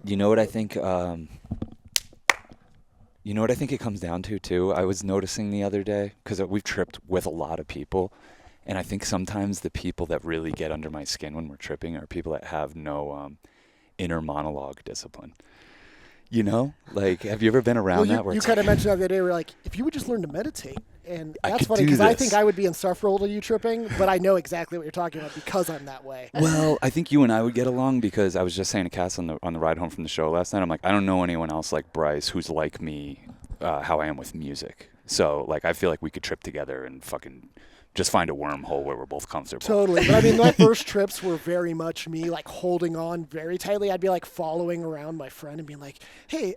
You know what I think? You know what I think it comes down to too? I was noticing the other day because we've tripped with a lot of people, and I think sometimes the people that really get under my skin when we're tripping are people that have no inner monologue discipline. You know, like have you ever been Well, around you, that where you it's kind like of mentioned the other day, we're like, if you would just learn to meditate. And I that's could funny do because I think this? I would be insufferable to you tripping, but I know exactly what you're talking about because I'm that way. Well, I think you and I would get along because I was just saying to Cass on the ride home from the show last night. I'm like, I don't know anyone else like Bryce who's like me, how I am with music. So like, I feel like we could trip together and fucking just find a wormhole where we're both comfortable. Totally. But I mean, my first trips were very much me like holding on very tightly. I'd be like following around my friend and being like, hey,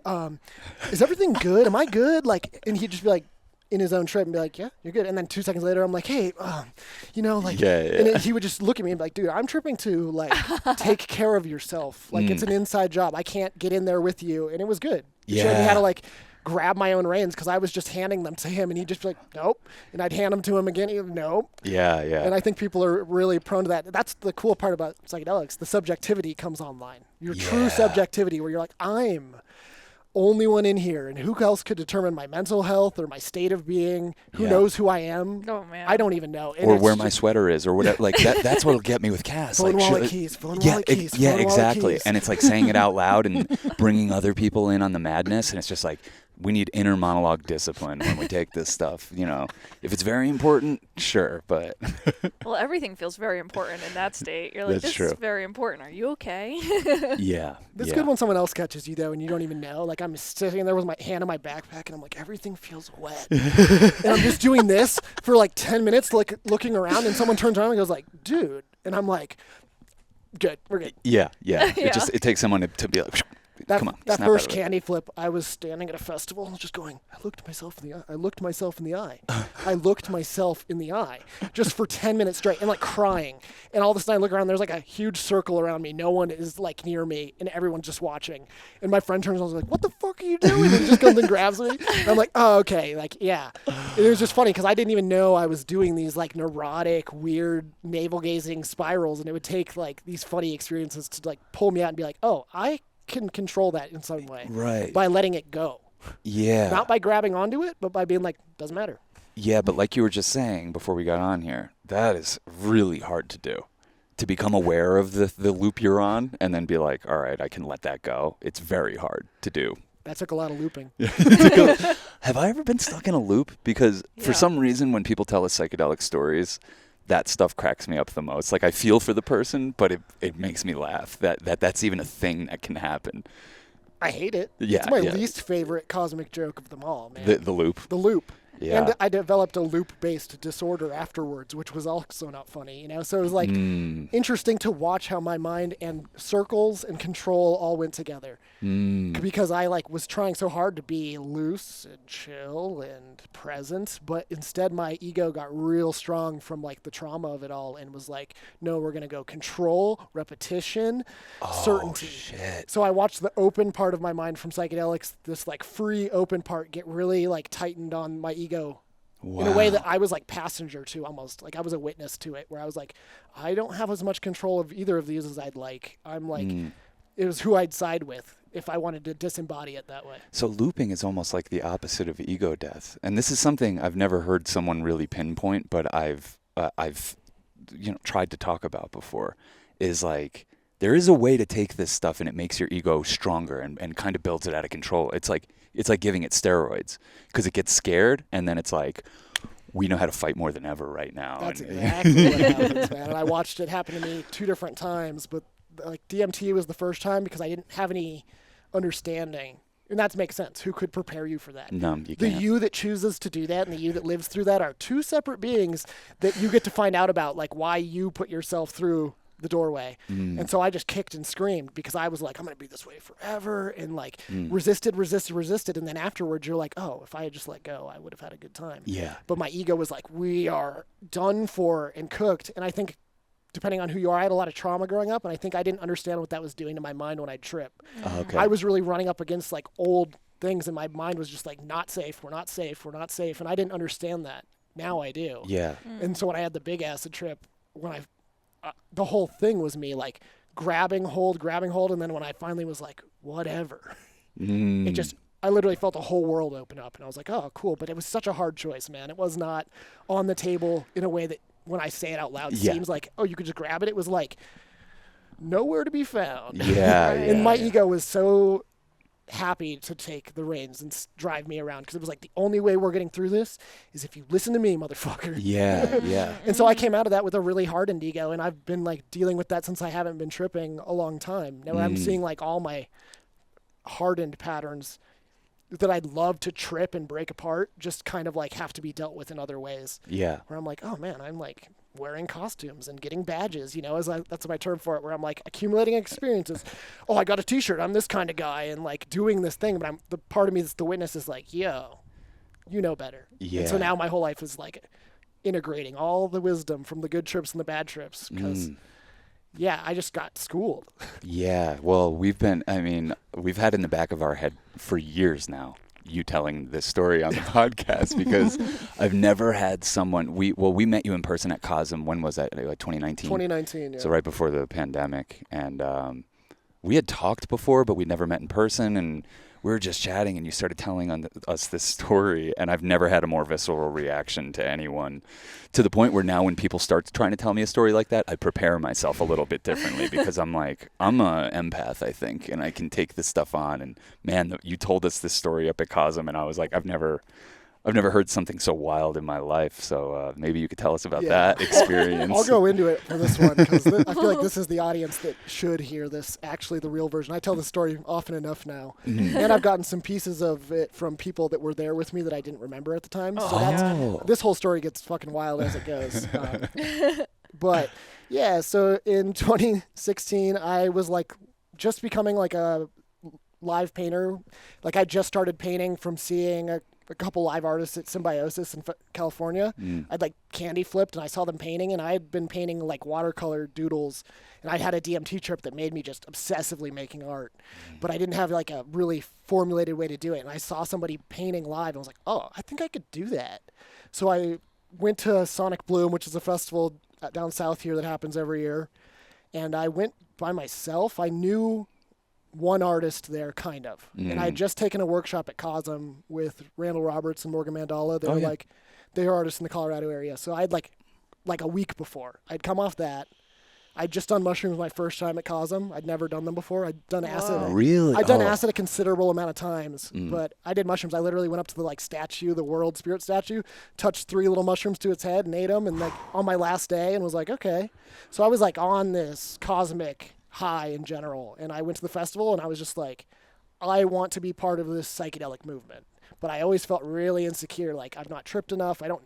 is everything good? Am I good? Like, and he'd just be like, in his own trip and be like, yeah, you're good. And then 2 seconds later, I'm like, hey, like, Yeah, yeah. and he would just look at me and be like, dude, I'm tripping to like take care of yourself. Like it's an inside job. I can't get in there with you. And it was good. He showed me how to like grab my own reins because I was just handing them to him and he'd just be like, nope. And I'd hand them to him again. He'd be like, nope. Yeah, yeah. And I think people are really prone to that. That's the cool part about psychedelics. The subjectivity comes online. Your true subjectivity where you're like, I'm only one in here, and who else could determine my mental health or my state of being? Who knows who I am? Oh man, I don't even know. And or it's where my sweater is, or whatever. Like that's what'll get me with Cass. phone Like, wallet keys, phone yeah, wallet keys, yeah, phone wallet exactly. keys. And it's like saying it out loud and bringing other people in on the madness, and it's just like we need inner monologue discipline when we take this stuff. You know, if it's very important, sure, but well, everything feels very important in that state. You're like, That's this is true. very important. Are you okay? yeah, It's yeah. good when someone else catches you though, and you don't even know. Like I'm sitting there with my hand in my backpack, and I'm like, everything feels wet, and I'm just doing this for like 10 minutes, like looking around, and someone turns around and goes like, dude, and I'm like, good, we're good. Yeah, yeah. Yeah. It takes someone to be like, That, come on, that snap first out of it. candy flip, I was standing at a festival just going, I looked myself in the eye. I looked myself in the eye. I looked myself in the eye just for 10 minutes straight and like crying. And all of a sudden I look around, there's like a huge circle around me. No one is like near me and everyone's just watching. And my friend turns around and is like, what the fuck are you doing? And just comes and grabs me. And I'm like, oh, okay. Like, yeah. And it was just funny because I didn't even know I was doing these like neurotic, weird navel gazing spirals. And it would take like these funny experiences to like pull me out and be like, oh, I can control that in some way. Right. By letting it go. Yeah. Not by grabbing onto it, but by being like, doesn't matter. Yeah, but like you were just saying before we got on here, that is really hard to do. To become aware of the loop you're on and then be like, all right, I can let that go. It's very hard to do. That took a lot of looping. Have I ever been stuck in a loop? Because for Yeah. some reason, when people tell us psychedelic stories, that stuff cracks me up the most. Like I feel for the person, but it makes me laugh that's even a thing that can happen. I hate it. Yeah, It's my yeah. least favorite cosmic joke of them all, man. The loop. The loop. Yeah. And I developed a loop-based disorder afterwards, which was also not funny, you know? So it was like interesting to watch how my mind and circles and control all went together. Because I like was trying so hard to be loose and chill and present, but instead my ego got real strong from like the trauma of it all and was like, no, we're going to go control, repetition, certainty. Shit. So I watched the open part of my mind from psychedelics, this like free open part get really like tightened on my ego in a way that I was like passenger to almost. Like I was a witness to it where I was like, I don't have as much control of either of these as I'd like. I'm like, it was who I'd side with if I wanted to disembody it that way. So looping is almost like the opposite of ego death. And this is something I've never heard someone really pinpoint, but I've tried to talk about before, is like there is a way to take this stuff and it makes your ego stronger and kind of builds it out of control. It's like giving it steroids because it gets scared and then it's like, we know how to fight more than ever right now. That's And- exactly what happens, man. And I watched it happen to me 2 different times, but like DMT was the first time because I didn't have any understanding. And that makes sense. Who could prepare you for that? No, you The can't. you that chooses to do that and the you that lives through that are 2 separate beings that you get to find out about, like why you put yourself through the doorway. And so I just kicked and screamed because I was like, I'm going to be this way forever. And like resisted. And then afterwards you're like, oh, if I had just let go, I would have had a good time. Yeah. But my ego was like, we are done for and cooked. And I think depending on who you are, I had a lot of trauma growing up. And I think I didn't understand what that was doing to my mind when I'd trip. Okay. I was really running up against like old things and my mind was just like, not safe. We're not safe. We're not safe. And I didn't understand that. Now I do. Yeah. And so when I had the big acid trip, when the whole thing was me like grabbing hold. And then when I finally was like, whatever, Mm. it just, I literally felt the whole world open up. And I was like, oh, cool. But it was such a hard choice, man. It was not on the table in a way that when I say it out loud, Yeah. seems like, oh, you could just grab it. It was like nowhere to be found. Yeah, And yeah, my yeah. ego was so happy to take the reins and drive me around because it was like the only way we're getting through this is if you listen to me, motherfucker. Yeah, yeah. And so I came out of that with a really hardened ego, and I've been like dealing with that since I haven't been tripping a long time. Now I'm seeing like all my hardened patterns that I'd love to trip and break apart just kind of like have to be dealt with in other ways. Yeah. Where I'm like, oh man, I'm like wearing costumes and getting badges, that's my term for it, where I'm like accumulating experiences. Oh, I got a t-shirt, I'm this kind of guy, and like doing this thing, but I'm the part of me that's the witness is like, yo, you know better. Yeah. And so now my whole life is like integrating all the wisdom from the good trips and the bad trips because yeah, I just got schooled. Yeah. Well, we've had in the back of our head for years now, you telling this story on the podcast, because I've never had someone, we met you in person at COSM. When was that? Like 2019? 2019, yeah. So right before the pandemic. And we had talked before, but we'd never met in person. And we were just chatting, and you started telling us this story. And I've never had a more visceral reaction to anyone, to the point where now when people start trying to tell me a story like that, I prepare myself a little bit differently because I'm like, I'm an empath, I think, and I can take this stuff on. And man, you told us this story up at COSM, and I was like, I've never heard something so wild in my life. So maybe you could tell us about that experience. I'll go into it for this one because I feel like this is the audience that should hear this, actually the real version. I tell this story often enough now. And I've gotten some pieces of it from people that were there with me that I didn't remember at the time. So this whole story gets fucking wild as it goes. But yeah, so in 2016, I was like just becoming like a live painter. Like I just started painting from seeing a couple live artists at Symbiosis in California. I'd like candy flipped and I saw them painting, and I had been painting like watercolor doodles, and I had a DMT trip that made me just obsessively making art, but I didn't have like a really formulated way to do it. And I saw somebody painting live and I was like, oh, I think I could do that. So I went to Sonic Bloom, which is a festival down south here that happens every year. And I went by myself. I knew one artist there, kind of. And I had just taken a workshop at COSM with Randall Roberts and Morgan Mandala. They were they were artists in the Colorado area. So I had like a week before. I'd come off that. I'd just done mushrooms my first time at COSM. I'd never done them before. I'd done acid. Really? I'd done acid a considerable amount of times, but I did mushrooms. I literally went up to the like statue, the world spirit statue, touched 3 little mushrooms to its head and ate them, and like on my last day, and was like, okay. So I was like on this cosmic high in general, and I went to the festival, and I was just like, I want to be part of this psychedelic movement. But I always felt really insecure, like I've not tripped enough. I don't,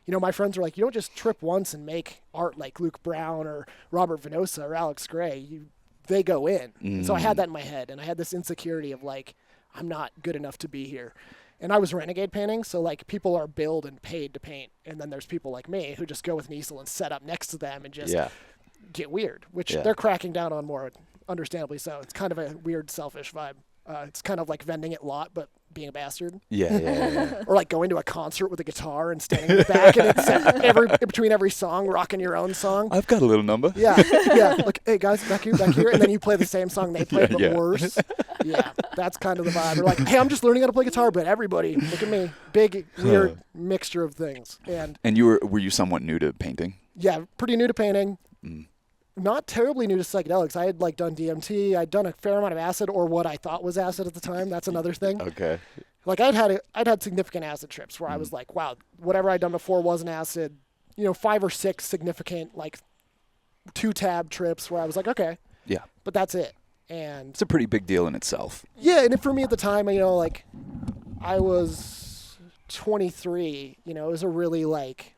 my friends were like, you don't just trip once and make art like Luke Brown or Robert Venosa or Alex Gray. They go in. And so I had that in my head, and I had this insecurity of like, I'm not good enough to be here. And I was renegade painting, so like people are billed and paid to paint, and then there's people like me who just go with an easel and set up next to them and just get weird, which they're cracking down on more, understandably so. It's kind of a weird, selfish vibe. It's kind of like vending at lot, but being a bastard. Yeah. Or like going to a concert with a guitar and standing in the back and it's between every song, rocking your own song. I've got a little number. Yeah. Like, hey guys, back here. And then you play the same song they play, but worse. Yeah, that's kind of the vibe. Or like, hey, I'm just learning how to play guitar, but everybody, look at me. Big, weird mixture of things. And were you somewhat new to painting? Yeah, pretty new to painting. Not terribly new to psychedelics. I had like done DMT. I'd done a fair amount of acid, or what I thought was acid at the time. That's another thing. Okay. Like I'd had significant acid trips where I was like, wow, whatever I'd done before wasn't acid. 5 or 6 significant like 2-tab trips where I was like, okay. Yeah. But that's it. And it's a pretty big deal in itself. Yeah, and for me at the time, like I was 23. It was a really like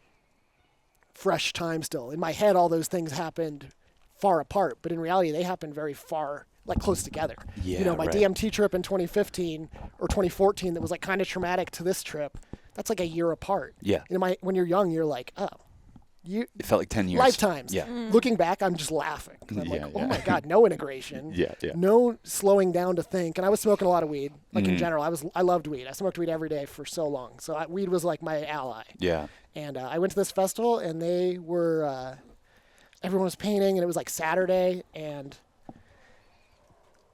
fresh time still. In my head, all those things happened far apart, but in reality they happened very far, like close together. Yeah, my DMT trip in 2015 or 2014 that was like kind of traumatic to this trip, that's like a year apart. Yeah. When you're young, you're like, oh, it felt like 10 years. Lifetimes. Yeah. Looking back, I'm just laughing. I'm like, oh my God, no integration. Yeah. No slowing down to think. And I was smoking a lot of weed. Like in general, I loved weed. I smoked weed every day for so long. So weed was like my ally. Yeah. And I went to this festival, and they were, everyone was painting, and it was like Saturday, and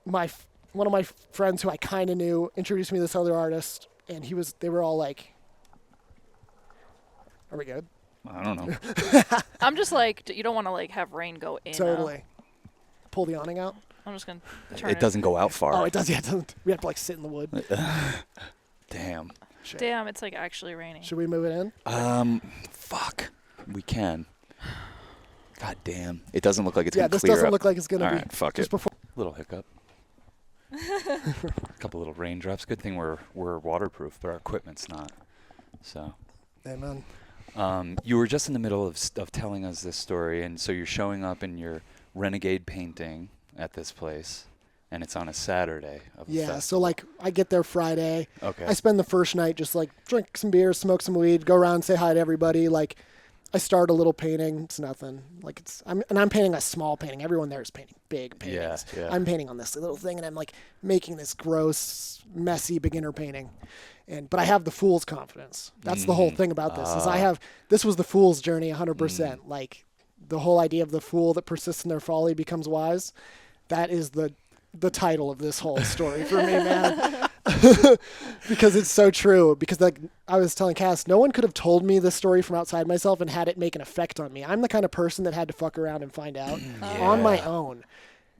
one of my friends who I kind of knew introduced me to this other artist, and they were all like, "Are we good?" I don't know. I'm just like, you don't want to like have rain go in. Totally. Pull the awning out. I'm just gonna turn It doesn't go out far. Oh, it does. Yeah, it doesn't. We have to like sit in the wood. Damn. Shit. Damn, it's like actually raining. Should we move it in? Fuck. We can. God damn. It doesn't look like it's gonna this clear doesn't up. look like it's gonna All be. right, fuck just it. before. Little hiccup. A couple little raindrops. Good thing we're waterproof, but our equipment's not. So. Amen. You were just in the middle of telling us this story, and so you're showing up in your renegade painting at this place, and it's on a Saturday of the Yeah. festival. So like, I get there Friday. Okay. I spend the first night just like drink some beer, smoke some weed, go around, say hi to everybody. Like, I start a little painting. It's nothing. Like I'm painting a small painting. Everyone there is painting big paintings. Yeah. I'm painting on this little thing, and I'm like making this gross, messy beginner painting. But I have the fool's confidence. That's the whole thing about this. This was the fool's journey 100%. Like the whole idea of the fool that persists in their folly becomes wise. That is the title of this whole story for me, man. Because it's so true. Because like I was telling Cass, no one could have told me this story from outside myself and had it make an effect on me. I'm the kind of person that had to fuck around and find out on my own.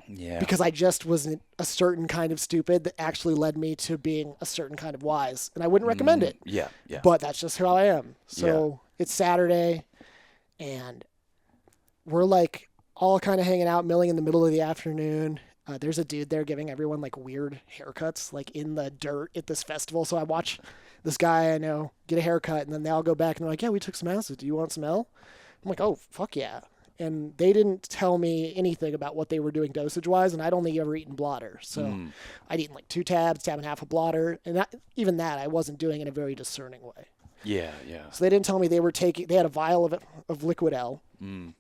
Yeah. Because I just wasn't a certain kind of stupid that actually led me to being a certain kind of wise. And I wouldn't recommend it. Yeah. But that's just who I am. So It's Saturday, and we're like all kind of hanging out, milling in the middle of the afternoon. There's a dude there giving everyone like weird haircuts, like in the dirt at this festival. So I watch this guy I know get a haircut, and then they all go back and they're like, "Yeah, we took some acid. Do you want some L?" I'm like, "Oh, fuck yeah." And they didn't tell me anything about what they were doing dosage-wise, and I'd only ever eaten blotter. So I'd eaten like 2 tabs, tab and a half a blotter, and even that I wasn't doing in a very discerning way. Yeah. So they didn't tell me they had a vial of liquid L, and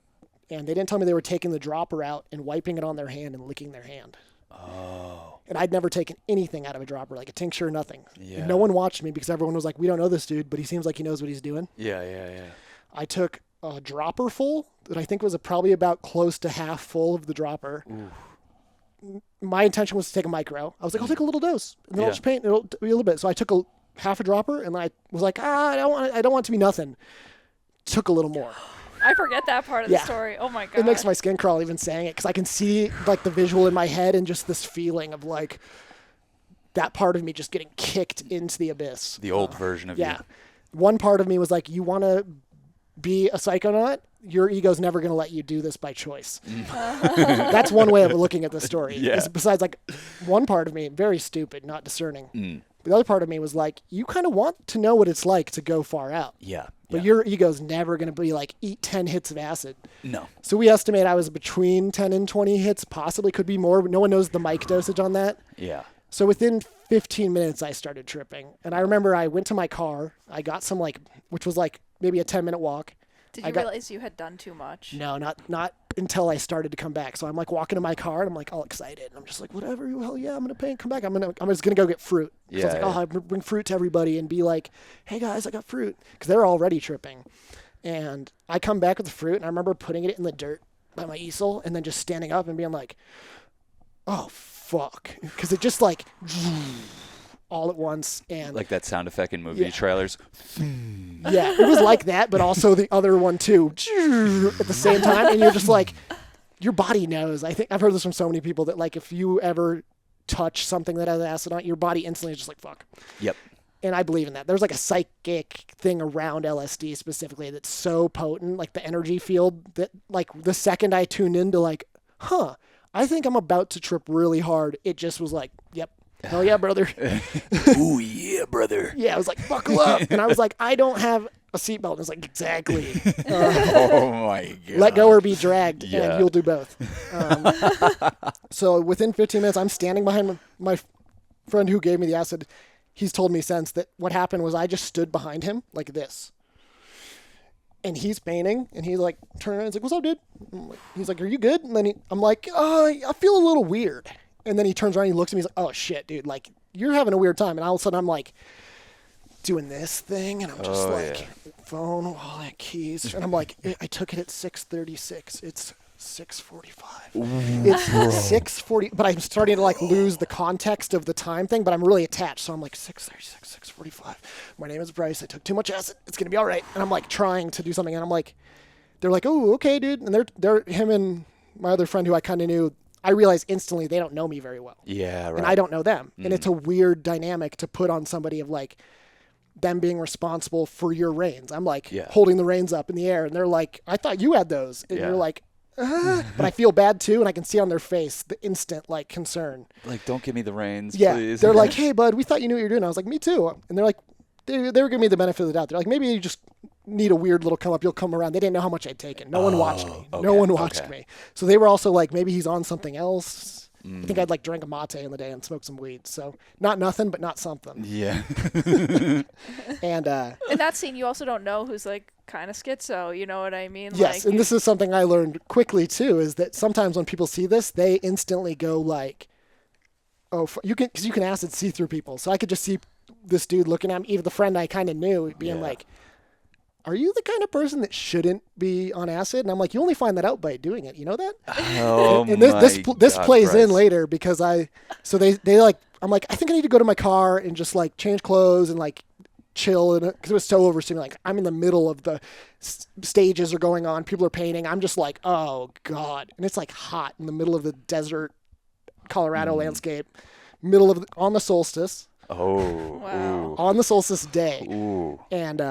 they didn't tell me they were taking the dropper out and wiping it on their hand and licking their hand. Oh. And I'd never taken anything out of a dropper, like a tincture, nothing. Yeah. And no one watched me because everyone was like, "We don't know this dude, but he seems like he knows what he's doing." Yeah. I took a dropper full that I think was probably about close to half full of the dropper. Ooh. My intention was to take a micro. I was like, I'll take a little dose, and then I'll just paint. It'll be a little bit. So I took half a dropper, and I was like, I don't want it to be nothing. Took a little more. I forget that part of the story. Oh my god. It makes my skin crawl even saying it, because I can see like the visual in my head and just this feeling of like that part of me just getting kicked into the abyss. The old version of you. Yeah. One part of me was like, you want to be a psychonaut? Your ego's never going to let you do this by choice. That's one way of looking at the story. Yeah. Besides, like, one part of me, very stupid, not discerning. The other part of me was like, you kind of want to know what it's like to go far out. Yeah. But your ego's never going to be like, eat 10 hits of acid. No. So we estimate I was between 10 and 20 hits, possibly could be more. No one knows the mic dosage on that. Yeah. So within 15 minutes, I started tripping. And I remember I went to my car. I got some which was like maybe a 10-minute walk. Did you realize you had done too much? No, not until I started to come back. So I'm like walking to my car, and I'm like all excited. And I'm just like, whatever, hell yeah, I'm going to pay and come back. I'm just going to go get fruit. So I was like, I'll bring fruit to everybody and be like, hey guys, I got fruit. Because they're already tripping. And I come back with the fruit, and I remember putting it in the dirt by my easel, and then just standing up and being like, oh, fuck. Because it just like all at once. And Like that sound effect in movie trailers. yeah, it was like that, but also the other one too at the same time. And you're just like, your body knows. I think I've heard this from so many people that like if you ever touch something that has acid on it, your body instantly is just like, fuck. Yep. And I believe in that. There's like a psychic thing around LSD specifically that's so potent, like the energy field, that like the second I tuned into like, I think I'm about to trip really hard. It just was like, yep. Hell yeah, brother. Ooh, yeah, brother. Yeah, I was like, buckle up. And I was like, I don't have a seatbelt. And it's like, exactly. Oh, my God. Let go or be dragged, Yeah. and you'll do both. So within 15 minutes, I'm standing behind my friend who gave me the acid. He's told me since that what happened was I just stood behind him like this. And he's painting, and he like turned around and he's like, what's up, dude? He's like, are you good? And then I'm like, I feel a little weird. And then he turns around and he looks at me, he's like, oh shit, dude, like you're having a weird time. And all of a sudden I'm like doing this thing, and I'm just phone, wallet, keys. And I'm like, I took it at 6:36. It's 6:45. It's 6:40, but I'm starting to like lose the context of the time thing, but I'm really attached. So I'm like 6:36, 6:45. My name is Bryce. I took too much acid. It's going to be all right. And I'm like trying to do something, and I'm like, they're like, oh, okay, dude. And they're him and my other friend who I kind of knew, I realize instantly they don't know me very well. Yeah, right. And I don't know them. And it's a weird dynamic to put on somebody of like them being responsible for your reins. I'm like holding the reins up in the air, and they're like, I thought you had those. And you're like, but I feel bad too, and I can see on their face the instant like concern. Like, don't give me the reins, yeah, please. They're like, hey, bud, we thought you knew what you were doing. I was like, me too. And they're like, they were giving me the benefit of the doubt. They're like, maybe you just need a weird little come up. You'll come around. They didn't know how much I'd taken. No one watched me. Okay, No one watched me. So they were also like, maybe he's on something else. I think I'd like drank a mate in the day and smoked some weed. So not nothing, but not something. Yeah. And in that scene, you also don't know who's like kind of schizo. You know what I mean? Yes, like, and this is something I learned quickly too. Is that sometimes when people see this, they instantly go like, "Oh, because you can acid see through people." So I could just see this dude looking at me, even the friend I kind of knew, being like, are you the kind of person that shouldn't be on acid? And I'm like, you only find that out by doing it. You know that? Oh, and this God, plays Bryce. in later because so they like, I'm like, I think I need to go to my car and just like change clothes and like chill. And because it was so overstimulating, like I'm in the middle of the stages are going on. People are painting. I'm just like, oh God. And it's like hot in the middle of the desert, Colorado landscape, on the solstice. Oh, wow. On the solstice day. Ooh. And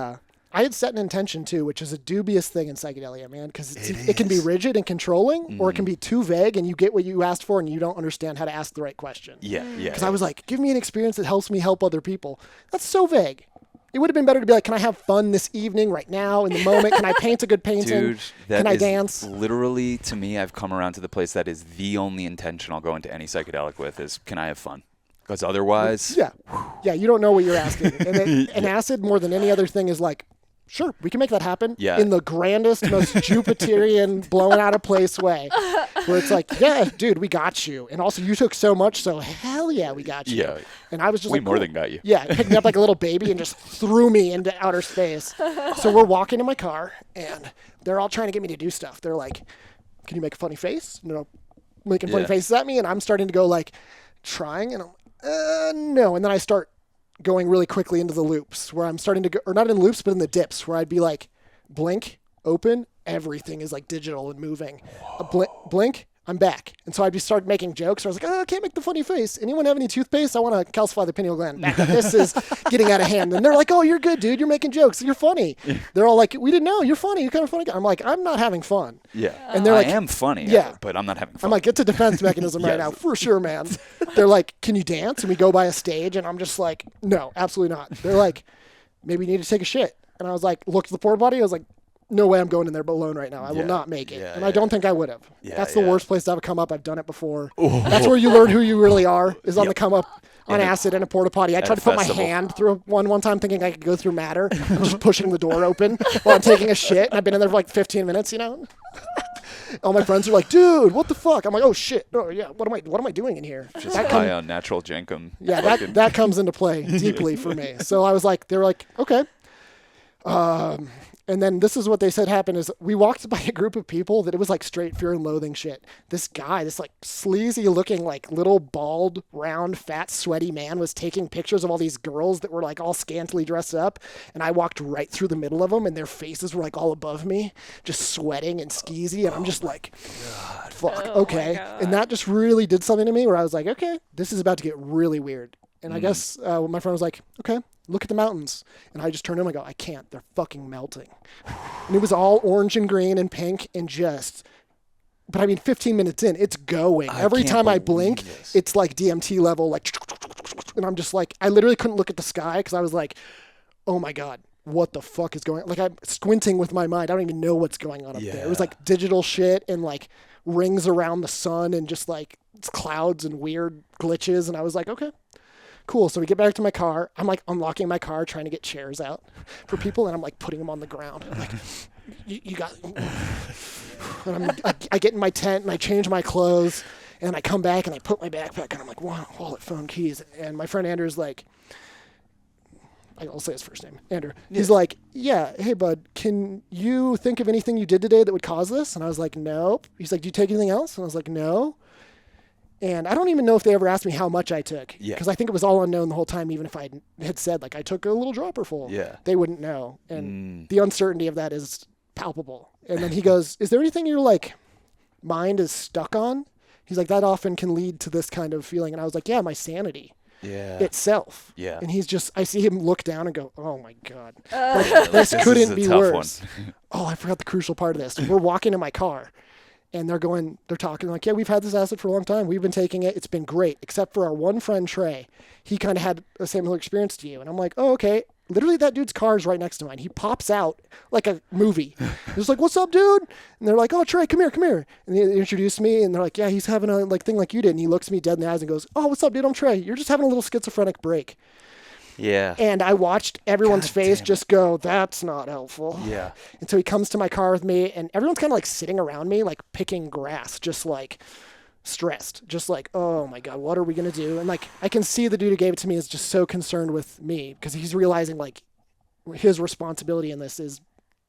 I had set an intention too, which is a dubious thing in psychedelia, man, because it can be rigid and controlling, or it can be too vague, and you get what you asked for, and you don't understand how to ask the right question. Yeah. Because I was like, give me an experience that helps me help other people. That's so vague. It would have been better to be like, can I have fun this evening, right now, in the moment? Can I paint a good painting? Dude, that can I is dance? literally, to me, I've come around to the place that is the only intention I'll go into any psychedelic with is, can I have fun? Because otherwise... Yeah, you don't know what you're asking. And acid, more than any other thing, is like, sure, we can make that happen in the grandest, most Jupiterian, blown out of place way. Where it's like, yeah, dude, we got you. And also, you took so much, so hell yeah, we got you. Yeah. And I was just way like, more cool. than got you. Yeah, picked me up like a little baby and just threw me into outer space. So we're walking in my car, and they're all trying to get me to do stuff. They're like, can you make a funny face? Making funny faces at me. And I'm starting to go like, trying, and I'm no. And then I start going really quickly into the loops where I'm starting to go, or not in loops, but in the dips where I'd be like, blink, open, everything is like digital and moving. Blink, I'm back. And so I'd just start making jokes. I was like, I can't make the funny face. Anyone have any toothpaste? I want to calcify the pineal gland. Back up. This is getting out of hand. And they're like, oh, you're good, dude. You're making jokes. You're funny. They're all like, we didn't know. You're funny. You're kind of funny guy. I'm like, I'm not having fun. Yeah. And they're like, I am funny, but I'm not having fun. I'm like, it's a defense mechanism right now, for sure, man. They're like, can you dance? And we go by a stage, and I'm just like, no, absolutely not. They're like, maybe you need to take a shit. And I was like, looked at the porta potty. I was like, no way I'm going in there alone right now. I will not make it. And I don't think I would have. That's the worst place to have a come up. I've done it before. Oh. That's where you learn who you really are, is on the come up on acid in a porta potty. I tried to put my hand through one time thinking I could go through matter. I'm just pushing the door open while I'm taking a shit. And I've been in there for like 15 minutes, All my friends are like, dude, what the fuck? I'm like, oh shit. Oh yeah. What am I doing in here? Just high on natural jenkum. Yeah, that comes into play deeply for me. So I was like, they were like, okay. And then this is what they said happened is we walked by a group of people that it was like straight fear and loathing shit. This guy, this like sleazy looking like little bald, round, fat, sweaty man was taking pictures of all these girls that were like all scantily dressed up. And I walked right through the middle of them and their faces were like all above me, just sweating and skeezy. And I'm just like, fuck, okay. And that just really did something to me where I was like, okay, this is about to get really weird. And I guess my friend was like, okay, look at the mountains. And I just turned to him and I go, I can't. They're fucking melting. And it was all orange and green and pink and but I mean, 15 minutes in, it's going. Every time I blink, it's like DMT level, like, and I'm just like, I literally couldn't look at the sky because I was like, oh my God, what the fuck is going on? Like, I'm squinting with my mind. I don't even know what's going on up there. It was like digital shit and like rings around the sun and just like clouds and weird glitches. And I was like, okay. Cool. So we get back to my car. I'm like unlocking my car, trying to get chairs out for people, and I'm like putting them on the ground. I'm like, you got. And I get in my tent and I change my clothes, and I come back and I put my backpack and I'm like, wow, wallet, phone, keys. And my friend Andrew's like, I'll say his first name, Andrew. He's like, yeah, hey, bud, can you think of anything you did today that would cause this? And I was like, nope. He's like, do you take anything else? And I was like, no. And I don't even know if they ever asked me how much I took. Yeah. Because I think it was all unknown the whole time, even if I had said, like, I took a little dropper full. Yeah. They wouldn't know. And the uncertainty of that is palpable. And then he goes, is there anything your, like, mind is stuck on? He's like, that often can lead to this kind of feeling. And I was like, yeah, my sanity. Yeah. Itself. Yeah. And he's just, I see him look down and go, oh my God. This This couldn't is a be tough worse. one. Oh, I forgot the crucial part of this. We're walking in my car and they're talking like, yeah, we've had this acid for a long time. We've been taking it. It's been great. Except for our one friend, Trey. He kind of had a similar experience to you. And I'm like, oh, okay. Literally that dude's car is right next to mine. He pops out like a movie. He's like, what's up, dude? And they're like, oh, Trey, come here. And they introduced me and they're like, yeah, he's having a thing like you did. And he looks me dead in the eyes and goes, oh, what's up, dude? I'm Trey. You're just having a little schizophrenic break. Yeah. And I watched everyone's God face damn it. just go, that's not helpful. Yeah. And so he comes to my car with me and everyone's kind of like sitting around me, like picking grass, just like stressed, just like, oh my God, what are we going to do? And like, I can see the dude who gave it to me is just so concerned with me because he's realizing like his responsibility in this is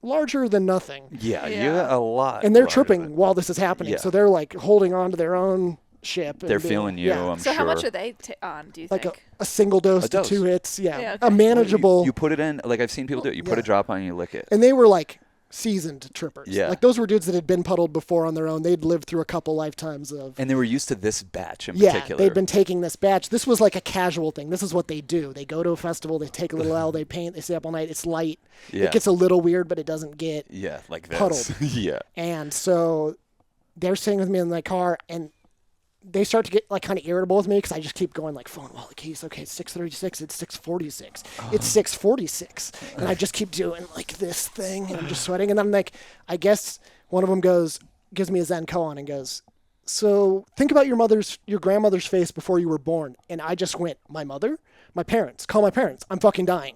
larger than nothing. Yeah. Yeah. You're a lot. And they're larger tripping than- while this is happening. Yeah. So they're like holding on to their own ship. And They're being- feeling you, yeah. I'm So sure. how much are they on, do you like think? a single dose A to dose. 2 hits. Yeah. Yeah, A okay. manageable. You put it in, like I've seen people do it. You put Yeah. a drop on and you lick it. And they were like seasoned trippers. Yeah. Like those were dudes that had been puddled before on their own. They'd lived through a couple lifetimes of. And they were used to this batch in Yeah, particular. they'd been taking this batch. This was like a casual thing. This is what they do. They go to a festival, they take a little L, they paint, they stay up all night. It's light. Yeah. It gets a little weird, but it doesn't get. Yeah, like this. Puddled. Yeah. And so they're sitting with me in the car, and they start to get like kind of irritable with me because I just keep going like, phone, well, the keys, okay, it's 6:36, it's 6:46, it's 6:46, and I just keep doing like this thing, and I'm just sweating, and I'm like, I guess one of them gives me a Zen koan and goes, so think about your grandmother's face before you were born, and I just went, my mother, my parents, call my parents, I'm fucking dying,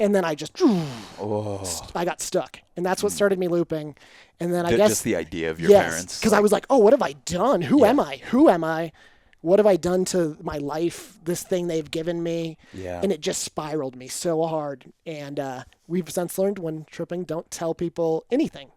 and then I just, I got stuck, and that's what started me looping, and then I guess Just the idea of your yes, parents. because I was like, oh, what have I done? Who Yeah. am I? Who am I? What have I done to my life? This thing they've given me. Yeah. And it just spiraled me so hard. And we've since learned when tripping, don't tell people anything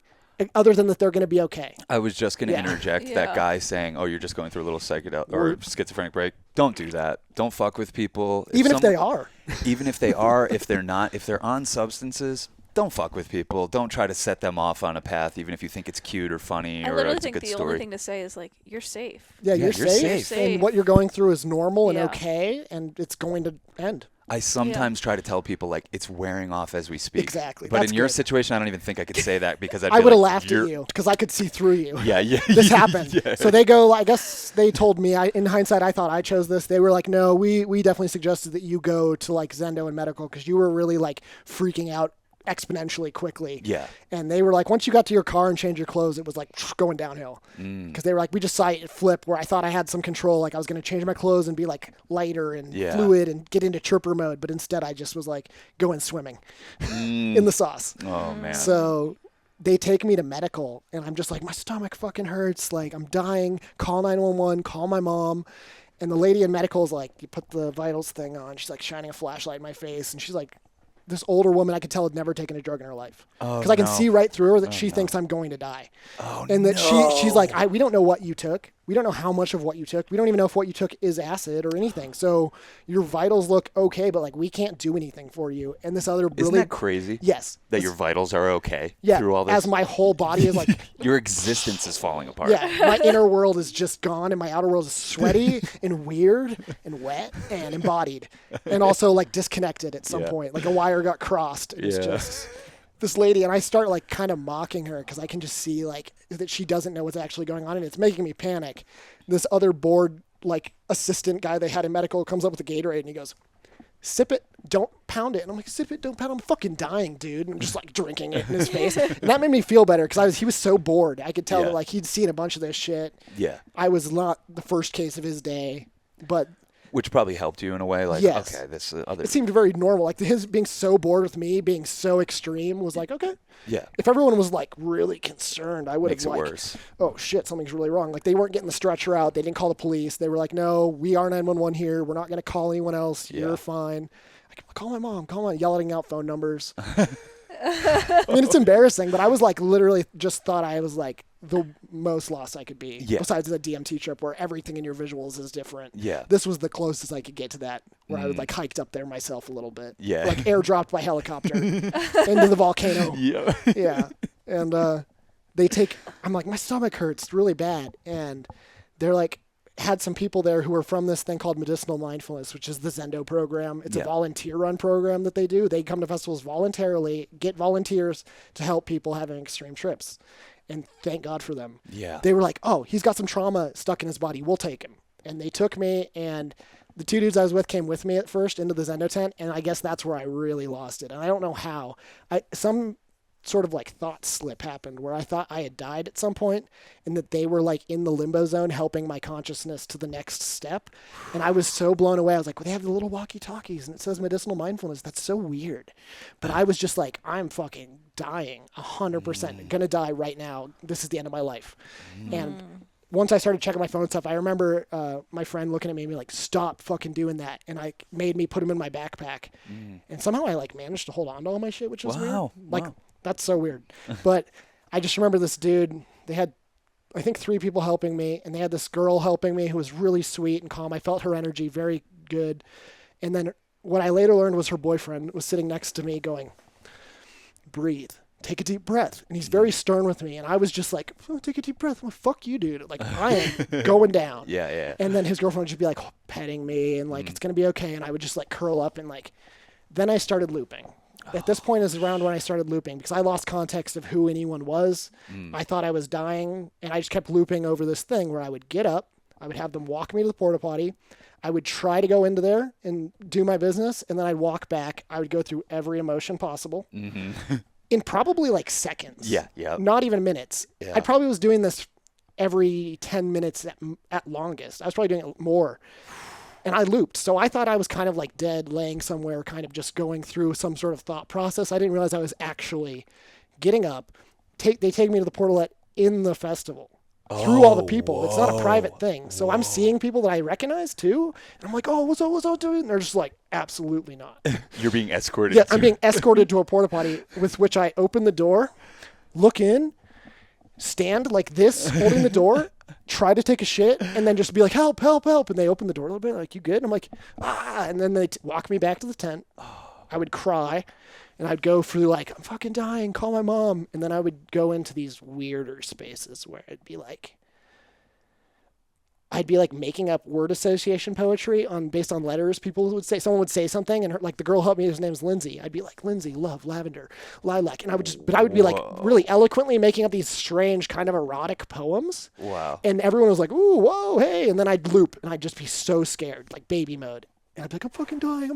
other than that they're going to be okay. I was just going to Yeah. interject Yeah. that guy saying, oh, you're just going through a little psychedelic or schizophrenic break. Don't do that. Don't fuck with people. Even if they are. Even if they are, if they're not, if they're on substances, don't fuck with people. Don't try to set them off on a path, even if you think it's cute or funny I or literally it's a think good the story. only thing to say is like, you're safe. Yeah, Yeah, you're, you're safe, safe. and what you're going through is normal and Yeah. okay, and it's going to end. I sometimes try to tell people like it's wearing off as we speak. Exactly. But That's in your good. situation, I don't even think I could say that because I would have laughed at you because I could see through you. Yeah, yeah. This happened. Yeah. So they go, I guess they told me, in hindsight, I thought I chose this. They were like, no, we definitely suggested that you go to like Zendo and medical because you were really like freaking out exponentially quickly. Yeah. And they were like, once you got to your car and changed your clothes, it was like going downhill. Because they were like, we just saw it flip where I thought I had some control. Like I was going to change my clothes and be like lighter and Yeah. fluid and get into chirper mode. But instead I just was like going swimming in the sauce. Oh man. So they take me to medical, and I'm just like, my stomach fucking hurts. Like, I'm dying. Call 911. Call my mom. And the lady in medical is like, you put the vitals thing on. She's like shining a flashlight in my face. And she's like, this older woman I could tell had never taken a drug in her life. Oh, Because I can no. see right through her that she thinks I'm going to die. Oh, And that no. she's like, we don't know what you took. We don't know how much of what you took. We don't even know if what you took is acid or anything. So your vitals look okay, but like we can't do anything for you. And this other Isn't really that crazy? yes. That This- your vitals are okay yeah, through all this. as my whole body is like Your existence is falling apart. yeah, my inner world is just gone and my outer world is sweaty and weird and wet and embodied and also like disconnected at some Yeah. point. Like a wire got crossed. It's Yeah. just this lady, and I start like kind of mocking her because I can just see like that she doesn't know what's actually going on and it's making me panic. This other board like assistant guy they had in medical comes up with a Gatorade and he goes, sip it, don't pound it. And I'm like, sip it, don't pound it. I'm fucking dying, dude. And I'm just like drinking it in his face. And that made me feel better because he was so bored. I could tell Yeah. that like he'd seen a bunch of this shit. Yeah. I was not the first case of his day, but Which probably helped you in a way. Like, Yes. okay, this other. It seemed very normal. Like his being so bored with me, being so extreme was like, okay. Yeah. If everyone was like really concerned, I would Makes have it like, worse. oh shit, something's really wrong. Like they weren't getting the stretcher out. They didn't call the police. They were like, no, we are 911 here. We're not going to call anyone else. Yeah. You're fine. I could call my mom. Call my yelling out phone numbers. I mean, it's embarrassing, but I was like literally just thought I was like the most lost I could be. Yeah. Besides the DMT trip where everything in your visuals is different. Yeah. This was the closest I could get to that, where I would like hiked up there myself a little bit. Yeah. Like airdropped by helicopter into the volcano. Yeah. Yeah. And I'm like, my stomach hurts really bad. And they're like, had some people there who were from this thing called Medicinal Mindfulness, which is the Zendo program. It's a volunteer run program that they do. They come to festivals voluntarily, get volunteers to help people having extreme trips. And thank God for them. Yeah. They were like, oh, he's got some trauma stuck in his body. We'll take him. And they took me, and the two dudes I was with came with me at first into the Zendo tent. And I guess that's where I really lost it. And I don't know how. Some sort of like thought slip happened where I thought I had died at some point and that they were like in the limbo zone helping my consciousness to the next step. And I was so blown away. I was like, well, they have the little walkie-talkies and it says medicinal mindfulness. That's so weird. But I was just like, I'm fucking dying 100%. Gonna die right now. This is the end of my life. And once I started checking my phone and stuff, I remember my friend looking at me and being like, stop fucking doing that. And I made me put him in my backpack. And somehow I like managed to hold on to all my shit, which was weird. Like, that's so weird. But I just remember this dude, they had, I think 3 people helping me, and they had this girl helping me who was really sweet and calm. I felt her energy very good. And then what I later learned was her boyfriend was sitting next to me going, breathe, take a deep breath. And he's very stern with me. And I was just like, oh, take a deep breath. Well, fuck you, dude. Like, I am going down. Yeah. And then his girlfriend would just be like petting me and like, it's going to be okay. And I would just like curl up and like, then I started looping. At this point is around when I started looping because I lost context of who anyone was. I thought I was dying, and I just kept looping over this thing where I would get up, I would have them walk me to the porta potty, I would try to go into there and do my business, and then I'd walk back. I would go through every emotion possible in probably like seconds. Yeah. Not even minutes. Yeah. I probably was doing this every 10 minutes at longest. I was probably doing it more. And I looped. So I thought I was kind of like dead, laying somewhere, kind of just going through some sort of thought process. I didn't realize I was actually getting up. They take me to the portalet in the festival through all the people. It's not a private thing. So I'm seeing people that I recognize too. And I'm like, oh, what's up, dude? And they're just like, absolutely not. You're being escorted. Yeah, I'm being escorted to a porta potty with which I open the door, look in, stand like this, holding the door, try to take a shit, and then just be like, help, help, help. And they open the door a little bit, like, you good? And I'm like, ah. And then they walk me back to the tent. I would cry, and I'd go through like, I'm fucking dying, call my mom. And then I would go into these weirder spaces where I'd be like making up word association poetry based on letters. Someone would say something, and like the girl helped me, his name's Lindsay. I'd be like, Lindsay, love, lavender, lilac. And I would be like really eloquently making up these strange kind of erotic poems. Wow. And everyone was like, ooh, whoa, hey. And then I'd loop, and I'd just be so scared, like baby mode. And I'd be like, I'm fucking dying.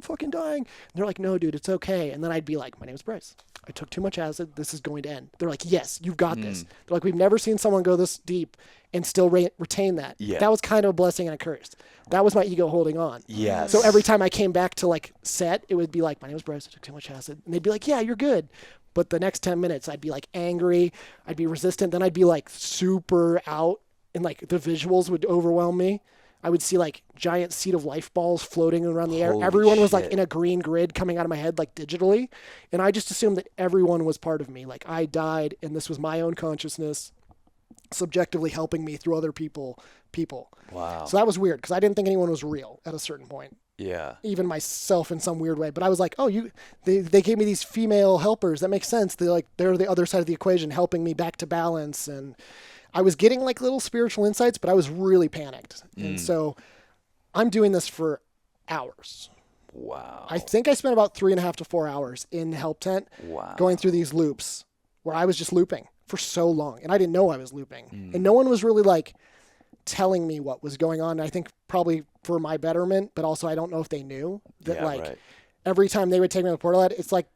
And they're like, no, dude, it's okay. And then I'd be like, my name's Bryce. I took too much acid. This is going to end. They're like, yes, you've got this. They're like, we've never seen someone go this deep and still retain that. Yeah. That was kind of a blessing and a curse. That was my ego holding on. Yes. So every time I came back to like set, it would be like, my name is Bryce. I took too much acid. And they'd be like, yeah, you're good. But the next 10 minutes, I'd be like angry. I'd be resistant. Then I'd be like super out, and like the visuals would overwhelm me. I would see like giant Seed of Life balls floating around the air. Holy Everyone was like shit. in a green grid coming out of my head, like digitally. And I just assumed that everyone was part of me. Like I died, and this was my own consciousness subjectively helping me through other people. Wow. So that was weird because I didn't think anyone was real at a certain point. Yeah. Even myself in some weird way. But I was like, oh, they gave me these female helpers. That makes sense. They're the other side of the equation, helping me back to balance. And I was getting like little spiritual insights, but I was really panicked. And so I'm doing this for hours. Wow. I think I spent about 3.5 to 4 hours in the help tent going through these loops where I was just looping for so long. And I didn't know I was looping. And no one was really like telling me what was going on. I think probably for my betterment, but also I don't know if they knew that every time they would take me to the portalet, it's like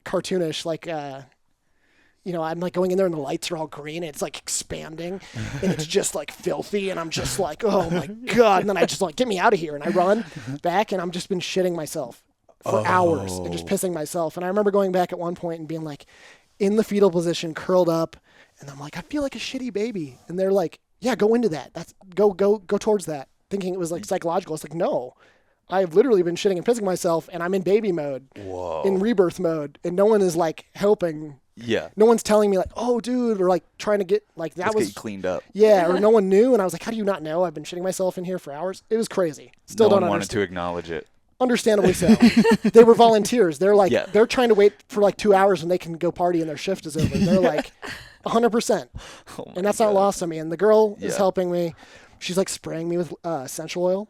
cartoonish, like I'm like going in there and the lights are all green and it's like expanding and it's just like filthy and I'm just like, oh my God. And then I just like, get me out of here. And I run back and I'm just been shitting myself for hours and just pissing myself. And I remember going back at one point and being like in the fetal position, curled up. And I'm like, I feel like a shitty baby. And they're like, yeah, go into that. Go towards that. Thinking it was like psychological. It's like, no, I've literally been shitting and pissing myself and I'm in baby mode, in rebirth mode. And no one is like helping. Yeah. No one's telling me like, oh, dude, or like trying to get like that. Let's was get you cleaned up. Yeah, or no one knew. And I was like, how do you not know? I've been shitting myself in here for hours. It was crazy. Still no don't one wanted understand. to acknowledge it. Understandably so. They were volunteers. They're like, Yeah. they're trying to wait for like 2 hours when they can go party and their shift is over. And they're like, 100%. Oh my And that's not lost on me. And the girl is Yeah. helping me. She's like spraying me with essential oil.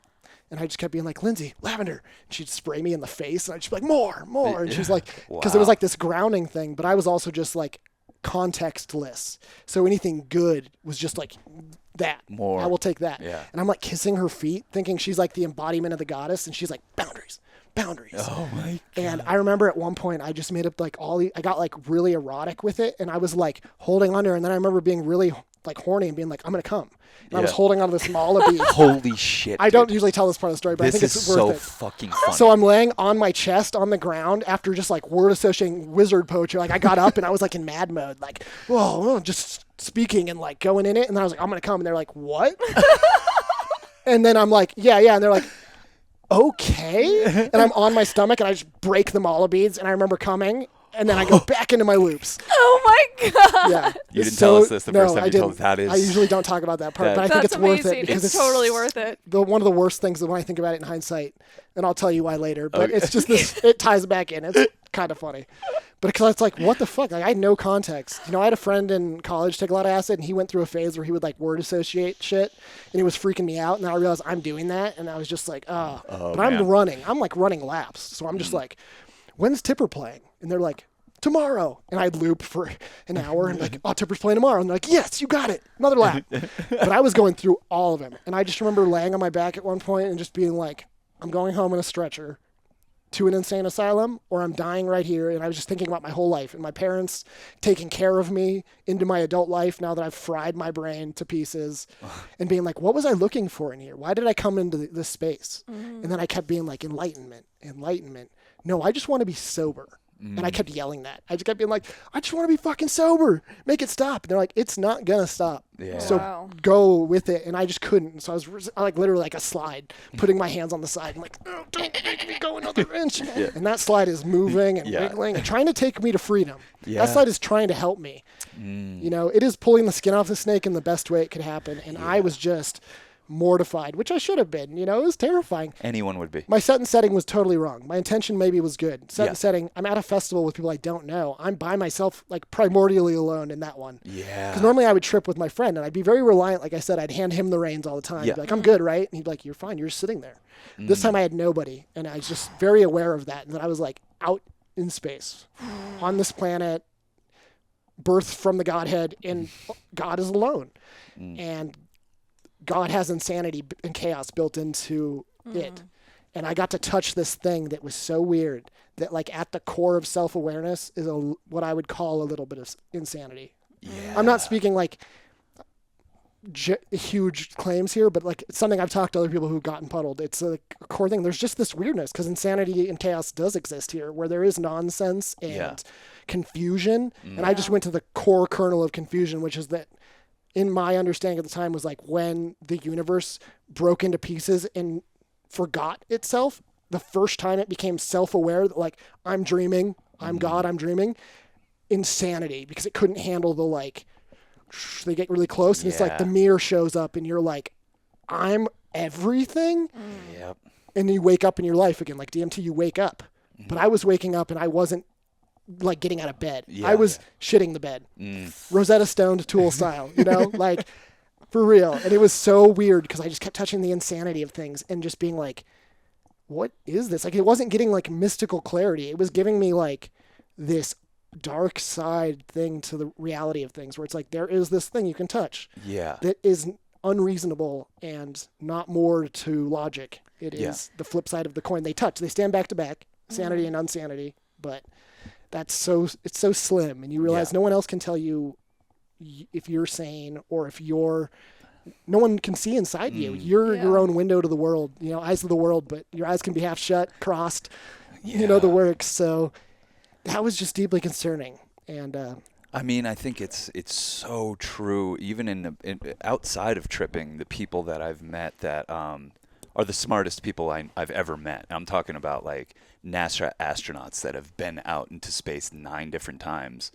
And I just kept being like, Lindsay, lavender. And she'd spray me in the face. And I'd just be like, more. And she's like, because it was Wow. like this grounding thing. But I was also just like contextless. So anything good was just like that. More. I will take that. Yeah. And I'm like kissing her feet, thinking she's like the embodiment of the goddess. And she's like, boundaries. Oh my God. And I remember at one point I just made up like I got like really erotic with it and I was like holding on to her and then I remember being really like horny and being like, I'm going to come. And I was Yeah. holding onto this Malabi. Holy shit. I don't dude. usually tell this part of the story, but I This think is it's worth so it. fucking funny. So I'm laying on my chest on the ground after just like word associating wizard poetry. Like I got up and I was like in mad mode, like, whoa, just speaking and like going in it. And then I was like, I'm going to come. And they're like, what? And then I'm like, yeah. And they're like, okay. And I'm on my stomach and I just break the mala beads and I remember coming and then I go back into my loops. Oh my God. Yeah. You didn't tell us this the first time I you told didn't. us. That is- I usually don't talk about that part, but I think That's it's worth amazing. it because It's totally worth it. one of the worst things that when I think about it in hindsight, and I'll tell you why later, but Okay. it's just this, it ties back in. It's kind of funny. But because it's like, what the fuck? Like, I had no context. I had a friend in college take a lot of acid, and he went through a phase where he would like word associate shit, and it was freaking me out. And then I realized I'm doing that, and I was just like, oh. But I'm man. running. I'm like running laps. So I'm just like, when's Tipper playing? And they're like, tomorrow. And I'd loop for an hour and like, oh, Tipper's playing tomorrow. And they're like, yes, you got it. Another lap. But I was going through all of them. And I just remember laying on my back at one point and just being like, I'm going home in a stretcher to an insane asylum or I'm dying right here. And I was just thinking about my whole life and my parents taking care of me into my adult life now that I've fried my brain to pieces and being like, what was I looking for in here? Why did I come into this space? And then I kept being like, enlightenment. No, I just want to be sober. And I kept yelling that. I just kept being like, I just want to be fucking sober. Make it stop. And they're like, it's not going to stop. Yeah. So Wow. go with it. And I just couldn't. So I was like literally like a slide, putting my hands on the side and like, oh, don't make me go another inch. And that slide is moving and Yeah. wiggling and trying to take me to freedom. Yeah. That slide is trying to help me. It is pulling the skin off the snake in the best way it could happen. And I was just mortified, which I should have been. It was terrifying. Anyone would be. My set and setting was totally wrong. My intention maybe was good. Set Yeah. and setting, I'm at a festival with people I don't know. I'm by myself, like primordially alone in that one. Yeah. Because normally I would trip with my friend and I'd be very reliant. Like I said, I'd hand him the reins all the time. Yeah. Be like, I'm good, right? And he'd be like, you're fine. You're just sitting there. This time I had nobody. And I was just very aware of that. And that I was like out in space on this planet, birthed from the Godhead, and God is alone. And God has insanity and chaos built into it. And I got to touch this thing that was so weird that like at the core of self-awareness is what I would call a little bit of insanity. Yeah. I'm not speaking like huge claims here, but like it's something I've talked to other people who've gotten puddled. It's a core thing. There's just this weirdness because insanity and chaos does exist here where there is nonsense and confusion. And I just went to the core kernel of confusion, which is that in my understanding at the time was like when the universe broke into pieces and forgot itself, the first time it became self-aware that like, I'm dreaming, I'm God, I'm dreaming, insanity, because it couldn't handle the like, they get really close and it's like the mirror shows up and you're like, I'm everything. Yep. And then you wake up in your life again, like DMT, you wake up. But I was waking up and I wasn't like getting out of bed. I was shitting the bed. Rosetta Stone Tool style, like for real. And it was so weird because I just kept touching the insanity of things and just being like, what is this? Like it wasn't getting like mystical clarity. It was giving me like this dark side thing to the reality of things where it's like, there is this thing you can touch Yeah. that is unreasonable and not more to logic. It is the flip side of the coin. They touch, they stand back to back, sanity and unsanity, but it's so slim, and you realize Yeah. no one else can tell you if you're sane or if no one can see inside you. You're your Yeah. own window to the world, eyes of the world, but your eyes can be half shut, crossed, Yeah. the works. So that was just deeply concerning. And I mean, I think it's so true. Even outside of tripping, the people that I've met that are the smartest people I've ever met. I'm talking about like NASA astronauts that have been out into space 9 different times.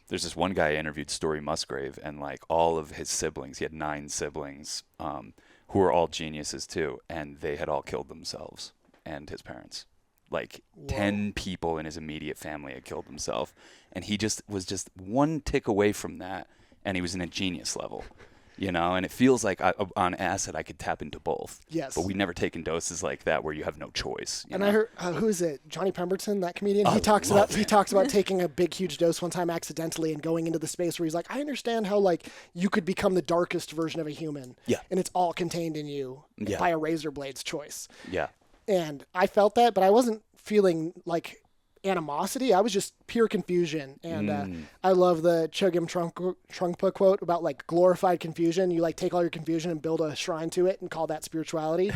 There's this one guy I interviewed, Story Musgrave, and like all of his siblings, he had 9 siblings who were all geniuses too, and they had all killed themselves and his parents. Like 10 people in his immediate family had killed themselves, and he was just one tick away from that, and he was in a genius level, and it feels like on acid I could tap into both. Yes. But we've never taken doses like that where you have no choice. And I heard, who is it? Johnny Pemberton, that comedian. I He talks love about taking a big, huge dose one time accidentally and going into the space where he's like, I understand how like you could become the darkest version of a human. Yeah. And it's all contained in you Yeah. by a razor blade's choice. Yeah. And I felt that, but I wasn't feeling like animosity. I was just pure confusion. And I love the Chogyam Trungpa quote about like glorified confusion. You like take all your confusion and build a shrine to it and call that spirituality.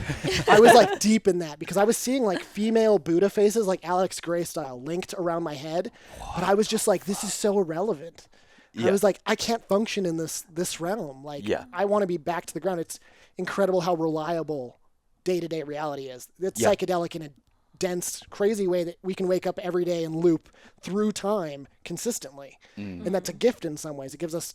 I was like deep in that because I was seeing like female Buddha faces like Alex Gray style linked around my head. But I was just like, this is so irrelevant. Yeah. I was like, I can't function in this realm. Like, Yeah. I want to be back to the ground. It's incredible how reliable day-to-day reality is. It's Yeah. psychedelic in a dense, crazy way that we can wake up every day and loop through time consistently. And that's a gift in some ways. It gives us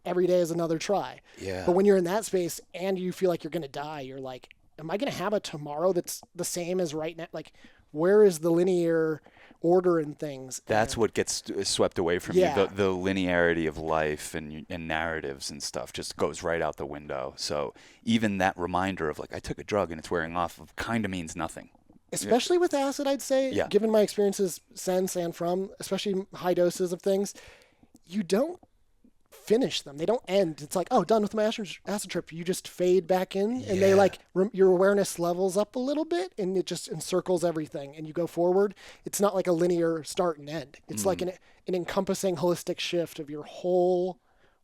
every day is another try. Yeah. But when you're in that space and you feel like you're going to die, you're like, am I going to have a tomorrow that's the same as right now? Like, where is the linear order in things? That's what gets swept away from Yeah. you. The linearity of life and narratives and stuff just goes right out the window. So even that reminder of like, I took a drug and it's wearing off kind of means nothing. Especially with acid, I'd say, Yeah. given my experiences since and from, especially high doses of things, you don't finish them. They don't end. It's like, oh, done with my acid trip. You just fade back in, and they like your awareness levels up a little bit, and it just encircles everything, and you go forward. It's not like a linear start and end. It's like an encompassing, holistic shift of your whole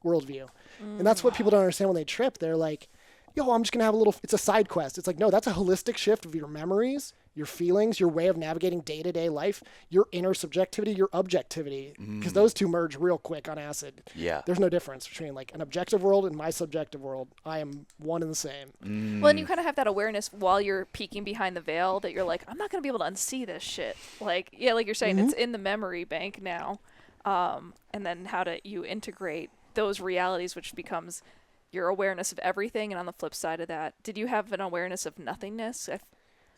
worldview, and that's what people don't understand when they trip. They're like, yo, I'm just gonna have a little. It's a side quest. It's like, no, that's a holistic shift of your memories, your feelings, your way of navigating day-to-day life, your inner subjectivity, your objectivity, because those two merge real quick on acid. Yeah. There's no difference between like an objective world and my subjective world. I am one and the same. Well, and you kind of have that awareness while you're peeking behind the veil that you're like, I'm not going to be able to unsee this shit. Like, yeah, like you're saying, it's in the memory bank now. And then how do you integrate those realities, which becomes your awareness of everything. And on the flip side of that, did you have an awareness of nothingness?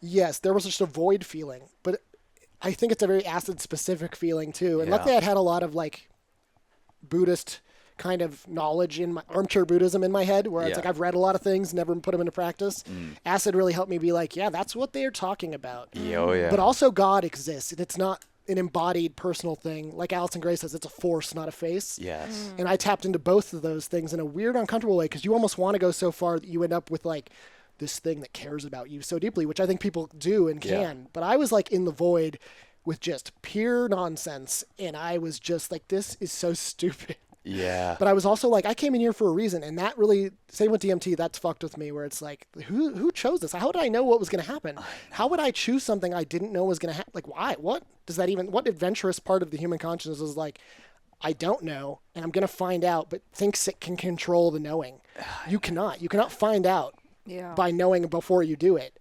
Yes, there was just a void feeling, but I think it's a very acid specific feeling too. And Yeah. luckily I'd had a lot of like Buddhist kind of knowledge in my armchair Buddhism in my head where it's Yeah. like, I've read a lot of things, never put them into practice. Acid really helped me be like, yeah, that's what they're talking about. Yeah, oh yeah. But also God exists, and it's not an embodied personal thing. Like Alison Gray says, it's a force, not a face. Yes. And I tapped into both of those things in a weird, uncomfortable way because you almost want to go so far that you end up with like this thing that cares about you so deeply, which I think people do and Yeah. can. But I was like in the void with just pure nonsense, and I was just like, this is so stupid. Yeah. But I was also like, I came in here for a reason, and that really, same with DMT, that's fucked with me, where it's like, who chose this? How did I know what was going to happen? How would I choose something I didn't know was going to happen? Like, why? What does that even? What adventurous part of the human consciousness is like, I don't know, and I'm going to find out, but thinks it can control the knowing. You cannot. You cannot find out Yeah. by knowing before you do it.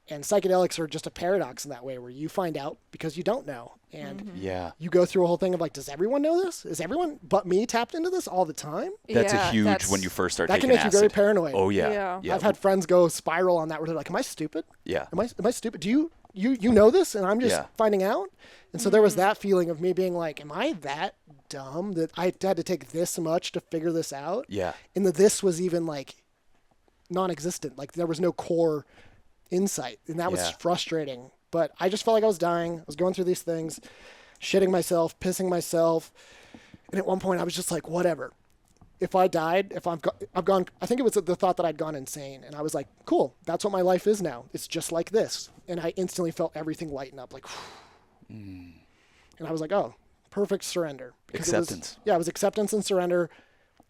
And psychedelics are just a paradox in that way, where you find out because you don't know. And Yeah. you go through a whole thing of like, does everyone know this? Is everyone but me tapped into this all the time? That's Yeah, a huge that's- when you first start That can taking make you acid. very paranoid. Oh yeah. Yeah. Yeah. I've had friends go spiral on that where they're like, am I stupid? Yeah. Am I stupid? Do you know this? And I'm just Yeah. finding out? And so there was that feeling of me being like, am I that dumb that I had to take this much to figure this out? Yeah. And that this was even like non-existent. Like there was no core insight. And that was Yeah. frustrating. But I just felt like I was dying. I was going through these things, shitting myself, pissing myself. And at one point I was just like, whatever. If I died, if I've gone, I think it was the thought that I'd gone insane. And I was like, cool, that's what my life is now. It's just like this. And I instantly felt everything lighten up, like, and I was like, oh, perfect surrender. Acceptance. It was acceptance and surrender.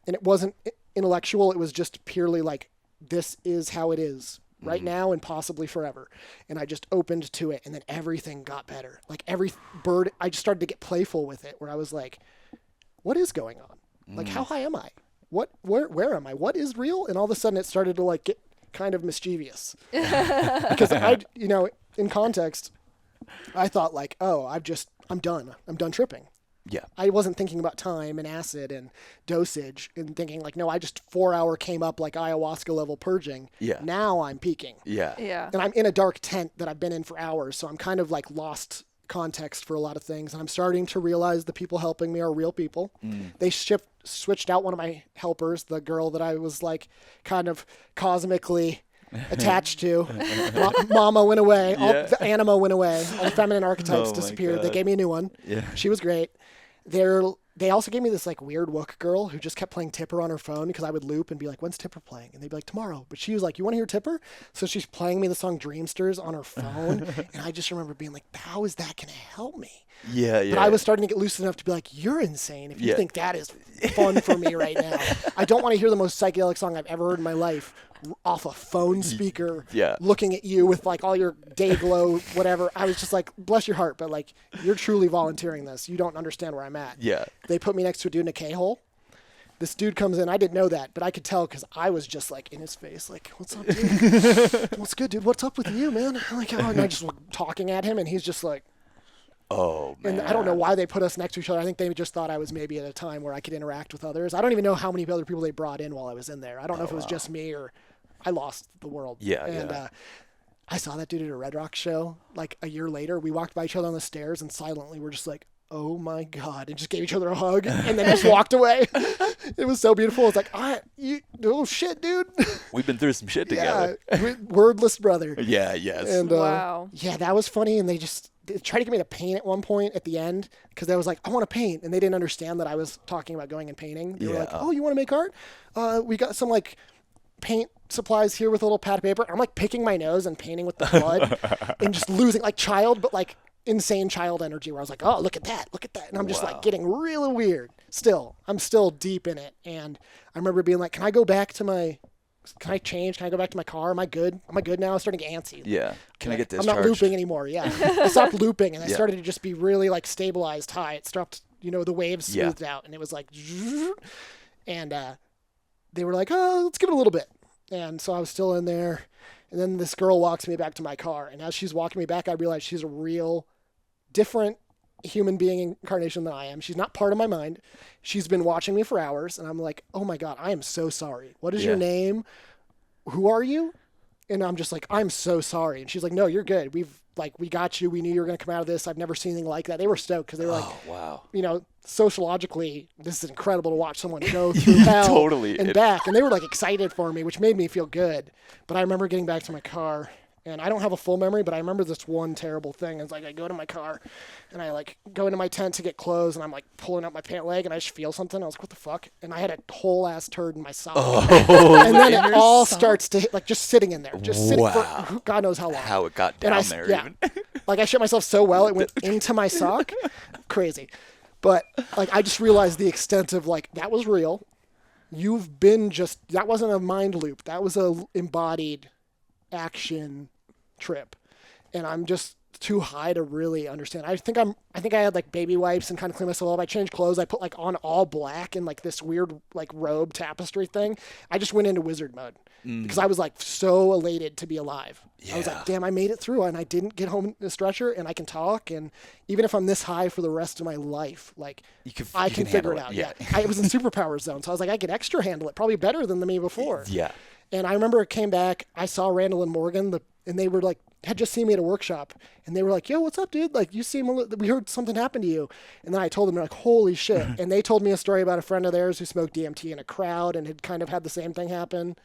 And it wasn't intellectual. It was just purely like, this is how it is right now and possibly forever. And I just opened to it, and then everything got better. Like every bird, I just started to get playful with it, where I was like, what is going on? Like, how high am I? Where am I? What is real? And all of a sudden it started to like get kind of mischievous. Because in context, I thought like, oh, I'm done. I'm done tripping. Yeah. I wasn't thinking about time and acid and dosage and thinking like, no, I just 4 hour came up like ayahuasca level purging. Yeah. Now I'm peaking. Yeah. Yeah. And I'm in a dark tent that I've been in for hours. So I'm kind of like lost context for a lot of things. And I'm starting to realize the people helping me are real people. They switched out one of my helpers, the girl that I was like kind of cosmically attached to. Mama went away. All the anima went away. All the feminine archetypes disappeared. They gave me a new one. Yeah. She was great. They also gave me this like weird wook girl who just kept playing Tipper on her phone, because I would loop and be like, when's Tipper playing? And they'd be like, tomorrow. But she was like, you want to hear Tipper? So she's playing me the song Dreamsters on her phone. And I just remember being like, how is that going to help me? Yeah. But I was starting to get loose enough to be like, you're insane if you think that is fun for me right now. I don't want to hear the most psychedelic song I've ever heard in my life off a phone speaker, looking at you with like all your day glow, whatever. I was just like, bless your heart, but like, you're truly volunteering this. You don't understand where I'm at. Yeah. They put me next to a dude in a K-hole. This dude comes in. I didn't know that, but I could tell because I was just like in his face, like, what's up, dude? What's good, dude? What's up with you, man? Like, oh, and I just talking at him, and he's just like, oh, man. and I don't know why they put us next to each other. I think they just thought I was maybe at a time where I could interact with others. I don't even know how many other people they brought in while I was in there. I don't know if it was just me or I lost the world. Yeah, and I saw that dude at a Red Rock show like a year later. We walked by each other on the stairs and silently we're just like, oh my God, and just gave each other a hug and then just walked away. It was so beautiful. It's like, oh shit, dude. We've been through some shit together. Wordless brother. Yeah, yes. And, Wow. Yeah, that was funny. And they tried to get me to paint at one point at the end because I was like, I want to paint. And they didn't understand that I was talking about going and painting. They were like, oh, you want to make art? We got some like paint supplies here with a little pad of paper. I'm like picking my nose and painting with the blood and just losing like child, but like insane child energy where I was like, oh, look at that. And I'm just like getting really weird. I'm still deep in it. And I remember being like, can I change? Can I go back to my car? Am I good? Am I good now? I was starting to get antsy. Yeah. Can I get discharged? I'm not looping anymore. Yeah. I stopped looping and I started to just be really like stabilized high. It stopped, the waves smoothed out and it was like, and they were like, oh, let's give it a little bit. And so I was still in there. And then this girl walks me back to my car. And as she's walking me back, I realized she's a real different human being incarnation than I am. She's not part of my mind. She's been watching me for hours. And I'm like, oh my God, I am so sorry. What is your name? Who are you? And I'm just like, I'm so sorry. And she's like, no, you're good. We got you. We knew you were going to come out of this. I've never seen anything like that. They were stoked because they were like, wow. Sociologically, this is incredible to watch someone go through hell Totally. and back. And they were like excited for me, which made me feel good. But I remember getting back to my car and I don't have a full memory, but I remember this one terrible thing. It's like I go to my car and I like go into my tent to get clothes and I'm like pulling up my pant leg and I just feel something. I was like, what the fuck? And I had a whole ass turd in my sock. And then it all starts to hit, like just sitting in there, just sitting for God knows how long. How it got down there even. Like I shit myself so well, it went into my sock. Crazy. But like I just realized the extent of like, that was real. That wasn't a mind loop. That was a embodied action trip. And I'm just too high to really understand. I think I had like baby wipes and kind of cleaned myself up. I changed clothes. I put like on all black and like this weird like robe tapestry thing. I just went into wizard mode because I was like so elated to be alive. Yeah. I was like, damn, I made it through and I didn't get home in a stretcher and I can talk. And even if I'm this high for the rest of my life, like I can figure it out. Yeah. I was in superpower zone. So I was like, I could extra handle it probably better than me before. Yeah. And I remember it came back. I saw Randall and Morgan, and they were like, had just seen me at a workshop, and they were like, yo, what's up, dude? Like, we heard something happened to you. And then I told them, they're like, holy shit. And they told me a story about a friend of theirs who smoked DMT in a crowd and had kind of had the same thing happen.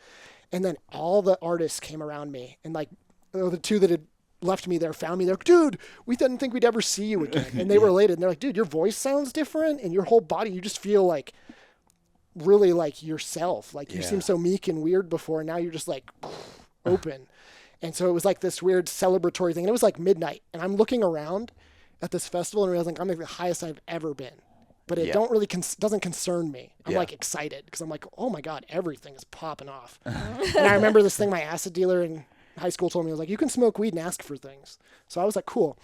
And then all the artists came around me, and like the two that had left me there found me. They're like, dude, we didn't think we'd ever see you again. And they were elated. And they're like, dude, your voice sounds different, and your whole body, you just feel like really like yourself. Like you seemed so meek and weird before, and now you're just like open. And so it was like this weird celebratory thing. And it was like midnight, and I'm looking around, at this festival and realizing I'm like the highest I've ever been. But it Yeah. don't really doesn't concern me. I'm Yeah. like excited because I'm like, oh my God, everything is popping off. And I remember this thing my acid dealer in high school told me, I was like, you can smoke weed and ask for things. So I was like, cool,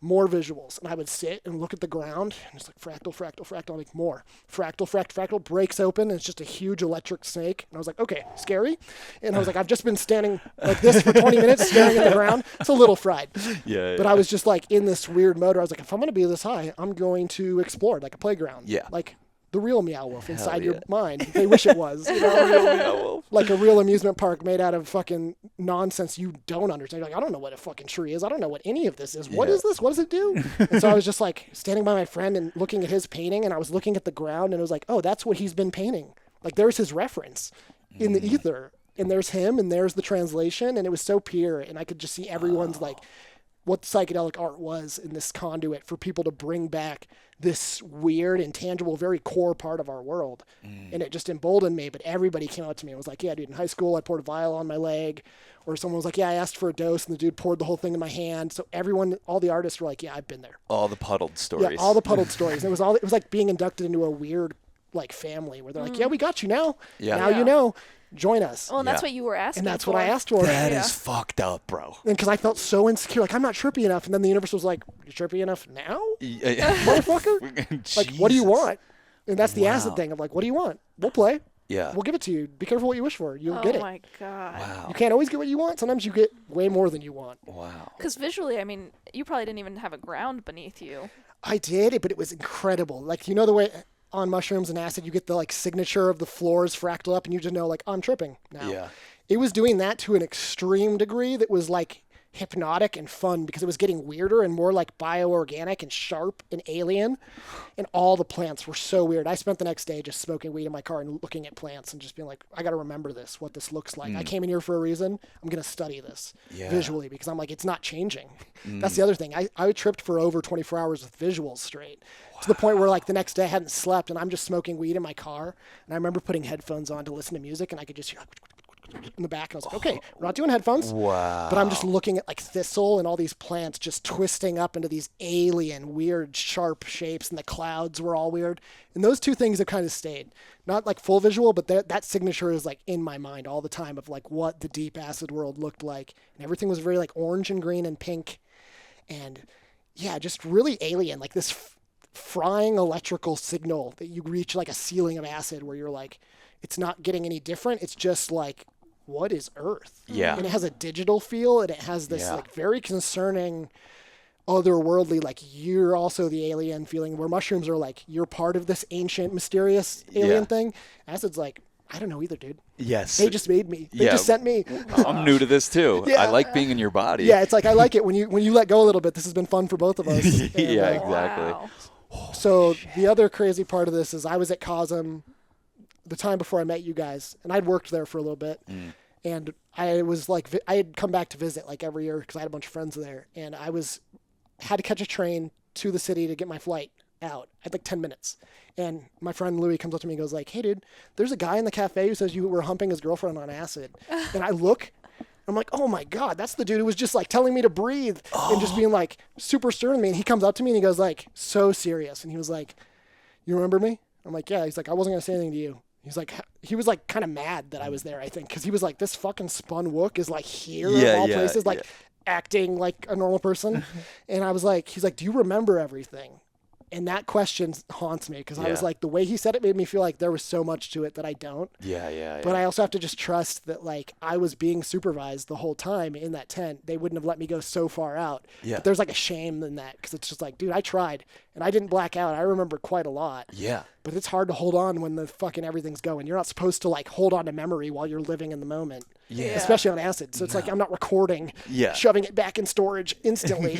more visuals. And I would sit and look at the ground and it's like fractal, fractal, fractal. I'm like, more fractal, fractal, fractal, breaks open. And it's just a huge electric snake. And I was like, okay, scary. And I was like, I've just been standing like this for 20 minutes staring at the ground. It's a little fried. Yeah. But I was just like in this weird mode where I was like, if I'm going to be this high, I'm going to explore like a playground. Yeah. Like the real Meow Wolf inside your yeah. mind. They wish it was. You know? Like a real amusement park made out of fucking nonsense you don't understand. You're like, I don't know what a fucking tree is. I don't know what any of this is. What Yeah. is this? What does it do? And so I was just like standing by my friend and looking at his painting, and I was looking at the ground, and it was like, oh, that's what he's been painting. Like there's his reference in the ether, and there's him, and there's the translation, and it was so pure, and I could just see everyone's like what psychedelic art was in this conduit for people to bring back this weird, intangible, very core part of our world. And it just emboldened me. But everybody came out to me and was like, yeah, dude, in high school, I poured a vial on my leg. Or someone was like, yeah, I asked for a dose, and the dude poured the whole thing in my hand. So everyone, all the artists were like, yeah, I've been there. All the Puddled stories. Yeah, all the Puddled stories. It was like being inducted into a weird like family where they're like, yeah, we got you now. Yeah. Now Yeah. you know. Join us. Well, and that's Yeah. what you were asking And that's for. what I asked for. That Yeah. is fucked up, bro. And because I felt so insecure, like I'm not trippy enough. And then the universe was like, you're trippy enough now? Motherfucker? Like, what do you want? And that's the acid Wow. thing of like, what do you want? We'll play. Yeah. We'll give it to you. Be careful what you wish for. You'll Oh get it. my God. Wow. You can't always get what you want. Sometimes you get way more than you want. Wow. Because visually, I mean, you probably didn't even have a ground beneath you. I did, but it was incredible. Like, you know the way on mushrooms and acid, you get the like signature of the floors fractal up and you just know like, I'm tripping now. Yeah. It was doing that to an extreme degree that was like hypnotic and fun because it was getting weirder and more like bioorganic and sharp and alien. And all the plants were so weird. I spent the next day just smoking weed in my car and looking at plants and just being like, I got to remember this, what this looks like. I came in here for a reason. I'm going to study this Yeah. visually because I'm like, it's not changing. That's the other thing. I tripped for over 24 hours with visuals straight. To the point where like the next day I hadn't slept and I'm just smoking weed in my car. And I remember putting headphones on to listen to music and I could just hear in the back. I was like, okay, we're not doing headphones. Wow. But I'm just looking at like thistle and all these plants just twisting up into these alien, weird, sharp shapes, and the clouds were all weird. And those two things have kind of stayed. Not like full visual, but that signature is like in my mind all the time of like what the deep acid world looked like. And everything was very like orange and green and pink. And yeah, just really alien, like this frying electrical signal that you reach like a ceiling of acid where you're like, it's not getting any different. It's just like, what is Earth? Yeah. And it has a digital feel and it has this Yeah. like very concerning otherworldly, like you're also the alien feeling where mushrooms are like, you're part of this ancient, mysterious alien Yeah. thing. Acid's like, I don't know either, dude. Yes. They just made me. They Yeah. just sent me. I'm new to this too. Yeah. I like being in your body. Yeah, it's like I like it when you let go a little bit. This has been fun for both of us. And, Yeah, exactly. Wow. So the other crazy part of this is I was at Cosm the time before I met you guys, and I'd worked there for a little bit, and I was like, I had come back to visit like every year because I had a bunch of friends there, and had to catch a train to the city to get my flight out. I had like 10 minutes, and my friend Louis comes up to me and goes like, hey dude, there's a guy in the cafe who says you were humping his girlfriend on acid, and I look. I'm like, oh my God, that's the dude who was just like telling me to breathe and just being like super stern with me. And he comes up to me and he goes like, so serious. And he was like, you remember me? I'm like, yeah. He's like, I wasn't going to say anything to you. He was like kind of mad that I was there, I think. Cause he was like, this fucking spun wook is like here Yeah, of all yeah, places, like yeah. acting like a normal person. And I was like, he's like, do you remember everything? And that question haunts me because I was Yeah. like, the way he said it made me feel like there was so much to it that I don't. Yeah. But I also have to just trust that like I was being supervised the whole time in that tent. They wouldn't have let me go so far out. Yeah. But there's like a shame in that because it's just like, dude, I tried and I didn't black out. I remember quite a lot. Yeah. But it's hard to hold on when the fucking everything's going. You're not supposed to like hold on to memory while you're living in the moment. Yeah. Especially on acid. So it's like I'm not recording, Yeah. shoving it back in storage instantly.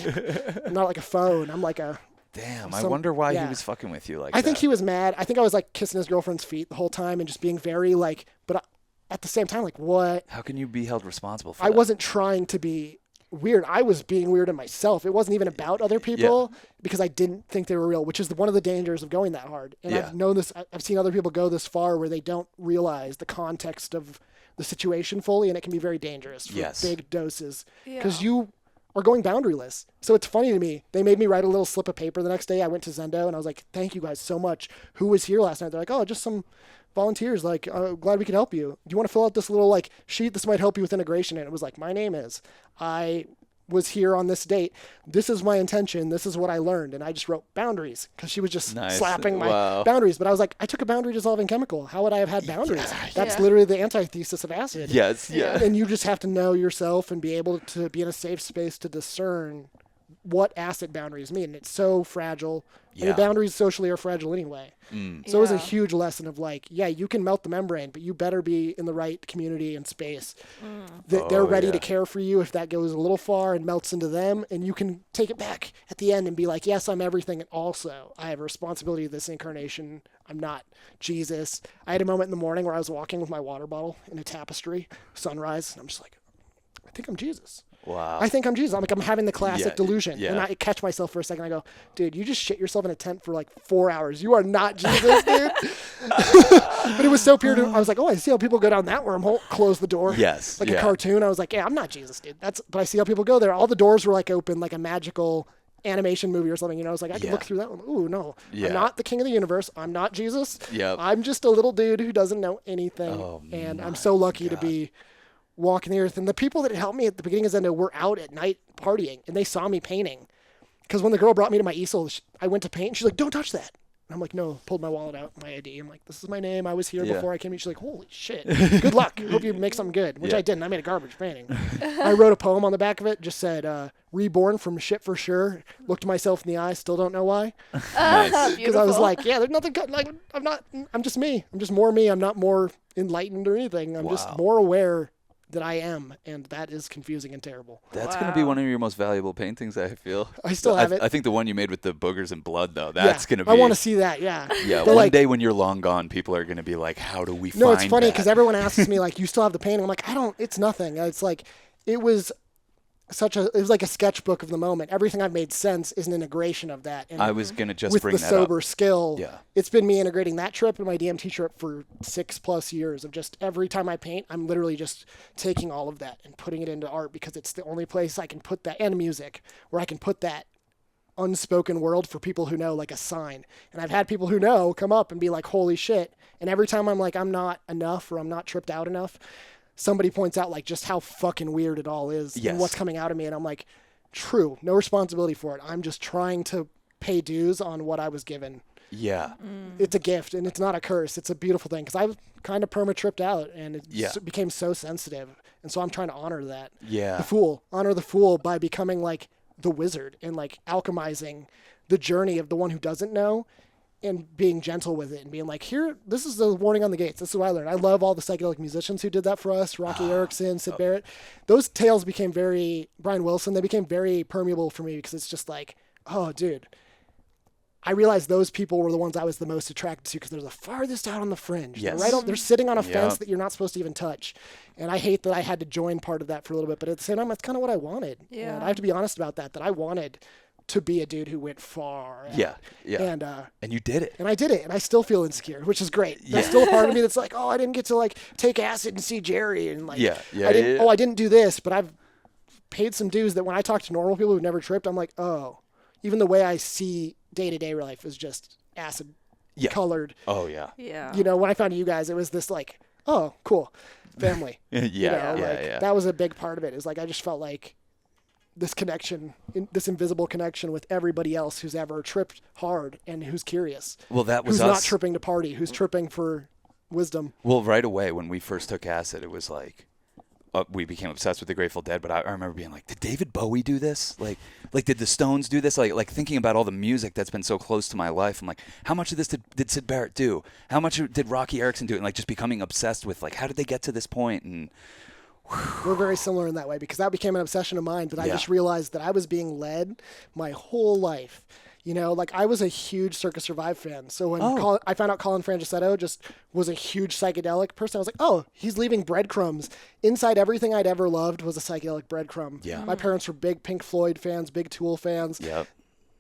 I'm not like a phone. I'm like a Damn. I Some- wonder why yeah. he was fucking with you like I think that. he was mad. I think I was like kissing his girlfriend's feet the whole time and just being very like, but at the same time, like what? How can you be held responsible for I that? wasn't trying to be weird. I was being weird in myself. It wasn't even about other people because I didn't think they were real, which is one of the dangers of going that hard. And Yeah. I've known this. I've seen other people go this far where they don't realize the context of the situation fully, and it can be very dangerous for Yes. big doses Yeah. because you are going boundaryless. So it's funny to me. They made me write a little slip of paper the next day. I went to Zendo and I was like, thank you guys so much. Who was here last night? They're like, oh, just some volunteers. Like, glad we could help you. Do you want to fill out this little like sheet? This might help you with integration. And it was like, my name is, I was here on this date. This is my intention. This is what I learned. And I just wrote boundaries because she was just slapping my boundaries. But I was like, I took a boundary dissolving chemical. How would I have had boundaries? That's literally the antithesis of acid. Yes. Yeah. And you just have to know yourself and be able to be in a safe space to discern what acid boundaries mean. It's so fragile. I mean, boundaries socially are fragile anyway. So it was a huge lesson of like, you can melt the membrane, but you better be in the right community and space that they're ready to care for you if that goes a little far and melts into them. And you can take it back at the end and be like, yes, I'm everything. And also I have a responsibility to this incarnation. I'm not Jesus. I had a moment in the morning where I was walking with my water bottle in a tapestry, sunrise. And I'm just like, I think I'm Jesus. Wow. I think I'm Jesus. I'm like, I'm having the classic delusion. And I catch myself for a second. I go, dude, you just shit yourself in a tent for like 4 hours. You are not Jesus, dude. But it was so pure. I was like, oh, I see how people go down that wormhole. Close the door. Yes. Like a cartoon. I was like, yeah, I'm not Jesus, dude. But I see how people go there. All the doors were like open, like a magical animation movie or something. You know, I was like, I could look through that one. Ooh, no. I'm not the king of the universe. I'm not Jesus. I'm just a little dude who doesn't know anything. And I'm so lucky to be walking the earth. And the people that helped me at the beginning of Zendo were out at night partying, and they saw me painting. Because when the girl brought me to my easel, I went to paint, and she's like, don't touch that. And I'm like, no, pulled my wallet out, my ID. I'm like, this is my name. I was here before I came. She's like, holy shit. Good luck. Hope you make something good, which I didn't. I made a garbage painting. I wrote a poem on the back of it, just said, reborn from shit for sure. Looked myself in the eye, still don't know why. Because I was like, there's nothing, like, I'm just me. I'm just more me. I'm not more enlightened or anything. I'm just more aware that I am, and that is confusing and terrible. That's going to be one of your most valuable paintings, I feel. I still have it. I think the one you made with the boogers and blood, though, that's going to be... I want to see that, Yeah, one day when you're long gone, people are going to be like, how do we find that? No, it's funny, because everyone asks me, like, you still have the painting? I'm like, it's nothing. It's like, it was like a sketchbook of the moment. Everything I've made sense is an integration of that. And I was going to just with bring the that sober up. skill, it's been me integrating that trip and my DMT trip for 6+ years of just every time I paint, I'm literally just taking all of that and putting it into art because it's the only place I can put that, and music, where I can put that unspoken world for people who know, like a sign. And I've had people who know come up and be like, holy shit. And every time I'm like, I'm not enough or I'm not tripped out enough, somebody points out like just how fucking weird it all is and what's coming out of me. And I'm like, true, no responsibility for it. I'm just trying to pay dues on what I was given. Yeah. It's a gift and it's not a curse. It's a beautiful thing. Cause I was kind of perma-tripped out and it became so sensitive. And so I'm trying to honor that. Yeah. Honor the fool by becoming like the wizard and like alchemizing the journey of the one who doesn't know, and being gentle with it and being like, here, this is the warning on the gates. This is what I learned. I love all the psychedelic musicians who did that for us. Rocky Erickson, Sid Barrett. Those tales became Brian Wilson, they became very permeable for me because it's just like, oh, dude. I realized those people were the ones I was the most attracted to because they're the farthest out on the fringe. Yes. They're sitting on a fence that you're not supposed to even touch. And I hate that I had to join part of that for a little bit. But at the same time, that's kind of what I wanted. Yeah. And I have to be honest about that I wanted to be a dude who went far. And you did it. And I did it. And I still feel insecure, which is great. There's still a part of me that's like, oh, I didn't get to like take acid and see Jerry. And like, I didn't do this, but I've paid some dues that when I talk to normal people who've never tripped, I'm like, oh, even the way I see day-to-day life is just acid colored. Oh yeah. Yeah. You know, when I found you guys, it was this like, oh, cool. Family. That was a big part of it. It was like, I just felt like this connection, this invisible connection with everybody else who's ever tripped hard and who's curious. Well, that was who's us. Not tripping to party, who's tripping for wisdom. Well, right away when we first took acid, it was like we became obsessed with the Grateful Dead. But I remember being like, did David Bowie do this? Like did the Stones do this? Like thinking about all the music that's been so close to my life. I'm like, how much of this did Sid Barrett do? How much did Rocky Erickson do? And like just becoming obsessed with like, how did they get to this point? And we're very similar in that way because that became an obsession of mine. But I just realized that I was being led my whole life. You know, like I was a huge Circus Survive fan. So when I found out Colin Frangisetto just was a huge psychedelic person, I was like, oh, he's leaving breadcrumbs. Inside everything I'd ever loved was a psychedelic breadcrumb. Yeah. My parents were big Pink Floyd fans, big Tool fans. Yep.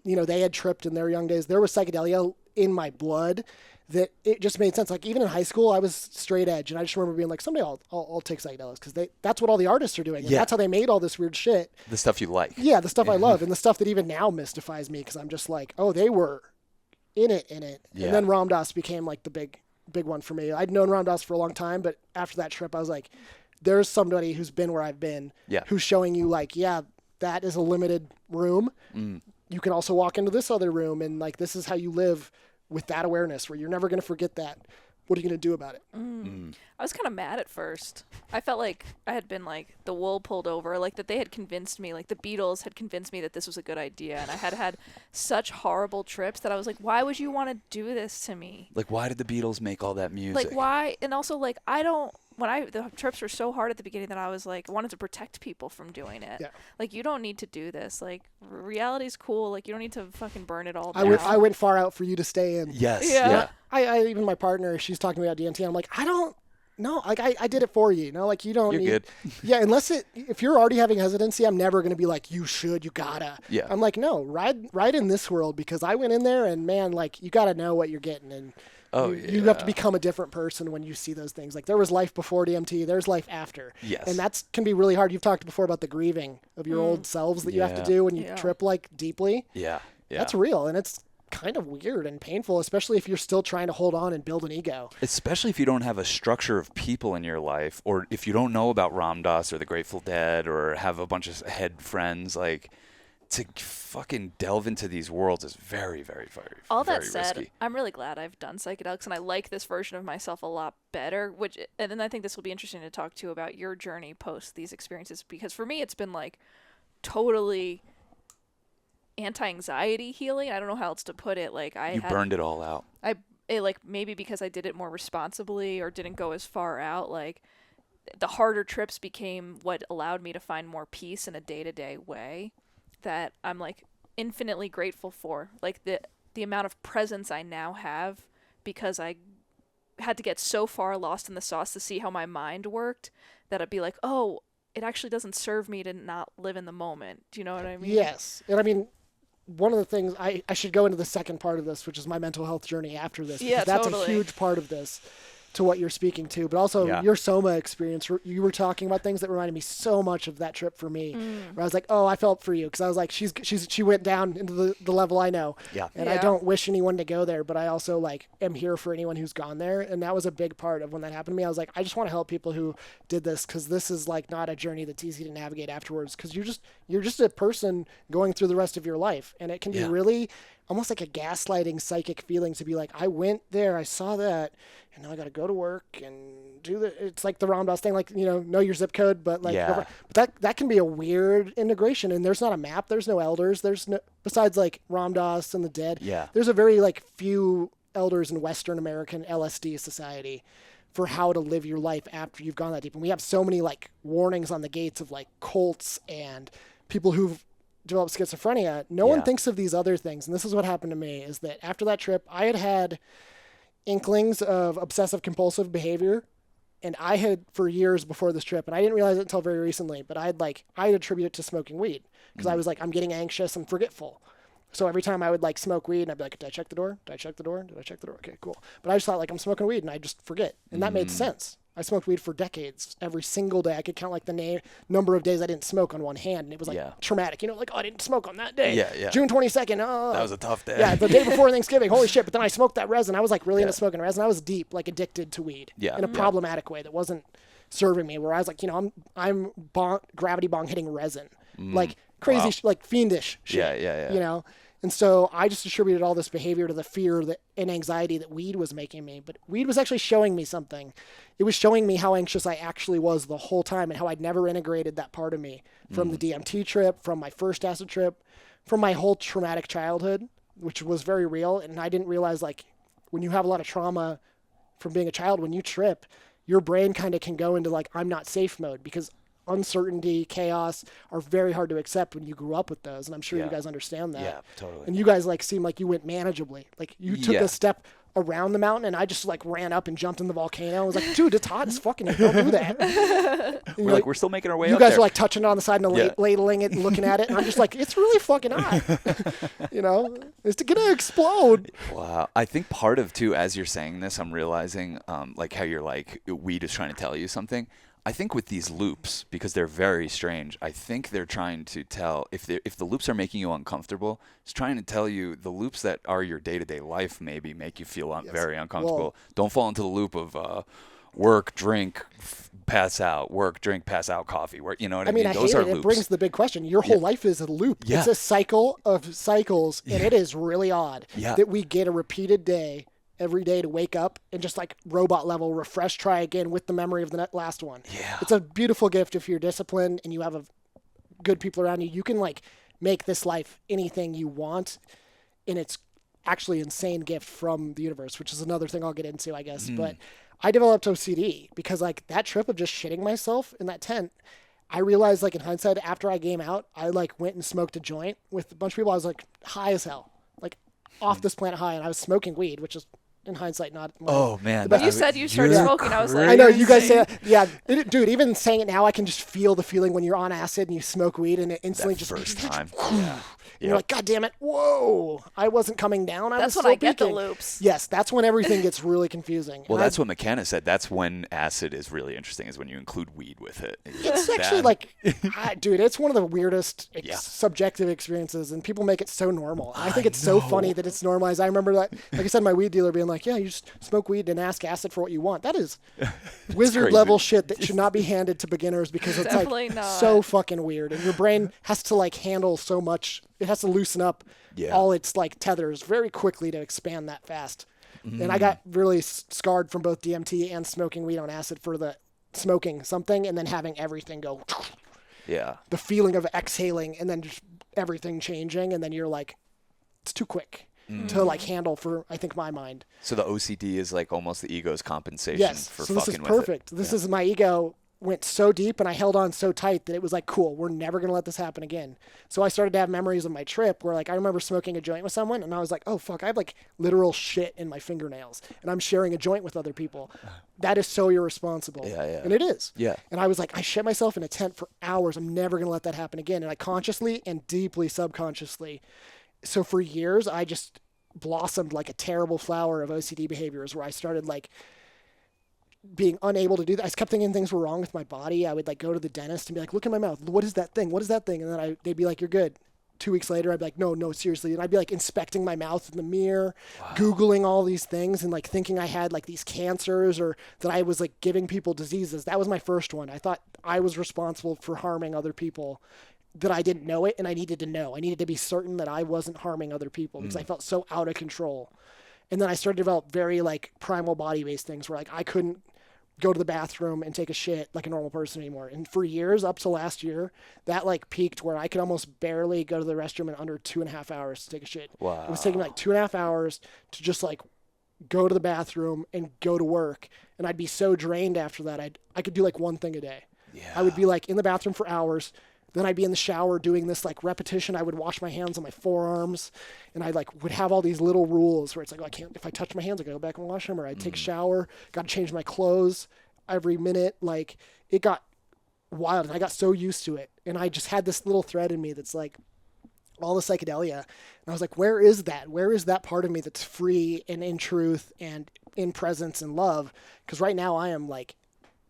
You know, they had tripped in their young days. There was psychedelia in my blood that it just made sense. Like even in high school, I was straight edge, and I just remember being like, someday I'll take psychedelics because that's what all the artists are doing. And that's how they made all this weird shit. The stuff you like. Yeah, the stuff I love, and the stuff that even now mystifies me because I'm just like, oh, they were in it. Yeah. And then Ram Dass became like the big one for me. I'd known Ram Dass for a long time, but after that trip, I was like, there's somebody who's been where I've been, who's showing you like, yeah, that is a limited room. You can also walk into this other room, and like this is how you live with that awareness where you're never going to forget that. What are you going to do about it? I was kind of mad at first. I felt like I had been like the wool pulled over, like that they had convinced me, like the Beatles had convinced me that this was a good idea. And I had such horrible trips that I was like, why would you want to do this to me? Like, why did the Beatles make all that music? Like, why? And also, like, the trips were so hard at the beginning that I was like, I wanted to protect people from doing it. Yeah. Like, you don't need to do this. Like, reality's cool. Like, you don't need to fucking burn it all I down. went far out for you to stay in. Yes. Yeah. Yeah. I even my partner, she's talking about DMT. I'm like, I don't know. Like I did it for you. You know, like you don't You're need. good. Yeah, if you're already having hesitancy, I'm never going to be like, you should, you gotta. Yeah. I'm like, no, ride in this world because I went in there and man, like you got to know what you're getting and. You have to become a different person when you see those things. Like there was life before DMT, there's life after. Yes. And that can be really hard. You've talked before about the grieving of your old selves that you have to do when you trip like deeply. Yeah. Yeah. That's real. And it's kind of weird and painful, especially if you're still trying to hold on and build an ego. Especially if you don't have a structure of people in your life, or if you don't know about Ram Dass or the Grateful Dead or have a bunch of head friends, like to fucking delve into these worlds is very, very, very, All very that said, risky. I'm really glad I've done psychedelics, and I like this version of myself a lot better. And then I think this will be interesting to talk to about your journey post these experiences, because for me, it's been like totally anti-anxiety healing. I don't know how else to put it. Like You burned it all out. Like maybe because I did it more responsibly or didn't go as far out. Like the harder trips became what allowed me to find more peace in a day-to-day way that I'm like infinitely grateful for. Like the amount of presence I now have because I had to get so far lost in the sauce to see how my mind worked that I'd be like, oh, it actually doesn't serve me to not live in the moment. Do you know what I mean? Yes. And I mean, one of the things I should go into the second part of this, which is my mental health journey after this. Yeah, that's totally. a huge part of this to what you're speaking to, but also your Soma experience. You were talking about things that reminded me so much of that trip for me, where I was like, oh, I felt for you. Because I was like, she went down into the level I know. Yeah. And I don't wish anyone to go there, but I also like am here for anyone who's gone there. And that was a big part of when that happened to me. I was like, I just want to help people who did this, because this is like not a journey that's easy to navigate afterwards, because you're just a person going through the rest of your life. And it can be really almost like a gaslighting psychic feeling to be like, I went there, I saw that, and now I got to go to work and do the. It's like the Ram Dass thing, like, know your zip code, but like, but that can be a weird integration. And there's not a map, there's no elders, there's no, besides like Ram Dass and the dead. Yeah. There's a very like few elders in Western American LSD society for how to live your life after you've gone that deep. And we have so many like warnings on the gates of like cults and people who've develop schizophrenia. No one thinks of these other things. And this is what happened to me, is that after that trip, I had inklings of obsessive compulsive behavior. And I had for years before this trip, and I didn't realize it until very recently, but I attribute it to smoking weed, because I was like, I'm getting anxious and forgetful. So every time I would like smoke weed, and I'd be like, did I check the door? Did I check the door? Did I check the door? Okay, cool. But I just thought like I'm smoking weed and I just forget. And that made sense. I smoked weed for decades, every single day. I could count like the number of days I didn't smoke on one hand, and it was like traumatic. Like, oh, I didn't smoke on that day. Yeah. June 22nd. Oh, That was a tough day. Yeah, the day before Thanksgiving. Holy shit! But then I smoked that resin. I was like really into smoking resin. I was deep, like addicted to weed. In a problematic way that wasn't serving me. Where I was like, I'm gravity bong hitting resin, like crazy, like fiendish shit. Yeah. And so I just attributed all this behavior to the fear and anxiety that weed was making me. But weed was actually showing me something. It was showing me how anxious I actually was the whole time, and how I'd never integrated that part of me from the DMT trip, from my first acid trip, from my whole traumatic childhood, which was very real. And I didn't realize, like, when you have a lot of trauma from being a child, when you trip, your brain kind of can go into like, I'm not safe mode, because uncertainty, chaos are very hard to accept when you grew up with those. And I'm sure you guys understand that. Yeah, totally. And you guys like seem like you went manageably. Like you took a step around the mountain, and I just like ran up and jumped in the volcano. I was like, dude, it's hot as fucking here. Don't do that. We're like, we're still making our way you up guys there. are like touching it on the side and ladling it and looking at it, and I'm just like, it's really fucking hot. It's gonna explode. Wow. I think part of, too, as you're saying this, I'm realizing, like, how you're like, weed is trying to tell you something. I think with these loops, because they're very strange, I think they're trying to tell, if the loops are making you uncomfortable, it's trying to tell you the loops that are your day-to-day life maybe make you feel very uncomfortable. Well, don't fall into the loop of work, drink, pass out, work, drink, pass out, coffee. You know what I mean? I Those hate are it. loops. It brings the big question. Your whole life is a loop. Yeah. It's a cycle of cycles, and it is really odd that we get a repeated day every day to wake up and just like robot level refresh, try again with the memory of the last one. Yeah. It's a beautiful gift if you're disciplined and you have good people around you. You can like make this life anything you want, and it's actually an insane gift from the universe, which is another thing I'll get into, I guess. But I developed OCD because like that trip of just shitting myself in that tent, I realized like in hindsight after I came out, I like went and smoked a joint with a bunch of people. I was like high as hell, like off this planet high, and I was smoking weed, which is in hindsight not my, Oh, man. But you said you started smoking. I was like, I know you're you guys say insane. that. Yeah, dude. Even saying it now, I can just feel the feeling when you're on acid and you smoke weed, and it instantly That just first time. You're like, God damn it! Whoa! I wasn't coming down. That's was when still I get the peaking. loops. Yes, that's when everything gets really confusing. Well, And that's what McKenna said. That's when acid is really interesting, is when you include weed with it. It's actually like, dude, it's one of the weirdest subjective experiences, and people make it so normal. I think it's so funny that it's normalized. I remember that, like I said, my weed dealer being like, yeah, you just smoke weed and ask acid for what you want. That is wizard crazy. level shit that should not be handed to beginners because it's Definitely like not. so fucking weird, and your brain has to like handle so much. It has to loosen up all its like tethers very quickly to expand that fast. And I got really scarred from both DMT and smoking weed on acid for the smoking something and then having everything go. Yeah. The feeling of exhaling and then just everything changing, and then you're like, it's too quick to like handle for, I think, my mind. So the OCD is like almost the ego's compensation Yes, for so this is fucking with it. perfect. This is my ego went so deep and I held on so tight that it was like, cool, we're never going to let this happen again. So I started to have memories of my trip where like I remember smoking a joint with someone and I was like, oh fuck, I have like literal shit in my fingernails and I'm sharing a joint with other people. That is so irresponsible. Yeah. And it is. Yeah. And I was like, I shit myself in a tent for hours. I'm never going to let that happen again. And I consciously and deeply subconsciously. So for years, I just blossomed like a terrible flower of OCD behaviors where I started like being unable to do that. I kept thinking things were wrong with my body. I would like go to the dentist and be like, look at my mouth. What is that thing? What is that thing? And then they'd be like, you're good. 2 weeks later, I'd be like, no, seriously. And I'd be like inspecting my mouth in the mirror, Googling all these things and like thinking I had like these cancers or that I was like giving people diseases. That was my first one. I thought I was responsible for harming other people, that I didn't know it. And I needed to know. I needed to be certain that I wasn't harming other people because I felt so out of control. And then I started to develop very like primal body-based things where like I couldn't go to the bathroom and take a shit like a normal person anymore. And for years, up to last year, that like peaked where I could almost barely go to the restroom in under 2.5 hours to take a shit. Wow. It was taking me like 2.5 hours to just like go to the bathroom and go to work. And I'd be so drained after that. I could do like one thing a day. Yeah. I would be like in the bathroom for hours. Then I'd be in the shower doing this like repetition. I would wash my hands on my forearms, and I like would have all these little rules where it's like, oh, I can't, if I touch my hands, I gotta go back and wash them, or I'd take a shower, got to change my clothes every minute. Like it got wild, and I got so used to it. And I just had this little thread in me that's like all the psychedelia. And I was like, where is that? Where is that part of me that's free and in truth and in presence and love? Because right now I am like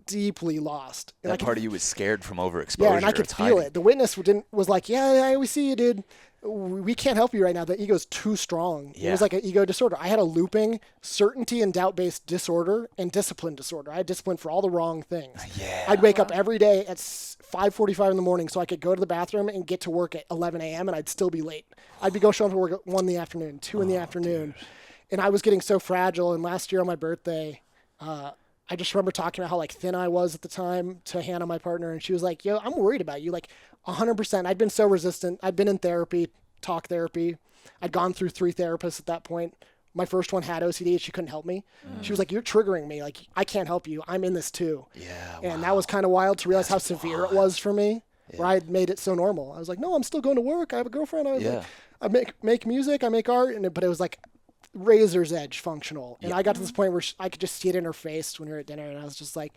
deeply lost. And That part of you was scared from overexposure. yeah, and I could It's feel hiding. it. The witness was like, yeah, we see you, dude. We can't help you right now. The ego's too strong. It was Yeah. like an ego disorder. I had a looping certainty and doubt-based disorder and discipline disorder. I had discipline for all the wrong things. Yeah. I'd wake up every day at 5:45 in the morning so I could go to the bathroom and get to work at 11 a.m. and I'd still be late. I'd be showing up for work at 1 in the afternoon, 2 in the afternoon. And I was getting so fragile. And last year on my birthday, I just remember talking about how like thin I was at the time to Hannah, my partner, and she was like, yo, I'm worried about you. Like 100%. I'd been so resistant. I'd been in therapy, talk therapy. I'd gone through 3 therapists at that point. My first one had OCD and she couldn't help me. She was like, you're triggering me. Like, I can't help you. I'm in this too. Yeah. And that was kind of wild to realize how severe it was for me, where I had made it so normal. I was like, no, I'm still going to work. I have a girlfriend. I was like, I make music, I make art. But it was like razor's edge functional. And Yeah. I got to this point where I could just see it in her face when we were at dinner, and I was just like,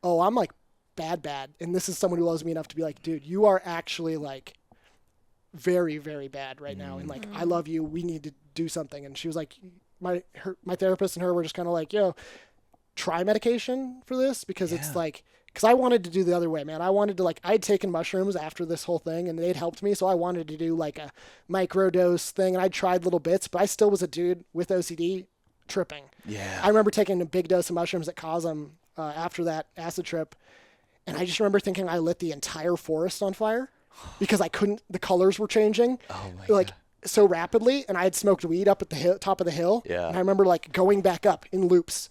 oh, I'm like bad. And this is someone who loves me enough to be like, dude, you are actually like very, very bad right now. And like, I love you. We need to do something. And she was like, my therapist and her were just kind of like, yo, try medication for this, because it's like, because I wanted to do the other way, man. I wanted to like, I'd taken mushrooms after this whole thing and they'd helped me. So I wanted to do like a microdose thing, and I tried little bits, but I still was a dude with OCD tripping. Yeah. I remember taking a big dose of mushrooms at Cosm after that acid trip. And I just remember thinking I lit the entire forest on fire because the colors were changing Oh my like God. so rapidly. And I had smoked weed up at the top of the hill. Yeah. And I remember like going back up in loops,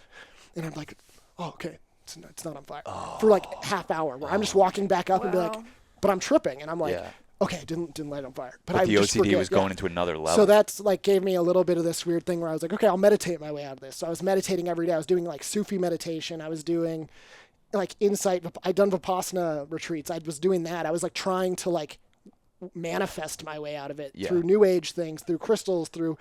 and I'm like, oh, okay. It's not on fire for like half hour where I'm just walking back up and be like, Wow. but I'm tripping. And I'm like, Yeah. okay, didn't light it on fire. But But I the just OCD forget, was going into another level. So that's like gave me a little bit of this weird thing where I was like, okay, I'll meditate my way out of this. So I was meditating every day. I was doing like Sufi meditation. I was doing like insight. I'd done Vipassana retreats. I was doing that. I was like trying to like manifest my way out of it through new age things, through crystals, and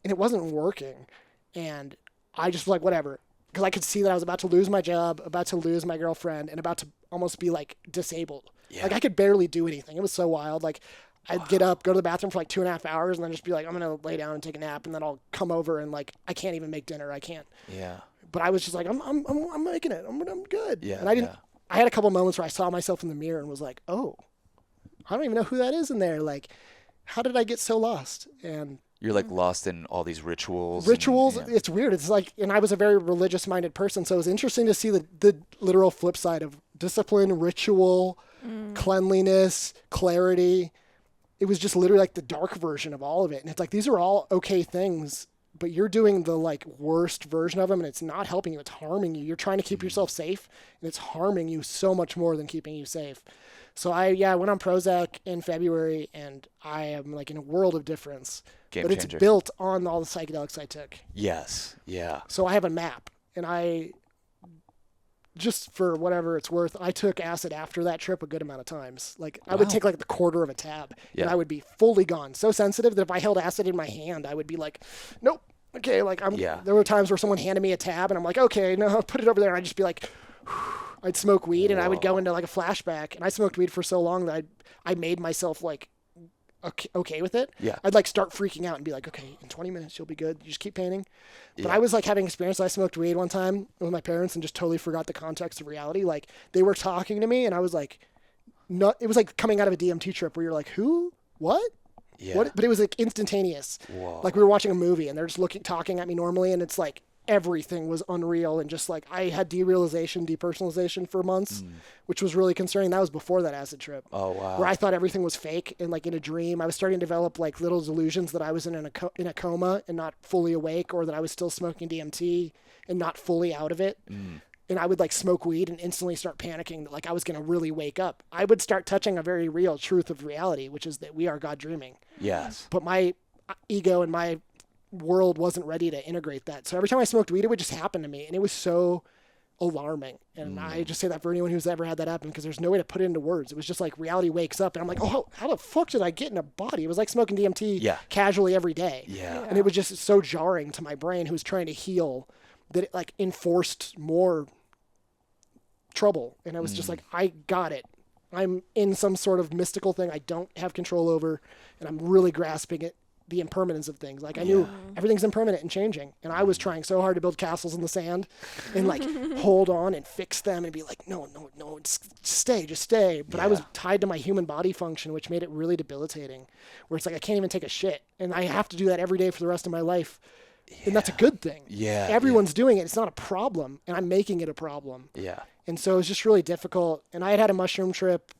it wasn't working. And I just was like, whatever. Because I could see that I was about to lose my job, about to lose my girlfriend, and about to almost be like disabled. Yeah. Like I could barely do anything. It was so wild. Like I'd get up, go to the bathroom for like 2.5 hours, and then just be like, I'm gonna lay down and take a nap, and then I'll come over and like I can't even make dinner. I can't. Yeah. But I was just like, I'm making it. I'm good. Yeah, And I didn't. yeah. I had a couple moments where I saw myself in the mirror and was like, oh, I don't even know who that is in there. Like, how did I get so lost? And You're like lost in all these rituals. rituals, And, it's weird. It's like, and I was a very religious minded person, so it was interesting to see the literal flip side of discipline, ritual, cleanliness, clarity. It was just literally like the dark version of all of it. And it's like, these are all okay things, but you're doing the like worst version of them, and it's not helping you. It's harming you. You're trying to keep yourself safe, and it's harming you so much more than keeping you safe. So I went on Prozac in February, and I am like in a world of difference. Game But changer. it's built on all the psychedelics I took. Yes. Yeah. So I have a map, and just for whatever it's worth, I took acid after that trip a good amount of times. Like I would Wow. take like the quarter of a tab, Yeah. and I would be fully gone. So sensitive that if I held acid in my hand, I would be like, nope. Okay, like Yeah. there were times where someone handed me a tab, and I'm like, okay, no, put it over there. And I'd just be like, I'd smoke weed, and I would go into like a flashback. And I smoked weed for so long that I made myself like okay with it. Yeah. I'd like start freaking out and be like, okay, in 20 minutes you'll be good. You just keep painting. But Yeah. I was like having experience. I smoked weed one time with my parents and just totally forgot the context of reality. Like they were talking to me, and I was like, no, it was like coming out of a DMT trip where you're like, who, what? Yeah. What? But it was like instantaneous. Whoa. Like we were watching a movie, and they're just talking at me normally, and it's like everything was unreal, and just like I had derealization, depersonalization for months, which was really concerning. That was before that acid trip. Oh wow. Where I thought everything was fake, and like in a dream, I was starting to develop like little delusions that I was in a coma and not fully awake, or that I was still smoking DMT and not fully out of it. And I would like smoke weed and instantly start panicking that like I was going to really wake up. I would start touching a very real truth of reality, which is that we are God dreaming. Yes. But my ego and my world wasn't ready to integrate that. So every time I smoked weed, it would just happen to me, and it was so alarming. And I just say that for anyone who's ever had that happen, because there's no way to put it into words. It was just like reality wakes up, and I'm like, oh, how the fuck did I get in a body? It was like smoking DMT Yeah. casually every day. Yeah. And it was just so jarring to my brain, who was trying to heal, that it like enforced more trouble. And I was just like, I got it. I'm in some sort of mystical thing I don't have control over, and I'm really grasping it, the impermanence of things. Like I knew everything's impermanent and changing, and I was trying so hard to build castles in the sand and like hold on and fix them and be like, no, just stay. But I was tied to my human body function, which made it really debilitating, where it's like I can't even take a shit, and I have to do that every day for the rest of my life. And that's a good thing. Yeah. Everyone's doing it. It's not a problem, and I'm making it a problem. Yeah. And so it was just really difficult. And I had a mushroom trip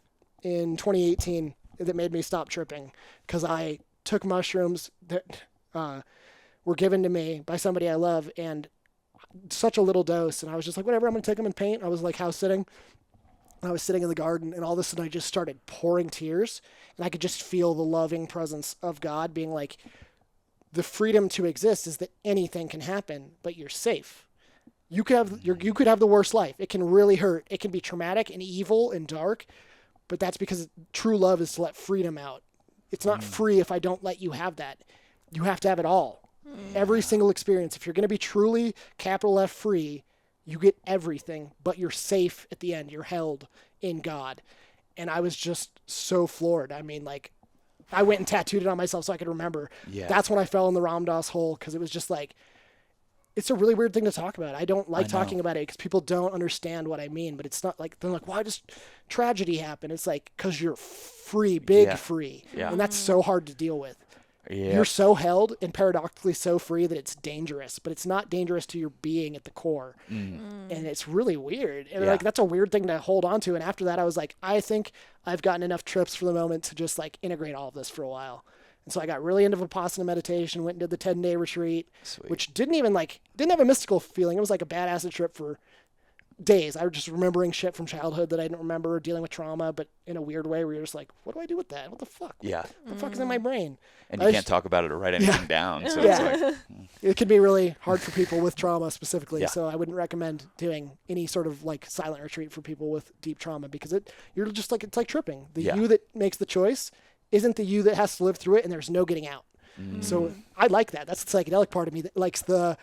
in 2018 that made me stop tripping, because I took mushrooms that were given to me by somebody I love, and such a little dose. And I was just like, whatever, I'm going to take them and paint. I was like house sitting. I was sitting in the garden, and all of a sudden I just started pouring tears, and I could just feel the loving presence of God being like, the freedom to exist is that anything can happen, but you're safe. You could have the worst life. It can really hurt. It can be traumatic and evil and dark, but that's because true love is to let freedom out. It's not free if I don't let you have that. You have to have it all. Every single experience. If you're going to be truly capital F free, you get everything, but you're safe at the end. You're held in God. And I was just so floored. I mean, like, I went and tattooed it on myself so I could remember. Yeah. That's when I fell in the Ram Dass hole, because it was just like, it's a really weird thing to talk about. I don't like talking about it because people don't understand what I mean, but it's not like, they're like, why does tragedy happen? It's like, because you're free, big free. Yeah. And that's so hard to deal with. Yeah. You're so held and paradoxically so free that it's dangerous, but it's not dangerous to your being at the core. And it's really weird. And like, that's a weird thing to hold on to. And after that, I was like, I think I've gotten enough trips for the moment to just like integrate all of this for a while. And so I got really into Vipassana meditation, went and did the 10-day retreat, which didn't have a mystical feeling. It was like a bad acid trip for days. I was just remembering shit from childhood that I didn't remember, dealing with trauma, but in a weird way where you're just like, what do I do with that? What the fuck? Yeah. What the fuck is in my brain? And you can't talk about it or write anything down. So Yeah. it's like, It can be really hard for people with trauma specifically. Yeah. So I wouldn't recommend doing any sort of like silent retreat for people with deep trauma, because you're just like, it's like tripping. The you that makes the choice isn't the you that has to live through it, and there's no getting out. So I like that. That's the psychedelic part of me that likes the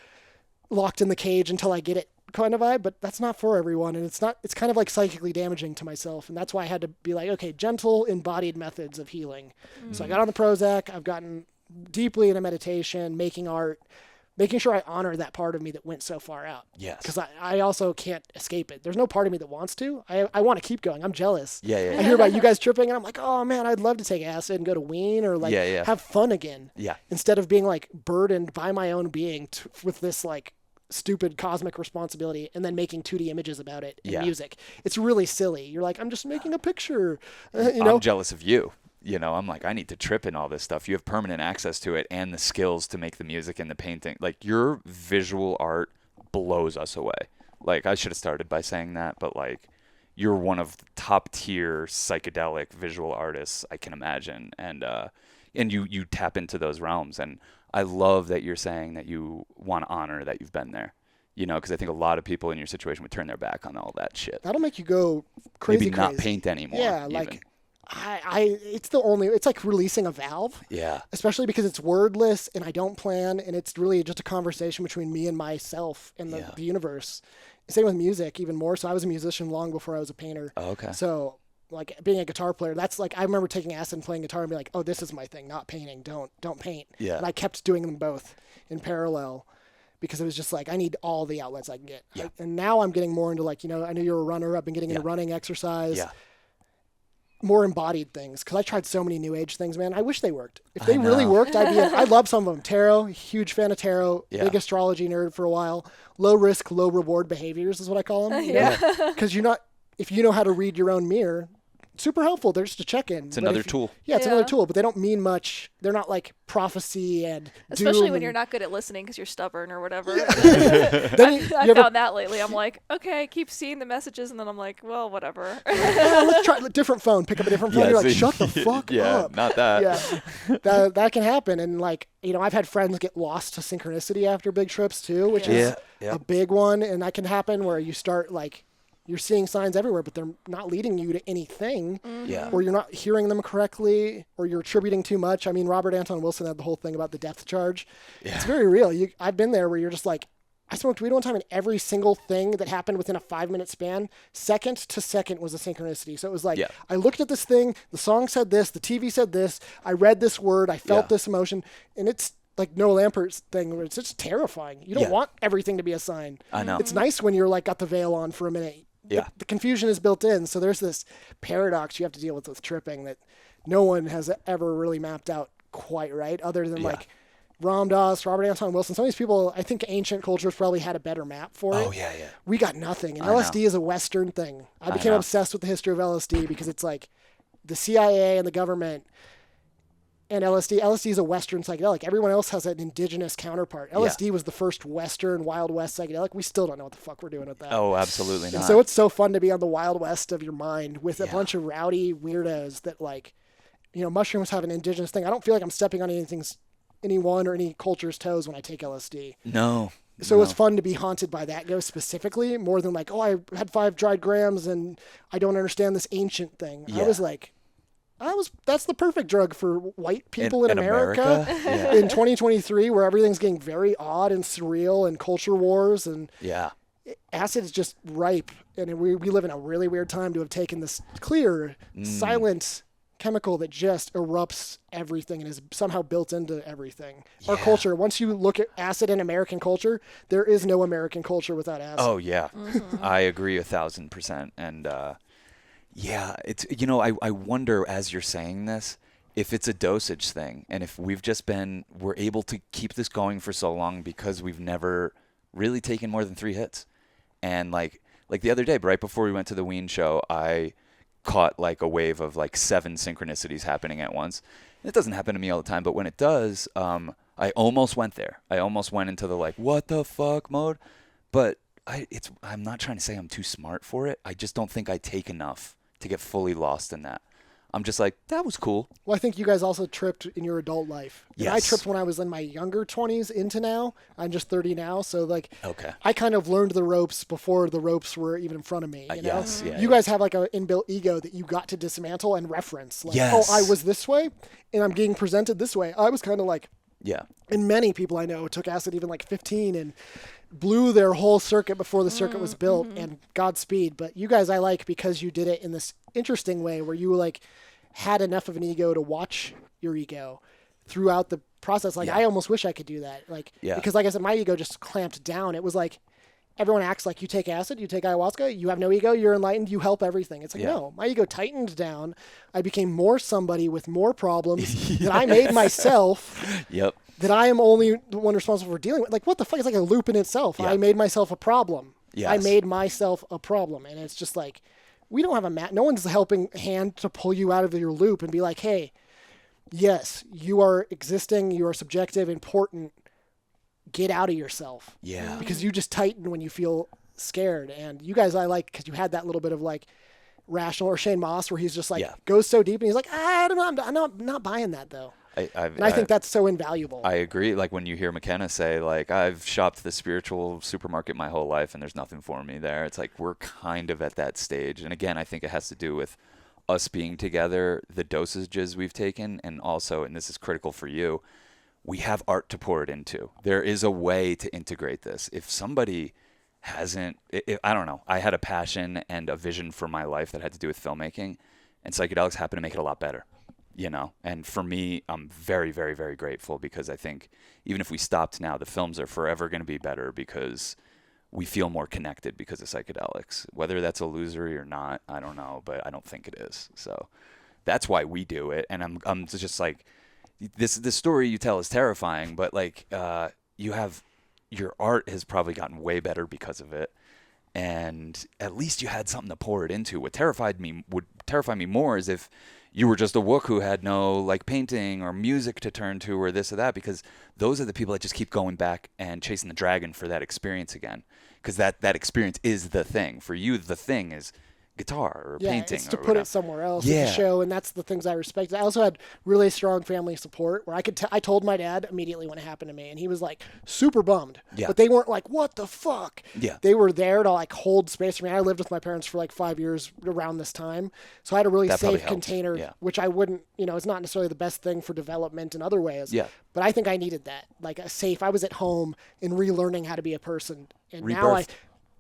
locked in the cage until I get it kind of vibe, but that's not for everyone. And it's kind of like psychically damaging to myself. And that's why I had to be like, okay, gentle embodied methods of healing. So I got on the Prozac. I've gotten deeply into meditation, making art, making sure I honor that part of me that went so far out. Yes. Because I also can't escape it. There's no part of me that wants to. I want to keep going. I'm jealous. Yeah. I hear about you guys tripping, and I'm like, oh man, I'd love to take acid and go to Ween or like have fun again. Yeah. Instead of being like burdened by my own being with this like stupid cosmic responsibility and then making 2D images about it in music. It's really silly. You're like, I'm just making a picture. I'm jealous of you. I'm like, I need to trip in all this stuff. You have permanent access to it and the skills to make the music and the painting. Like, your visual art blows us away. Like, I should have started by saying that, but like, you're one of the top tier psychedelic visual artists I can imagine. And you tap into those realms. And I love that you're saying that you want to honor that you've been there. Because I think a lot of people in your situation would turn their back on all that shit. That'll make you go crazy. Maybe not paint anymore. Yeah, even. like it's like releasing a valve. Yeah. Especially because it's wordless and I don't plan, and it's really just a conversation between me and myself and the universe. Same with music, even more. So I was a musician long before I was a painter. Oh, okay. So like being a guitar player, that's like, I remember taking acid and playing guitar and be like, oh, this is my thing, not painting. Don't paint. Yeah. And I kept doing them both in parallel, because it was just like, I need all the outlets I can get. Yeah. And now I'm getting more into like, I know you're a runner. I've been getting into running, exercise. Yeah. More embodied things, because I tried so many new age things, man. I wish they worked. If they really worked, I'd be in. I love some of them. Tarot, huge fan of tarot, big astrology nerd for a while. Low risk, low reward behaviors is what I call them. Because if you know how to read your own mirror, super helpful. They're just a check-in. It's another tool. Yeah, it's another tool, but they don't mean much. They're not like prophecy and especially doom when you're not good at listening because you're stubborn or whatever. I found that lately. I'm like, okay, I keep seeing the messages, and then I'm like, well, whatever. Let's try a different phone. Pick up a different phone. You're like, shut the fuck up. Not that. Yeah, that can happen. And like, I've had friends get lost to synchronicity after big trips too, which is a big one. And that can happen where you start like, you're seeing signs everywhere, but they're not leading you to anything, or you're not hearing them correctly, or you're attributing too much. I mean, Robert Anton Wilson had the whole thing about the depth charge. Yeah. It's very real. I've been there where you're just like, I smoked weed one time, and every single thing that happened within a 5-minute span, second to second, was a synchronicity. So it was like, I looked at this thing, the song said this, the TV said this, I read this word, I felt this emotion, and it's like Noah Lampert's thing where it's just terrifying. You don't want everything to be a sign. I know. It's nice when you're like got the veil on for a minute. The confusion is built in. So there's this paradox you have to deal with tripping that no one has ever really mapped out quite right, other than like Ram Dass, Robert Anton Wilson. Some of these people, I think ancient cultures probably had a better map for it. Oh, yeah. We got nothing. And LSD is a Western thing. I became obsessed with the history of LSD because it's like the CIA and the government and LSD. LSD is a Western psychedelic. Everyone else has an indigenous counterpart. LSD was the first Western Wild West psychedelic. We still don't know what the fuck we're doing with that. Oh, absolutely not. And so it's so fun to be on the Wild West of your mind with a bunch of rowdy weirdos that like, mushrooms have an indigenous thing. I don't feel like I'm stepping on anyone or any culture's toes when I take LSD. No. So it's fun to be haunted by that ghost specifically, more than like, oh, I had 5 dried grams and I don't understand this ancient thing. I was like, That's the perfect drug for white people in America, Yeah. in 2023, where everything's getting very odd and surreal and culture wars, and Yeah. acid is just ripe. And we live in a really weird time to have taken this clear, silent chemical that just erupts everything and is somehow built into everything. Our Yeah. culture, once you look at acid in American culture, there is no American culture without acid. Oh yeah, I agree 1,000%. And yeah, it's I wonder as you're saying this if it's a dosage thing, and if we're able to keep this going for so long because we've never really taken more than 3 hits. And like the other day, right before we went to the Ween show, I caught like a wave of like 7 synchronicities happening at once. It doesn't happen to me all the time, but when it does, I almost went there. I almost went into the like, what the fuck mode. But I'm not trying to say I'm too smart for it. I just don't think I take enough to get fully lost in that. I'm just like, that was cool. Well, I think you guys also tripped in your adult life. And I Yes. tripped when I was in my younger 20s into now. I'm just 30 now. So, like, Okay. I kind of learned the ropes before the ropes were even in front of me. You know? Yes, yeah, you yeah. guys have like an inbuilt ego that you got to dismantle and reference. Like, Yes. oh, I was this way and I'm being presented this way. I was kind of like, Yeah. and many people I know took acid even like 15 and blew their whole circuit before the circuit was built, and Godspeed. But you guys I like because you did it in this interesting way where you like had enough of an ego to watch your ego throughout the process. Like, Yeah. I almost wish I could do that. Like, Yeah. because like I said, my ego just clamped down. It was like, everyone acts like you take acid, you take ayahuasca, you have no ego, you're enlightened, you help everything. It's like, Yeah. no, my ego tightened down. I became more somebody with more problems that I made myself, Yep. that I am only the one responsible for dealing with. Like, what the fuck? It's like a loop in itself. Yeah. I made myself a problem. I Yes. made myself a problem. And it's just like, we don't have no one's helping hand to pull you out of your loop and be like, hey, yes, you are existing, you are subjective, important. Get out of yourself. Yeah. Because you just tighten when you feel scared. And you guys I like because you had that little bit of like rational, or Shane Moss, where he's just like, Yeah. goes so deep and he's like, I don't know, I'm not buying that though. And I think that's so invaluable. I agree. Like when you hear McKenna say, like, I've shopped the spiritual supermarket my whole life and there's nothing for me there. It's like we're kind of at that stage. And again, I think it has to do with us being together, the dosages we've taken, and also, and this is critical for you, we have art to pour it into. There is a way to integrate this. If somebody hasn't, I don't know, I had a passion and a vision for my life that had to do with filmmaking, and psychedelics happen to make it a lot better. And for me, I'm very, very, very grateful, because I think even if we stopped now, the films are forever going to be better because we feel more connected because of psychedelics. Whether that's illusory or not, I don't know, but I don't think it is. So that's why we do it. And I'm just like, this story you tell is terrifying, but like your art has probably gotten way better because of it. And at least you had something to pour it into. Would terrify me more is if you were just a wook who had no like painting or music to turn to or this or that, because those are the people that just keep going back and chasing the dragon for that experience again, because that experience is the thing. For you, the thing is guitar or painting. It's to or put whatever. it somewhere else Yeah. at the show, and that's the things I respect. I also had really strong family support where I told my dad immediately when it happened to me, and he was like super bummed. Yeah. But they weren't like, what the fuck? Yeah. They were there to like hold space for me. I lived with my parents for like 5 years around this time, so I had a really That probably safe helped. container, Yeah. which I wouldn't, it's not necessarily the best thing for development in other ways. Yeah. But I think I needed that, like a safe. I was at home and relearning how to be a person, and now Rebirth.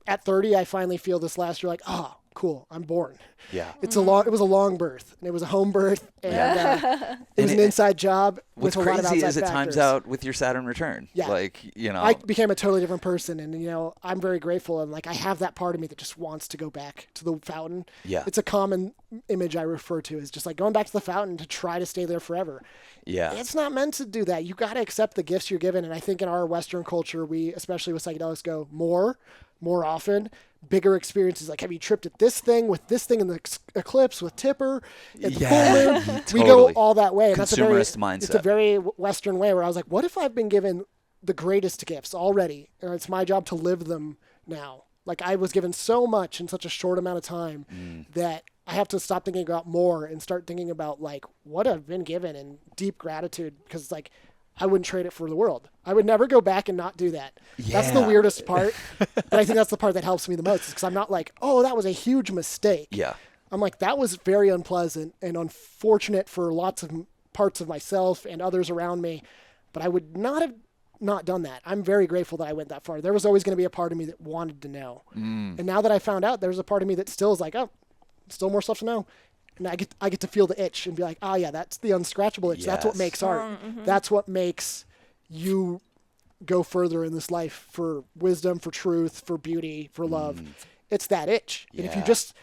at 30, I finally feel this last year like, oh, cool, I'm born. Yeah. It was a long birth, and it was a home birth, and it was And an inside job What's with a lot of crazy outside is it times factors. out with your Saturn return. Yeah. Like, I became a totally different person, and I'm very grateful, and like I have that part of me that just wants to go back to the fountain. Yeah. It's a common image I refer to as just like going back to the fountain to try to stay there forever. Yeah. It's not meant to do that. You got to accept the gifts you're given, and I think in our Western culture, we, especially with psychedelics, go more often, bigger experiences. Like, have you tripped at this thing with this thing in the eclipse with Tipper at the full moon? We go Totally. all that way. And that's Consumerist it's mindset. a very Western way where I was like, what if I've been given the greatest gifts already, and it's my job to live them now? Like, I was given so much in such a short amount of time that I have to stop thinking about more and start thinking about like what I've been given and deep gratitude, because it's like, I wouldn't trade it for the world. I would never go back and not do that. That's the Yeah. weirdest part. But I think that's the part that helps me the most, because I'm not like, oh, that was a huge mistake. Yeah. I'm like, that was very unpleasant and unfortunate for lots of parts of myself and others around me. But I would not have not done that. I'm very grateful that I went that far. There was always going to be a part of me that wanted to know. And now that I found out, there's a part of me that still is like, oh, still more stuff to know. And I get to feel the itch and be like, oh yeah, that's the unscratchable itch. That's what Yes. makes art. That's what makes you go further in this life for wisdom, for truth, for beauty, for love. It's that itch. And if you Yeah. just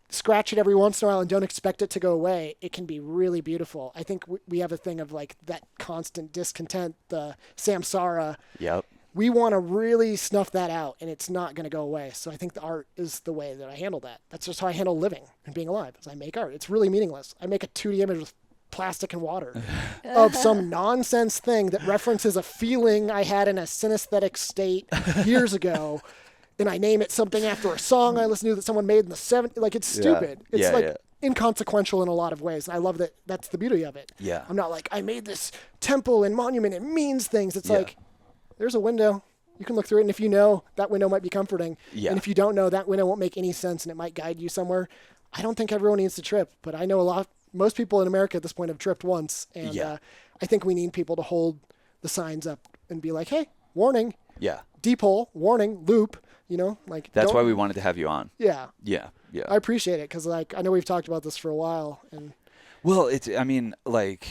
scratch it every once in a while and don't expect it to go away, it can be really beautiful. I think we have a thing of like that constant discontent, the samsara. Yep. We want to really snuff that out, and it's not going to go away. So I think the art is the way that I handle that. That's just how I handle living and being alive, is I make art. It's really meaningless. I make a 2D image with plastic and water of some nonsense thing that references a feeling I had in a synesthetic state years ago, and I name it something after a song I listened to that someone made in the 70s. Like, it's stupid. It's inconsequential in a lot of ways. And I love that. That's the beauty of it. Yeah. I'm not like, I made this temple and monument. It means things. It's like, there's a window. You can look through it. And if you know, that window might be comforting. Yeah. And if you don't know, that window won't make any sense and it might guide you somewhere. I don't think everyone needs to trip, but I know most people in America at this point have tripped once. And I think we need people to hold the signs up and be like, hey, warning, Yeah. deep hole, warning, loop, like. That's why we wanted to have you on. Yeah. Yeah. Yeah. I appreciate it because, like, I know we've talked about this for a while. And Well, I mean, like,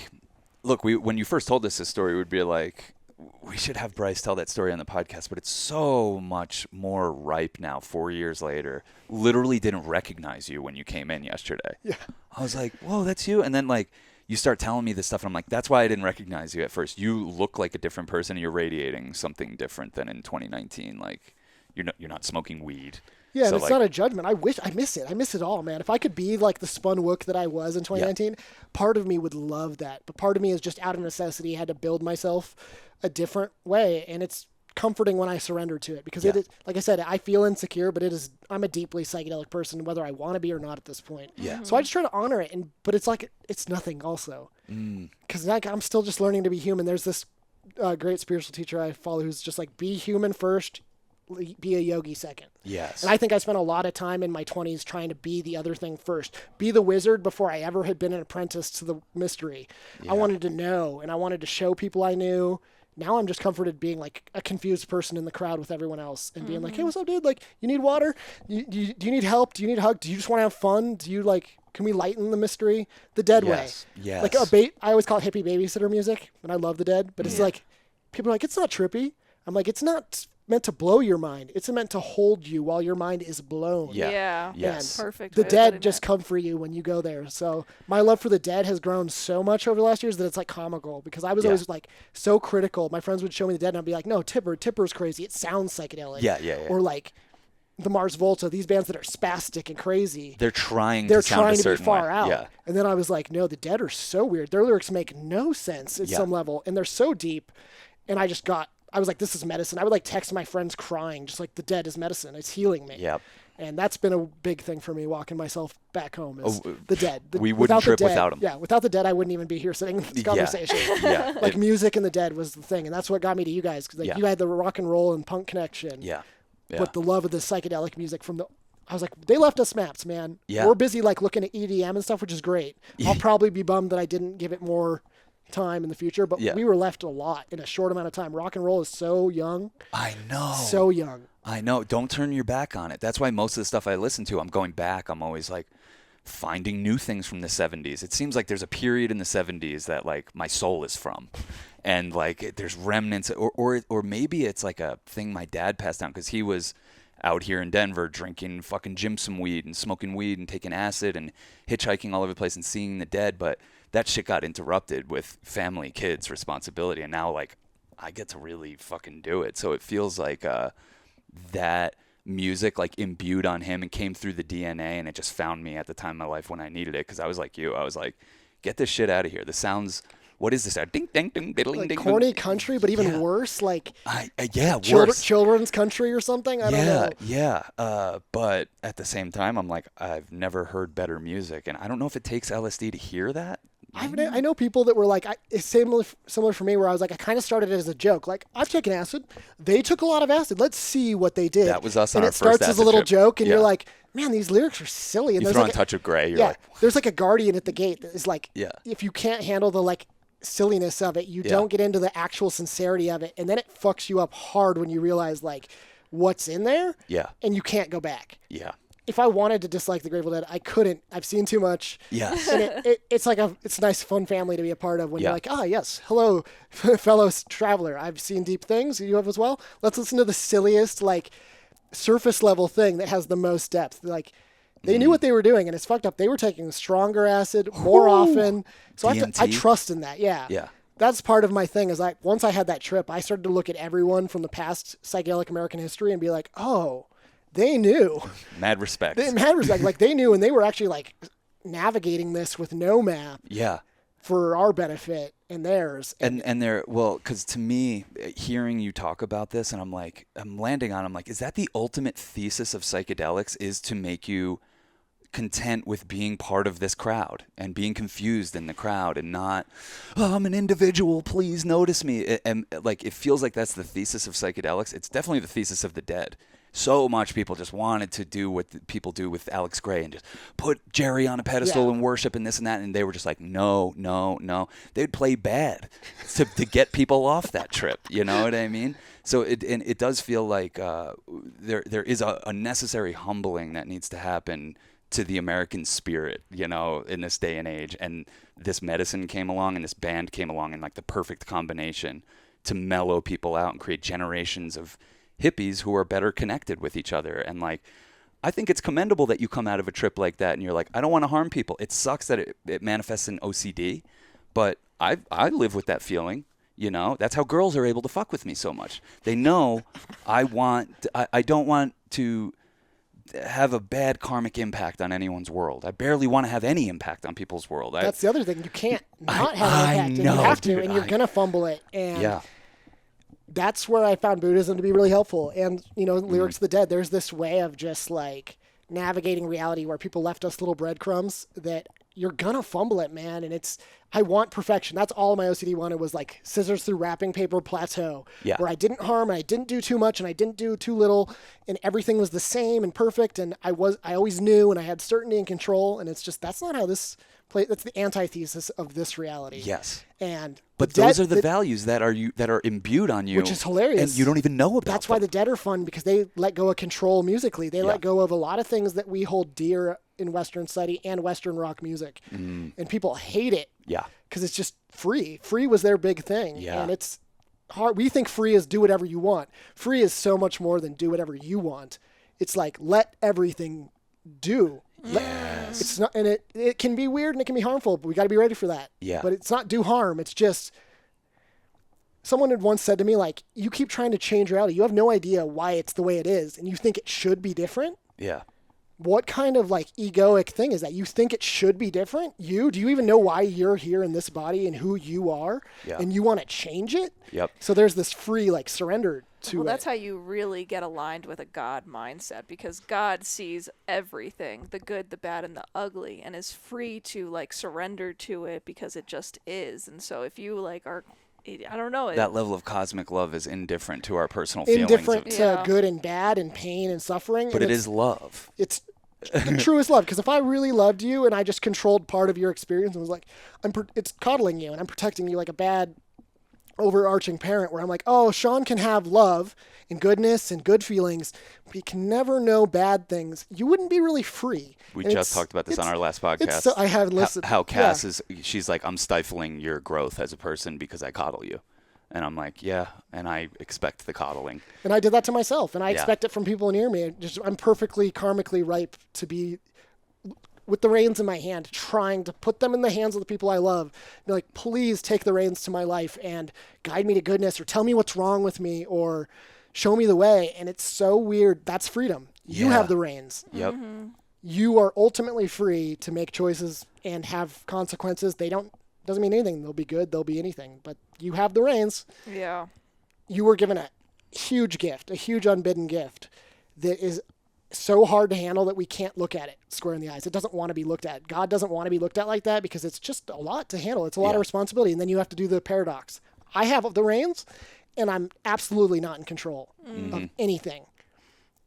look, when you first told us this story, we'd be like, we should have Bryce tell that story on the podcast, but it's so much more ripe now, 4 years later. Literally didn't recognize you when you came in yesterday. Yeah. I was like, whoa, that's you. And then, like, you start telling me this stuff, and I'm like, that's why I didn't recognize you at first. You look like a different person, and you're radiating something different than in 2019. Like, you're not smoking weed. Yeah, So, and it's like, not a judgment. I miss it. I miss it all, man. If I could be like the spun wook that I was in 2019, part of me would love that. But part of me is just out of necessity had to build myself a different way. And it's comforting when I surrender to it because it is, like I said, I feel insecure, but I'm a deeply psychedelic person, whether I want to be or not at this point. Yeah. So I just try to honor it. But it's like, it's nothing also. Because I'm still just learning to be human. There's this great spiritual teacher I follow who's just like, be human first, be a yogi second. Yes. And I think I spent a lot of time in my 20s trying to be the other thing first. Be the wizard before I ever had been an apprentice to the mystery. I wanted to know, and I wanted to show people I knew. Now I'm just comforted being like a confused person in the crowd with everyone else and being like, hey, what's up, dude? Like, you need water? Do you need help? Do you need a hug? Do you just want to have fun? Can we lighten the mystery? The Dead way. Yes. Like I always call it hippie babysitter music, and I love the Dead, but it's like, people are like, it's not trippy. I'm like, it's not meant to blow your mind. It's meant to hold you while your mind is blown. Yeah. Yes. Perfect. The way of Dead putting just it. come for you when you go there. So my love for the Dead has grown so much over the last years that it's like comical because I was always like so critical. My friends would show me the Dead and I'd be like, no, Tipper's crazy. It sounds psychedelic. Yeah. Or like the Mars Volta, these bands that are spastic and crazy. They're trying to sound a to be certain far way. out. Yeah. And then I was like, no, the Dead are so weird. Their lyrics make no sense at some level. And they're so deep. And I was like, this is medicine. I would like text my friends crying, just like the Dead is medicine. It's healing me. Yep. And that's been a big thing for me walking myself back home is the Dead. We wouldn't trip the Dead, without them. Yeah, without the Dead, I wouldn't even be here sitting in this conversation. Yeah. Like music and the Dead was the thing. And that's what got me to you guys. Because you had the rock and roll and punk connection. Yeah. But the love of the psychedelic music I was like, they left us maps, man. Yeah. We're busy like looking at EDM and stuff, which is great. I'll probably be bummed that I didn't give it more time in the future, but we were left a lot in a short amount of time. Rock and roll is so young. I know. So young. I know. Don't turn your back on it. That's why most of the stuff I listen to, I'm going back. I'm always like finding new things from the 70s. It seems like there's a period in the 70s that like my soul is from. And like there's remnants or maybe it's like a thing my dad passed down because he was out here in Denver drinking fucking Jimson weed and smoking weed and taking acid and hitchhiking all over the place and seeing the Dead. But that shit got interrupted with family, kids, responsibility. And now, like, I get to really fucking do it. So it feels like that music, like, imbued on him and came through the DNA. And it just found me at the time in my life when I needed it. Because I was like you. I was like, get this shit out of here. This sounds... What is this? Ding, ding, ding, diddling, Like ding, corny ding. country, but even worse, like Worse. children's country or something. I don't know. Yeah. But at the same time, I'm like, I've never heard better music, and I don't know if it takes LSD to hear that. I know people that were like, it's similar for me, where I was like, I kind of started it as a joke. Like, I've taken acid. They took a lot of acid. Let's see what they did. That was us on and our it starts first as a acid little trip. joke, and Yeah. you're like, man, these lyrics are silly. And You there's throw like in Touch of Grey, you're yeah, like, there's like a guardian at the gate that is like, Yeah. if you can't handle the like silliness of it, you don't get into the actual sincerity of it, and then it fucks you up hard when you realize like what's in there, yeah, and you can't go back. yeah, If I wanted to dislike the Grateful Dead, I couldn't. I've seen too much. yes. And it's like it's a nice, fun family to be a part of when Yeah. you're like, yes, hello, fellow traveler. I've seen deep things. You have as well. Let's listen to the silliest, like, surface level thing that has the most depth. Like, they knew what they were doing, and it's fucked up. They were taking stronger acid more often. So I DMT? trust in that. Yeah. Yeah. That's part of my thing is like, once I had that trip, I started to look at everyone from the past psychedelic American history and be like, oh, they knew. Mad respect. They had respect. Like, they knew, and they were actually like navigating this with no map Yeah. for our benefit and theirs. And they're, well, because to me, hearing you talk about this, and I'm landing on, I'm like, is that the ultimate thesis of psychedelics, is to make you content with being part of this crowd and being confused in the crowd and not, oh, I'm an individual, please notice me. And like, it feels like that's the thesis of psychedelics. It's definitely the thesis of the Dead. So much people just wanted to do what people do with Alex Gray and just put Jerry on a pedestal and worship and this and that. And they were just like, no, no, no. They'd play bad to get people off that trip. You know what I mean? So it does feel like there is a necessary humbling that needs to happen to the American spirit, you know, in this day and age. And this medicine came along and this band came along in like the perfect combination to mellow people out and create generations of hippies who are better connected with each other. And like, I think it's commendable that you come out of a trip like that and you're like, I don't want to harm people. It sucks that it manifests in OCD, but I live with that feeling. You know, that's how girls are able to fuck with me so much. They know I don't want to have a bad karmic impact on anyone's world. I barely want to have any impact on people's world. That's the other thing. You can't not have I an impact. know, and you have dude, to, and you're going to fumble it. And Yeah. that's where I found Buddhism to be really helpful. And, you know, Lyrics of the Dead, there's this way of just like navigating reality where people left us little breadcrumbs that you're going to fumble it, man. And I want perfection. That's all my OCD wanted, was like scissors through wrapping paper plateau, Yeah. where I didn't harm and I didn't do too much and I didn't do too little, and everything was the same and perfect. And I always knew, and I had certainty and control. And it's just, that's not how this play. That's the antithesis of this reality. Yes. And But those are the values that are imbued on you, which is hilarious. and you don't even know about. That's why the Dead are fun, because they let go of control musically. They let go of a lot of things that we hold dear in Western society and Western rock music. And people hate it. Yeah. Because it's just free. Free was their big thing. Yeah. And it's hard. We think free is do whatever you want. Free is so much more than do whatever you want. It's like, let everything do. Yes. It's not, and it can be weird and it can be harmful, but we got to be ready for that. Yeah. But it's not do harm. It's just, someone had once said to me, like, you keep trying to change reality. You have no idea why it's the way it is, and you think it should be different. Yeah. What kind of like egoic thing is that? You think it should be different? Do you even know why you're here in this body and who you are? Yeah. And you want to change it? Yep. So there's this free like surrender to Well, it. that's how you really get aligned with a God mindset, because God sees everything, the good, the bad, and the ugly, and is free to like surrender to it because it just is. And so if you like are, I don't know, That level of cosmic love is indifferent to our personal feelings. Indifferent of- to Yeah. good and bad and pain and suffering. But and it is love. It's the truest love. Because if I really loved you and I just controlled part of your experience and was like, it's coddling you and I'm protecting you like a bad overarching parent, where I'm like, oh, Sean can have love and goodness and good feelings, but he can never know bad things, you wouldn't be really free. We And just talked about this on our last podcast. I haven't listened. How Cass is, she's like, I'm stifling your growth as a person because I coddle you. And I'm like, yeah, and I expect the coddling. And I did that to myself, and I Yeah. expect it from people near me. I'm perfectly karmically ripe to be with the reins in my hand, trying to put them in the hands of the people I love. Be like, please take the reins to my life and guide me to goodness, or tell me what's wrong with me, or show me the way. And it's so weird. That's freedom. You Yeah. have the reins. Yep. You are ultimately free to make choices and have consequences. Doesn't mean anything. They'll be good. They'll be anything. But you have the reins. yeah. You were given a huge gift, a huge unbidden gift that is so hard to handle that we can't look at it square in the eyes. It doesn't want to be looked at. God doesn't want to be looked at like that because it's just a lot to handle. It's a lot of responsibility. And then you have to do the paradox. I have the reins, and I'm absolutely not in control of anything.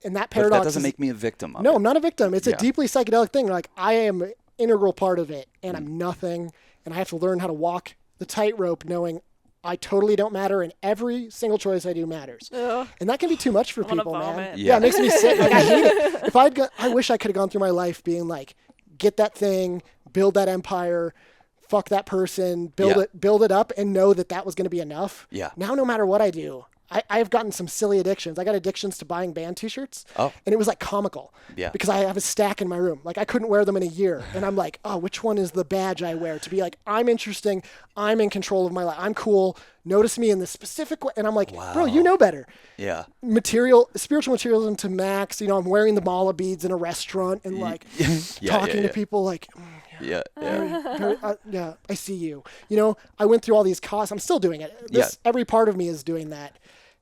And that paradox But that doesn't make me a victim of it. No, I'm not a victim. It's a deeply psychedelic thing. Like, I am an integral part of it, and I'm nothing. And I have to learn how to walk the tightrope knowing I totally don't matter, and every single choice I do matters. And that can be too much for people, man. vomit. Yeah, it makes me sick. Like, I hate it. If I wish I could have gone through my life being like, get that thing, build that empire, fuck that person, build it up, and know that that was going to be enough. Yeah. Now, no matter what I do, I've gotten some silly addictions. I got addictions to buying band T-shirts, and it was like comical. Yeah. Because I have a stack in my room. Like, I couldn't wear them in a year, and I'm like, oh, which one is the badge I wear to be like, I'm interesting, I'm in control of my life, I'm cool. Notice me in this specific way, and I'm like, bro, you know better. Yeah. Spiritual materialism to max. You know, I'm wearing the mala beads in a restaurant and like talking to people like. Yeah. Yeah, I see you. You know, I went through all these costs. I'm still doing it. Every part of me is doing that.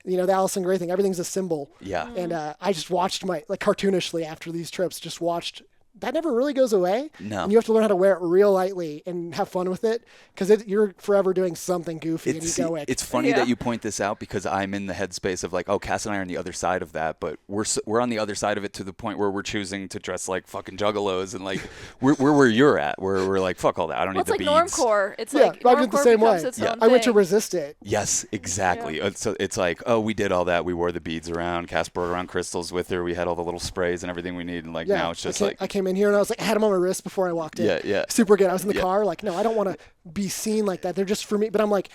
You know, the Alison Gray thing, everything's a symbol. Yeah. And I just watched cartoonishly after these trips, just watched. That never really goes away. No. And you have to learn how to wear it real lightly and have fun with it because you're forever doing something goofy and egoic. It's funny that you point this out because I'm in the headspace of like, oh, Cass and I are on the other side of that, but we're on the other side of it to the point where we're choosing to dress like fucking juggalos and like we're where you're at, where we're like, fuck all that, I don't need the like beads. normcore. It's yeah, like I did the same way. I went to thing. resist it. Yes, exactly. So it's like, oh, we did all that. We wore the beads around. Cass brought around crystals with her. We had all the little sprays and everything we need. And like now it's just I came in here and I was like, I had them on my wrist before I walked in. Yeah. Super good. I was in the car like, no, I don't want to be seen like that. They're just for me. But I'm like,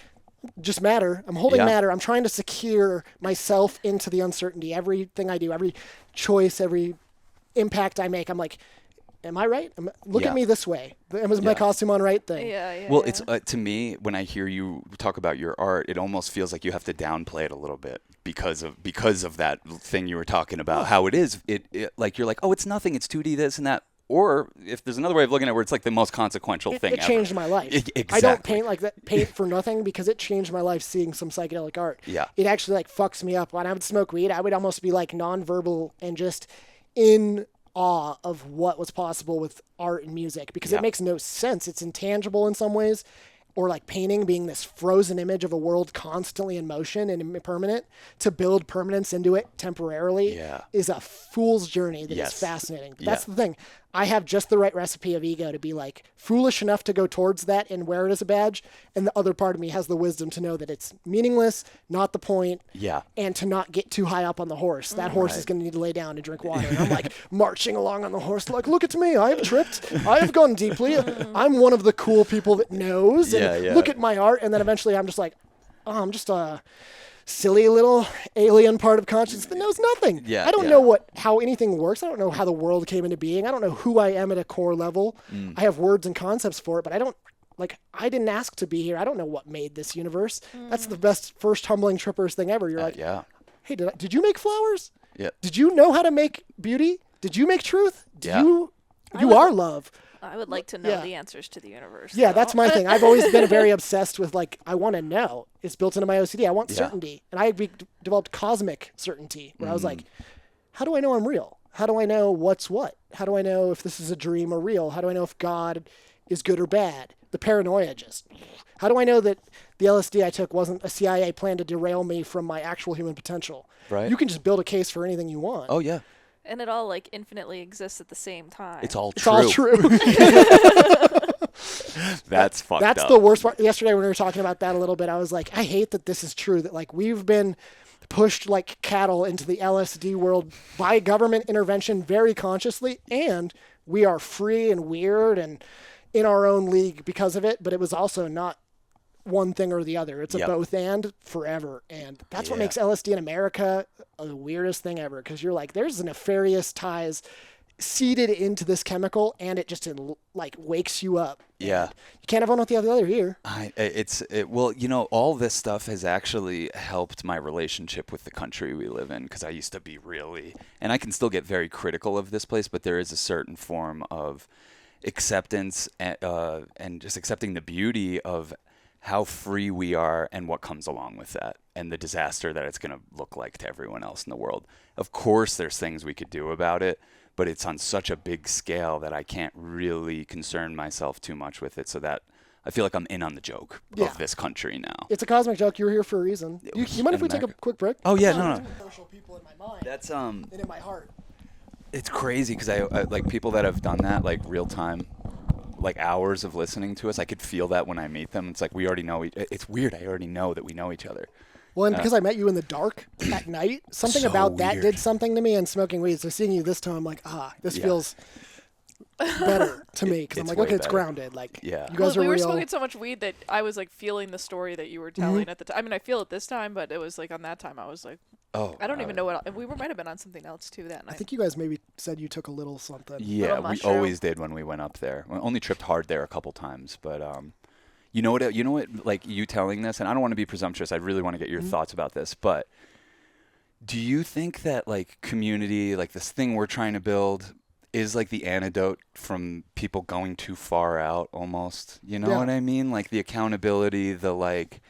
just matter. I'm holding matter. I'm trying to secure myself into the uncertainty. Everything I do, every choice, every impact I make, I'm like, am I right? Look at me this way. Was my costume on right thing? Well, it's to me, when I hear you talk about your art, it almost feels like you have to downplay it a little bit because of that thing you were talking about. How it is, it like you're like, oh, it's nothing. It's 2D this and that. Or if there's another way of looking at it where it's like the most consequential thing It ever. changed my life. Exactly. I don't paint like that, paint for nothing because it changed my life seeing some psychedelic art. Yeah. It actually like fucks me up. When I would smoke weed, I would almost be like nonverbal and just in awe of what was possible with art and music because it makes no sense. It's intangible in some ways. Or like painting being this frozen image of a world constantly in motion and impermanent, to build permanence into it temporarily is a fool's journey that is fascinating. That's the thing. I have just the right recipe of ego to be like foolish enough to go towards that and wear it as a badge. And the other part of me has the wisdom to know that it's meaningless, not the point, and to not get too high up on the horse. That horse is going to need to lay down and drink water. And I'm like marching along on the horse like, look at me. I have tripped. I have gone deeply. I'm one of the cool people that knows. And look at my art. And then eventually I'm just like, oh, I'm just a silly little alien part of consciousness that knows nothing. I don't know how anything works. I don't know how the world came into being. I don't know who I am at a core level. I have words and concepts for it, but I didn't ask to be here. I don't know what made this universe. That's the best first humbling trippers thing ever. You're like, hey, did you make flowers? Yeah. Did you know how to make beauty? Did you make truth? You are love. I would like to know the answers to the universe. Yeah, that's my thing. I've always been very obsessed with like, I want to know. It's built into my OCD. I want certainty. And I developed cosmic certainty where I was like, how do I know I'm real? How do I know what's what? How do I know if this is a dream or real? How do I know if God is good or bad? The paranoia how do I know that the LSD I took wasn't a CIA plan to derail me from my actual human potential? Right. You can just build a case for anything you want. Oh, yeah. And it all like infinitely exists at the same time. It's all It's true. all true. That's fucked up. That's the worst part. Yesterday when we were talking about that a little bit, I was like, I hate that this is true, that like we've been pushed like cattle into the LSD world by government intervention very consciously, and we are free and weird and in our own league because of it, but it was also not one thing or the other. It's a both and forever. And that's what makes LSD in America the weirdest thing ever, because you're like, there's nefarious ties seeded into this chemical, and it just like wakes you up. Yeah. And you can't have one without the other here. Well, you know, all this stuff has actually helped my relationship with the country we live in, because I used to be really, and I can still get very critical of this place, but there is a certain form of acceptance and just accepting the beauty of how free we are and what comes along with that and the disaster that it's going to look like to everyone else in the world. Of course, there's things we could do about it, but it's on such a big scale that I can't really concern myself too much with it, so that I feel like I'm in on the joke of this country now. It's a cosmic joke. You were here for a reason. You mind if we take a quick break? Oh, yeah, no. Commercial people in my mind. That's and in my heart. It's crazy because I like people that have done that, like real time, like hours of listening to us. I could feel that when I meet them. It's like we already know. It's weird. I already know that we know each other. Well, and because I met you in the dark at night, something So about that weird. did something to me. And smoking weed, so seeing you this time, I'm like, this feels better to me because I'm It's like, way okay, it's better. grounded. Like, Yeah. you guys are we were real. smoking so much weed that I was like feeling the story that you were telling at the time. I mean, I feel it this time, but it was like on that time I was like, Oh, I don't even know what. We might have been on something else too that night. I think you guys maybe said you took a little something. Yeah, Little we mushroom. always did when we went up there. We only tripped hard there a couple times, but you know what? You know what? Like you telling this, and I don't want to be presumptuous. I really want to get your thoughts about this, but do you think that like community, like this thing we're trying to build, is like the antidote from people going too far out almost? You know Yeah. what I mean? Like the accountability, the like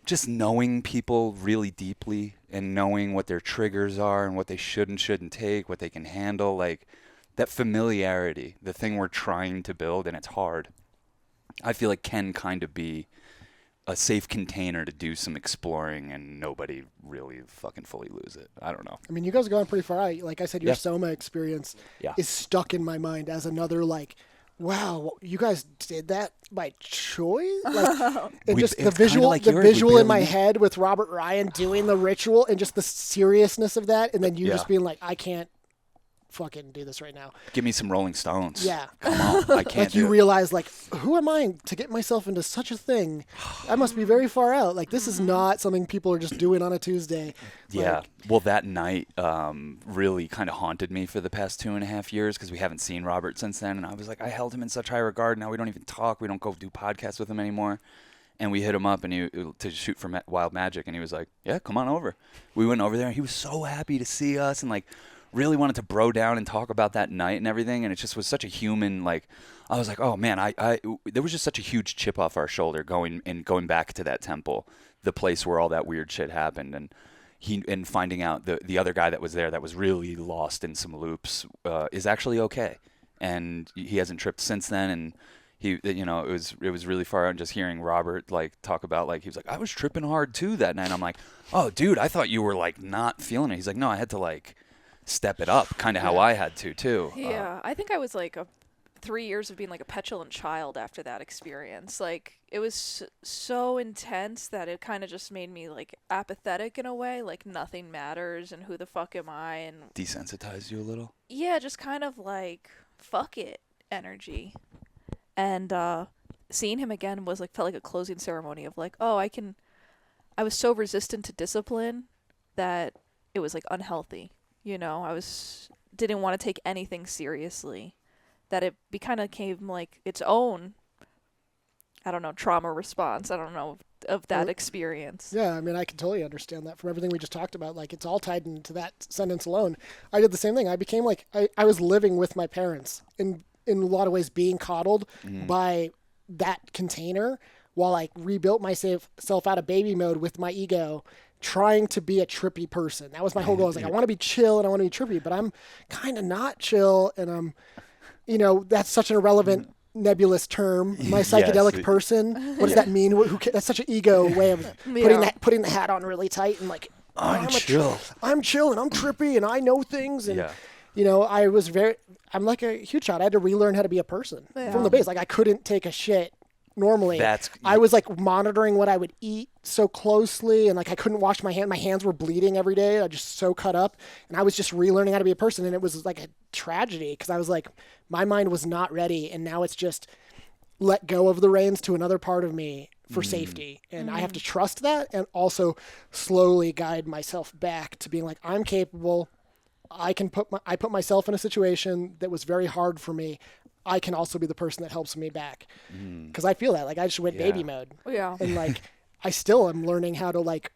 just knowing people really deeply and knowing what their triggers are and what they should and shouldn't take, what they can handle, like that familiarity, the thing we're trying to build, and it's hard. I feel like can kind of be a safe container to do some exploring and nobody really fucking fully lose it. I don't know. I mean, you guys are going pretty far out. Like I said, your Yeah. Soma experience Yeah. is stuck in my mind as another like, wow, you guys did that by choice. Like, and We- just the it's kinda visual, like the yours. We visual in my barely- head with Robert Ryan doing the ritual, and just the seriousness of that, and then you Yeah. just being like, I can't fucking do this right now. Give me some Rolling Stones. Yeah. Come on. I can't Like you do it. realize, like, who am I to get myself into such a thing? I must be very far out. Like, this is not something people are just doing on a Tuesday. Yeah. Like, Well, that night really kind of haunted me for the past 2.5 years because we haven't seen Robert since then. And I was like, I held him in such high regard. Now we don't even talk. We don't go do podcasts with him anymore. And we hit him up to shoot for Wild Magic. And he was like, yeah, come on over. We went over there. And he was so happy to see us and, like, really wanted to bro down and talk about that night and everything. And it just was such a human, like, I was like, oh, man, there was just such a huge chip off our shoulder going back to that temple, the place where all that weird shit happened. And finding out the other guy that was there that was really lost in some loops is actually okay, and he hasn't tripped since then. And it was really far out. And just hearing Robert like talk about like he was like, I was tripping hard too that night. I'm like, oh dude, I thought you were like not feeling it. He's like, no, I had to like step it up, kind of how I had to too. Yeah, I think I was like 3 years of being like a petulant child after that experience. Like it was so intense that it kind of just made me like apathetic in a way, like nothing matters and who the fuck am I, and Desensitized you a little. yeah, just kind of like fuck it energy. And seeing him again was like felt like a closing ceremony of like, oh, I was so resistant to discipline that it was like unhealthy. You know, didn't want to take anything seriously, that it kind of came like its own, I don't know, trauma response. I don't know of that experience. yeah, I mean, I can totally understand that from everything we just talked about. Like, it's all tied into that sentence alone. I did the same thing. I became like, I was living with my parents in a lot of ways, being coddled by that container while I rebuilt myself out of baby mode with my ego, trying to be a trippy person. That was my whole goal. I was like, I want to be chill and I want to be trippy, but I'm kind of not chill. And I'm, that's such an irrelevant, nebulous term. My psychedelic Yes. person. What does that mean? That's such an ego way of putting the hat on really tight and like, I'm chill. I'm chill and I'm trippy and I know things. And, Yeah. I'm like a huge child. I had to relearn how to be a person from the base. Like I couldn't take a shit normally. I was like monitoring what I would eat so closely, and like I couldn't wash my hand. My hands were bleeding every day. I just so cut up, and I was just relearning how to be a person. And it was like a tragedy because I was like, my mind was not ready, and now it's just let go of the reins to another part of me for safety, and I have to trust that, and also slowly guide myself back to being like, I'm capable. I put myself in a situation that was very hard for me. I can also be the person that helps me back. Because I feel that. Like, I just went baby mode. Yeah. And, like, I still am learning how to, like,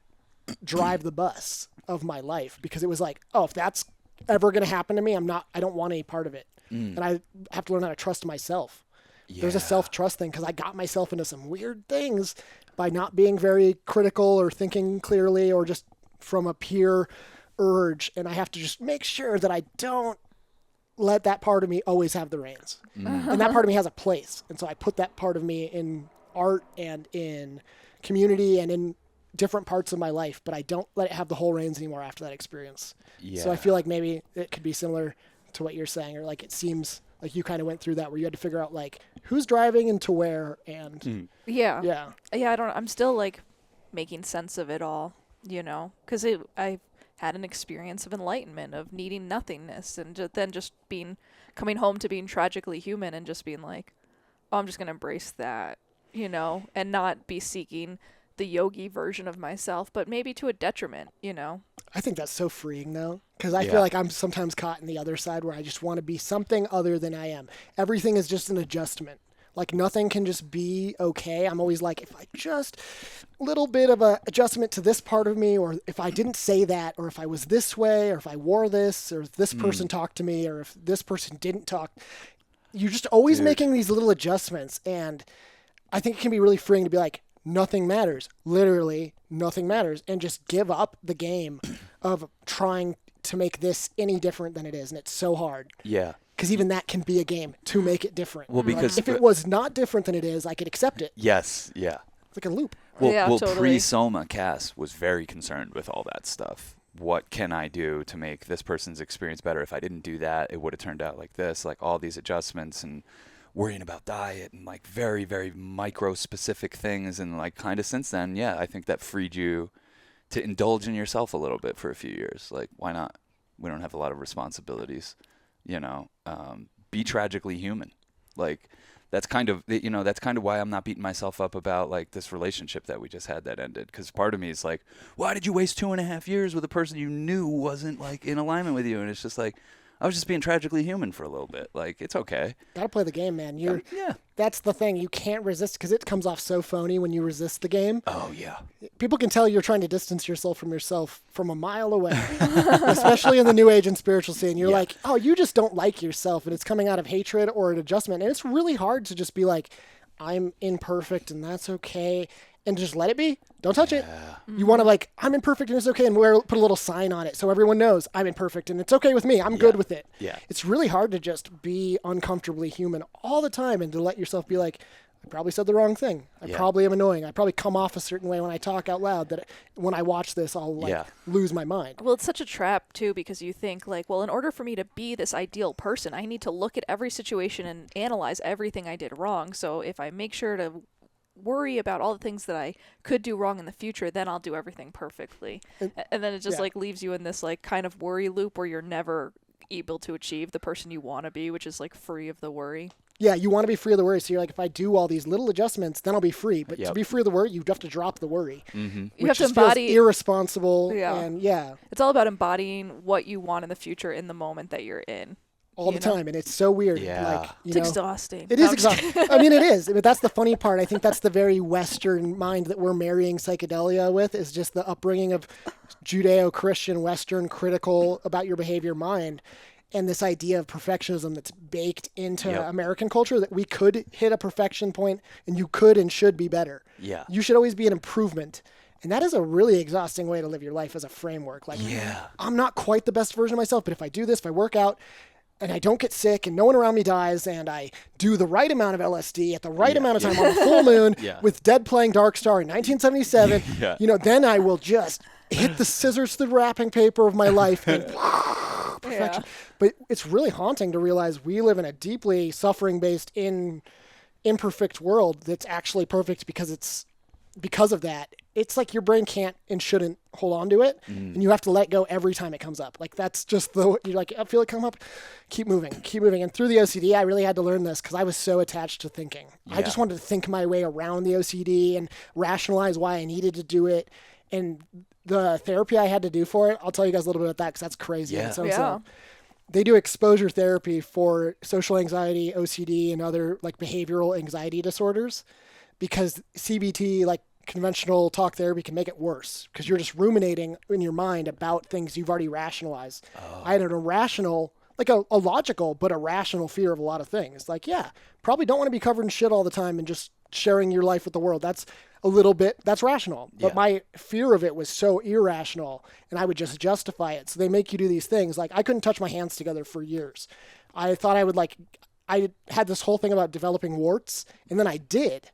drive the bus of my life. Because it was like, oh, if that's ever going to happen to me, I don't want any part of it. And I have to learn how to trust myself. There's a Yeah. self-trust thing because I got myself into some weird things by not being very critical or thinking clearly or just from a pure urge. And I have to just make sure that I don't let that part of me always have the reins. And that part of me has a place. And so I put that part of me in art and in community and in different parts of my life, but I don't let it have the whole reins anymore after that experience. So I Yeah. feel like maybe it could be similar to what you're saying, or like it seems like you kind of went through that where you had to figure out like who's driving and to where and Yeah. yeah. I'm still like making sense of it all, because I had an experience of enlightenment, of needing nothingness, and then just coming home to being tragically human and just being like, oh, I'm just going to embrace that, and not be seeking the yogi version of myself, but maybe to a detriment, I think that's so freeing though, because I Yeah. feel like I'm sometimes caught in the other side where I just want to be something other than I am. Everything is just an adjustment. Like nothing can just be okay. I'm always like, if I just a little bit of a adjustment to this part of me, or if I didn't say that, or if I was this way, or if I wore this, or if this person talked to me, or if this person didn't talk, you're just always Dude. making these little adjustments. And I think it can be really freeing to be like, nothing matters. Literally, nothing matters. And just give up the game of trying to make this any different than it is. And it's so hard. Yeah. Because even that can be a game to make it different. Well, Like, because if it was not different than it is, I could accept it. Yes. Yeah. It's like a loop. Yeah, Well, totally. pre-Soma, Cass was very concerned with all that stuff. What can I do to make this person's experience better? If I didn't do that, it would have turned out like this, like all these adjustments and worrying about diet and like very, very micro-specific things. And like kind of since then, yeah, I think that freed you to indulge in yourself a little bit for a few years. Like, why not? We don't have a lot of responsibilities, be tragically human. Like, that's kind of why I'm not beating myself up about like this relationship that we just had that ended. Because part of me is like, why did you waste 2.5 years with a person you knew wasn't like in alignment with you? And it's just like, I was just being tragically human for a little bit. Like, it's okay. Gotta play the game, man. Yeah. That's the thing. You can't resist because it comes off so phony when you resist the game. Oh yeah. People can tell you're trying to distance yourself from a mile away, especially in the new age and spiritual scene. You're Yeah. like, oh, you just don't like yourself, and it's coming out of hatred or an adjustment. And it's really hard to just be like, I'm imperfect and that's okay, and just let it be. Don't touch it. You want to like, I'm imperfect and it's okay, and put a little sign on it so everyone knows I'm imperfect and it's okay with me. I'm good with it. Yeah. It's really hard to just be uncomfortably human all the time and to let yourself be like, I probably said the wrong thing. I Yeah. probably am annoying. I probably come off a certain way when I talk out loud that when I watch this, I'll like Yeah. lose my mind. Well, it's such a trap too, because you think like, well, in order for me to be this ideal person, I need to look at every situation and analyze everything I did wrong. So if I make sure to worry about all the things that I could do wrong in the future, then I'll do everything perfectly. And then it just yeah. like leaves you in this like kind of worry loop where you're never able to achieve the person you want to be, which is like free of the worry. Yeah, you want to be free of the worry. So you're like, if I do all these little adjustments, then I'll be free. But to Yep. be free of the worry, you have to drop the worry. Mm-hmm. You Which have to just feels embody. irresponsible. Yeah. And yeah, It's all about embodying what you want in the future in the moment that you're in. all the You know? time. And it's so weird. Yeah. Like, It's you know, exhausting. it No, is I'm just exhausting. I mean, it is. But that's the funny part. I think that's the very Western mind that we're marrying psychedelia with, is just the upbringing of Judeo-Christian, Western, critical about your behavior mind. And this idea of perfectionism that's baked into Yep. American culture, that we could hit a perfection point and you could and should be better. Yeah. You should always be an improvement. And that is a really exhausting way to live your life as a framework. Like, Yeah. I'm not quite the best version of myself, but if I do this, if I work out and I don't get sick and no one around me dies and I do the right amount of LSD at the right amount of time on the full moon Yeah. with Dead playing Dark Star in 1977, Yeah. then I will just hit the scissors through the wrapping paper of my life and perfection. But it's really haunting to realize we live in a deeply suffering-based, imperfect world that's actually perfect because of that. It's like your brain can't and shouldn't hold on to it, and you have to let go every time it comes up. Like, that's just you're like, I feel it come up, keep moving. And through the OCD, I really had to learn this because I was so attached to thinking. I just wanted to think my way around the OCD and rationalize why I needed to do it. And the therapy I had to do for it, I'll tell you guys a little bit about that because that's crazy. Yeah. Yeah. They do exposure therapy for social anxiety, OCD, and other like behavioral anxiety disorders, because CBT, like conventional talk therapy, can make it worse because you're just ruminating in your mind about things you've already rationalized. I had an irrational like a logical but a rational fear of a lot of things. Like, yeah, probably don't want to be covered in shit all the time and just sharing your life with the world. That's a little bit, that's rational. But Yeah. my fear of it was so irrational, and I would just justify it. So they make you do these things. Like, I couldn't touch my hands together for years. I thought I would I had this whole thing about developing warts, and then I did.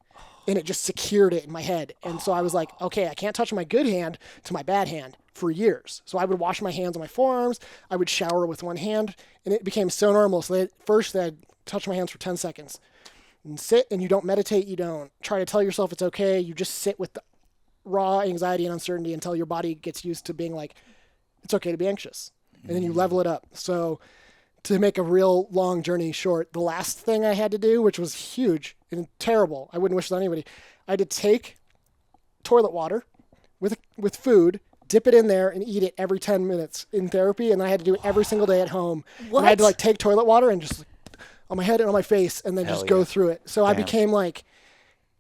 And it just secured it in my head. And so I was like, okay, I can't touch my good hand to my bad hand for years. So I would wash my hands on my forearms. I would shower with one hand. And it became so normal. So first I'd touch my hands for 10 seconds. And sit, and you don't meditate. You don't try to tell yourself it's okay. You just sit with the raw anxiety and uncertainty until your body gets used to being like, it's okay to be anxious. And then you level it up. So to make a real long journey short, the last thing I had to do, which was huge and terrible, I wouldn't wish it on anybody, I had to take toilet water with food, dip it in there, and eat it every 10 minutes in therapy, and I had to do it every single day at home. What? And I had to like take toilet water and just on my head and on my face, and then Hell just yeah. go through it. So I Damn. became like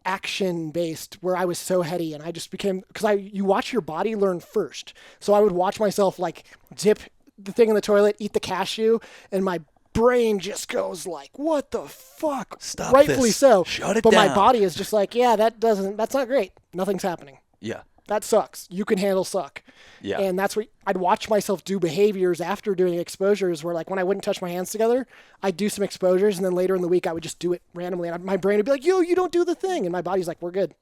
action based, where I was so heady, and I just became, because you watch your body learn first. So I would watch myself like dip the thing in the toilet, eat the cashew, and my brain just goes like, what the fuck? Stop Rightfully this. so. Shut it but my down. body is just like, yeah, that's not great. Nothing's happening. Yeah. That sucks. You can handle suck. Yeah. And that's what I'd watch myself do behaviors after doing exposures where, like, when I wouldn't touch my hands together, I'd do some exposures, and then later in the week I would just do it randomly, and my brain would be like, yo, you don't do the thing. And my body's like, we're good.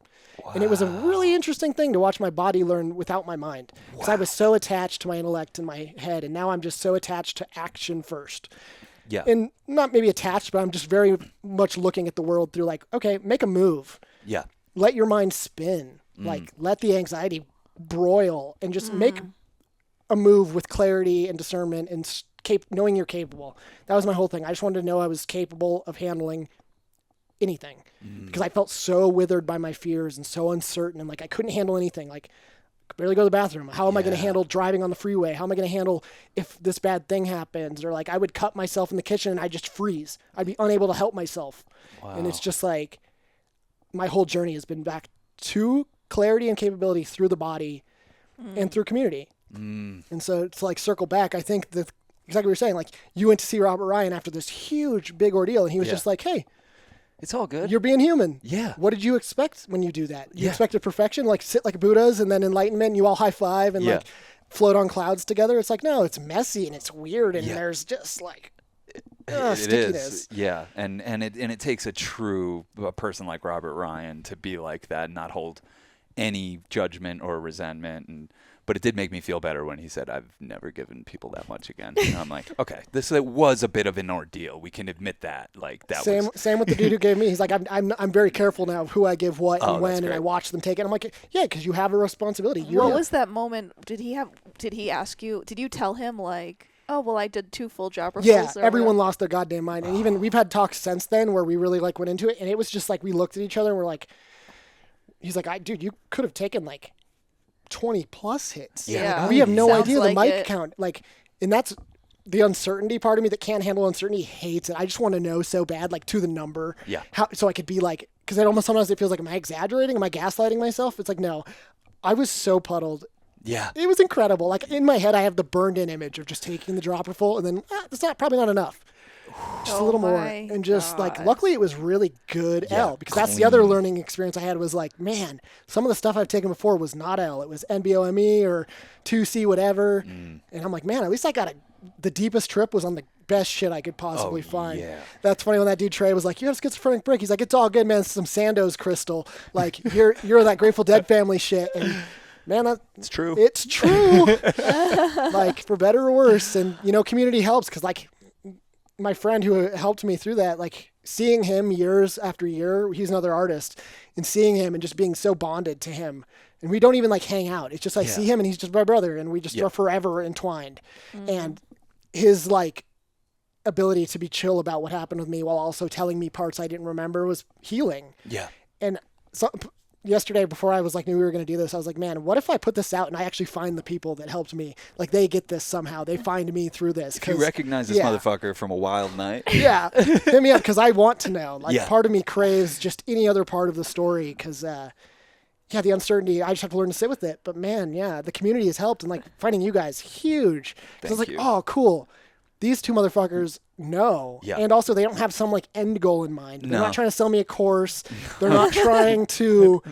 And it was a really interesting thing to watch my body learn without my mind, because I was so attached to my intellect and my head, and now I'm just so attached to action first. Yeah. And not maybe attached, but I'm just very much looking at the world through like, okay, make a move. Yeah. Let your mind spin. Like, let the anxiety broil, and just make a move with clarity and discernment and knowing you're capable. That was my whole thing. I just wanted to know I was capable of handling anything, because I felt so withered by my fears and so uncertain, and like I couldn't handle anything. Like, I could barely go to the bathroom. How am I going to handle driving on the freeway? How am I going to handle if this bad thing happens? Or like, I would cut myself in the kitchen and I'd just freeze. I'd be unable to help myself. And it's just like, my whole journey has been back to clarity and capability through the body and through community. And so to like circle back, I think that exactly what you're saying, like, you went to see Robert Ryan after this huge big ordeal, and he was just like, hey, It's all good. you're being human. Yeah. What did you expect when you do that? You Yeah. expected perfection, like sit like Buddhas and then enlightenment, and you all high five and Yeah. like float on clouds together. It's like, no, it's messy and it's weird, and there's just like It stickiness. is, yeah, and it takes a person like Robert Ryan to be like that, and not hold any judgment or resentment. But it did make me feel better when he said, "I've never given people that much again." And I'm like, okay, this was a bit of an ordeal. We can admit that. Like that was Same with the dude who gave me. He's like, I'm very careful now of who I give what Oh, and when, that's and I great. watch them take it. I'm like, yeah, because you have a responsibility. What was that moment? Did he ask you? Did you tell him like, oh well, I did 2 full job rehearsals? Yeah, or everyone whatever? lost their goddamn mind, and even we've had talks since then where we really like went into it, and it was just like we looked at each other and we're like, he's like, dude, you could have taken like 20 plus hits. Yeah. Like, we have no Sounds idea like the mic it. count. Like, and that's the uncertainty part of me that can't handle uncertainty hates it. I just want to know so bad, like to the number. Yeah. How, so I could be like, because it almost sometimes it feels like, am I exaggerating? Am I gaslighting myself? It's like, no, I was so puddled. yeah. It was incredible. Like in my head, I have the burned in image of just taking the dropper full and then that's probably not enough. Just a Oh little more. my And just like, God. luckily it was really good Yeah, L, because that's the other clean. learning experience I had was like, man, some of the stuff I've taken before was not L. It was NBOME or 2C whatever. And I'm like, man, at least I got the deepest trip was on the best shit I could possibly find. yeah. That's funny when that dude Trey was like, you have schizophrenic break. He's like, it's all good, man. It's some Sandoz crystal. Like you're that Grateful Dead family shit. And man, It's true. it's true. Like for better or worse. And community helps, because like my friend who helped me through that, like seeing him years after year, he's another artist, and seeing him and just being so bonded to him. And we don't even like hang out. It's just I see him and he's just my brother, and we just are forever entwined. And his like ability to be chill about what happened with me while also telling me parts I didn't remember was healing. yeah. And so yesterday, before I was like, knew we were going to do this, I was like, man, what if I put this out and I actually find the people that helped me? Like they get this somehow. They find me through this. If you 'cause- recognize this yeah. motherfucker from a wild night, Yeah. Hit me up, because I want to know. Like Yeah. part of me craves just any other part of the story, because the uncertainty, I just have to learn to sit with it. But man, yeah, the community has helped, and like finding you guys, huge. 'Cause I was like, Thank you. oh, cool. these two motherfuckers know. Yeah. And also they don't have some like end goal in mind. They're No. not trying to sell me a course. They're not trying to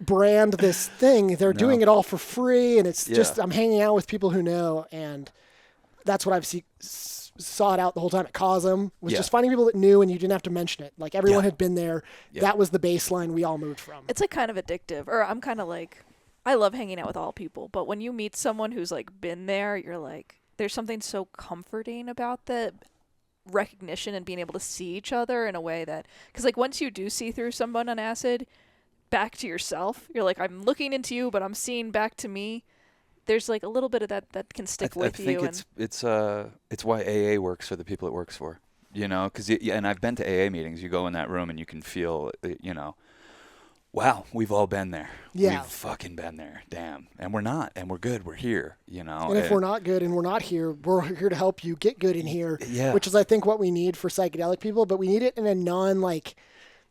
brand this thing. They're doing it all for free, and it's just I'm hanging out with people who know, and that's what I've sought out the whole time at COSM, was just finding people that knew, and you didn't have to mention it. Like everyone had been there. That was the baseline we all moved from. It's like kind of addictive, or I'm kind of like, I love hanging out with all people, but when you meet someone who's like been there, you're like, there's something so comforting about the recognition and being able to see each other in a way that, because like once you do see through someone on acid back to yourself, you're like, I'm looking into you, but I'm seeing back to me. There's like a little bit of that can stick with you. I think it's why AA works for the people it works for. You know, because and I've been to AA meetings. You go in that room and you can feel, you know, wow, we've all been there. Yeah. We've fucking been there. Damn. And we're not. And we're good. We're here, you know. And if we're not good and we're not here, we're here to help you get good in here. Yeah. Which is, I think, what we need for psychedelic people. But we need it in a non,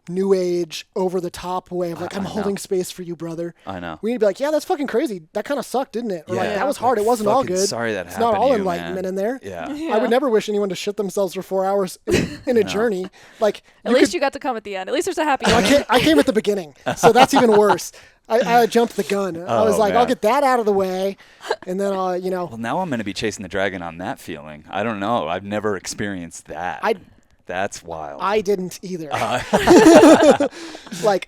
new age, over-the-top way of, I'm holding space for you, brother. I know. We need to be like, yeah, that's fucking crazy. That kind of sucked, didn't it? Or Yeah. that was hard. It wasn't all Fucking good. sorry that it's happened not all to you, enlightenment man. in there. Yeah. I would never wish anyone to shit themselves for 4 hours in a journey. Like, At least you got to come at the end. At least there's a happy ending. I came at the beginning, so that's even worse. I jumped the gun. I was like, man. I'll get that out of the way, and then I'll, Well, now I'm going to be chasing the dragon on that feeling. I don't know. I've never experienced that. That's wild. I didn't either. It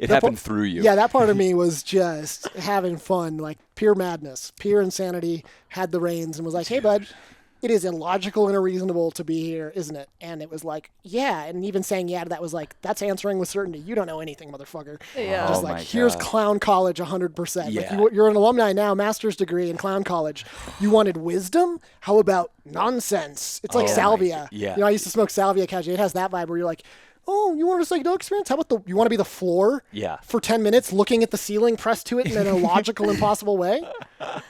happened through you. Yeah, that part of me was just having fun, like pure madness, pure insanity, had the reins and was like, hey, bud, it is illogical and unreasonable to be here, isn't it? And it was like, yeah. And even saying yeah to that was like, that's answering with certainty. You don't know anything, motherfucker. Yeah. Just Oh like, my here's God. clown college 100%. Yeah. Like you're an alumni now, master's degree in clown college. You wanted wisdom? How about nonsense? It's like Oh my salvia. yeah. You know, I used to smoke salvia casually. It has that vibe where you're like, oh, you want a psychedelic experience? How about you want to be the floor Yeah. for 10 minutes looking at the ceiling pressed to it in an illogical, impossible way?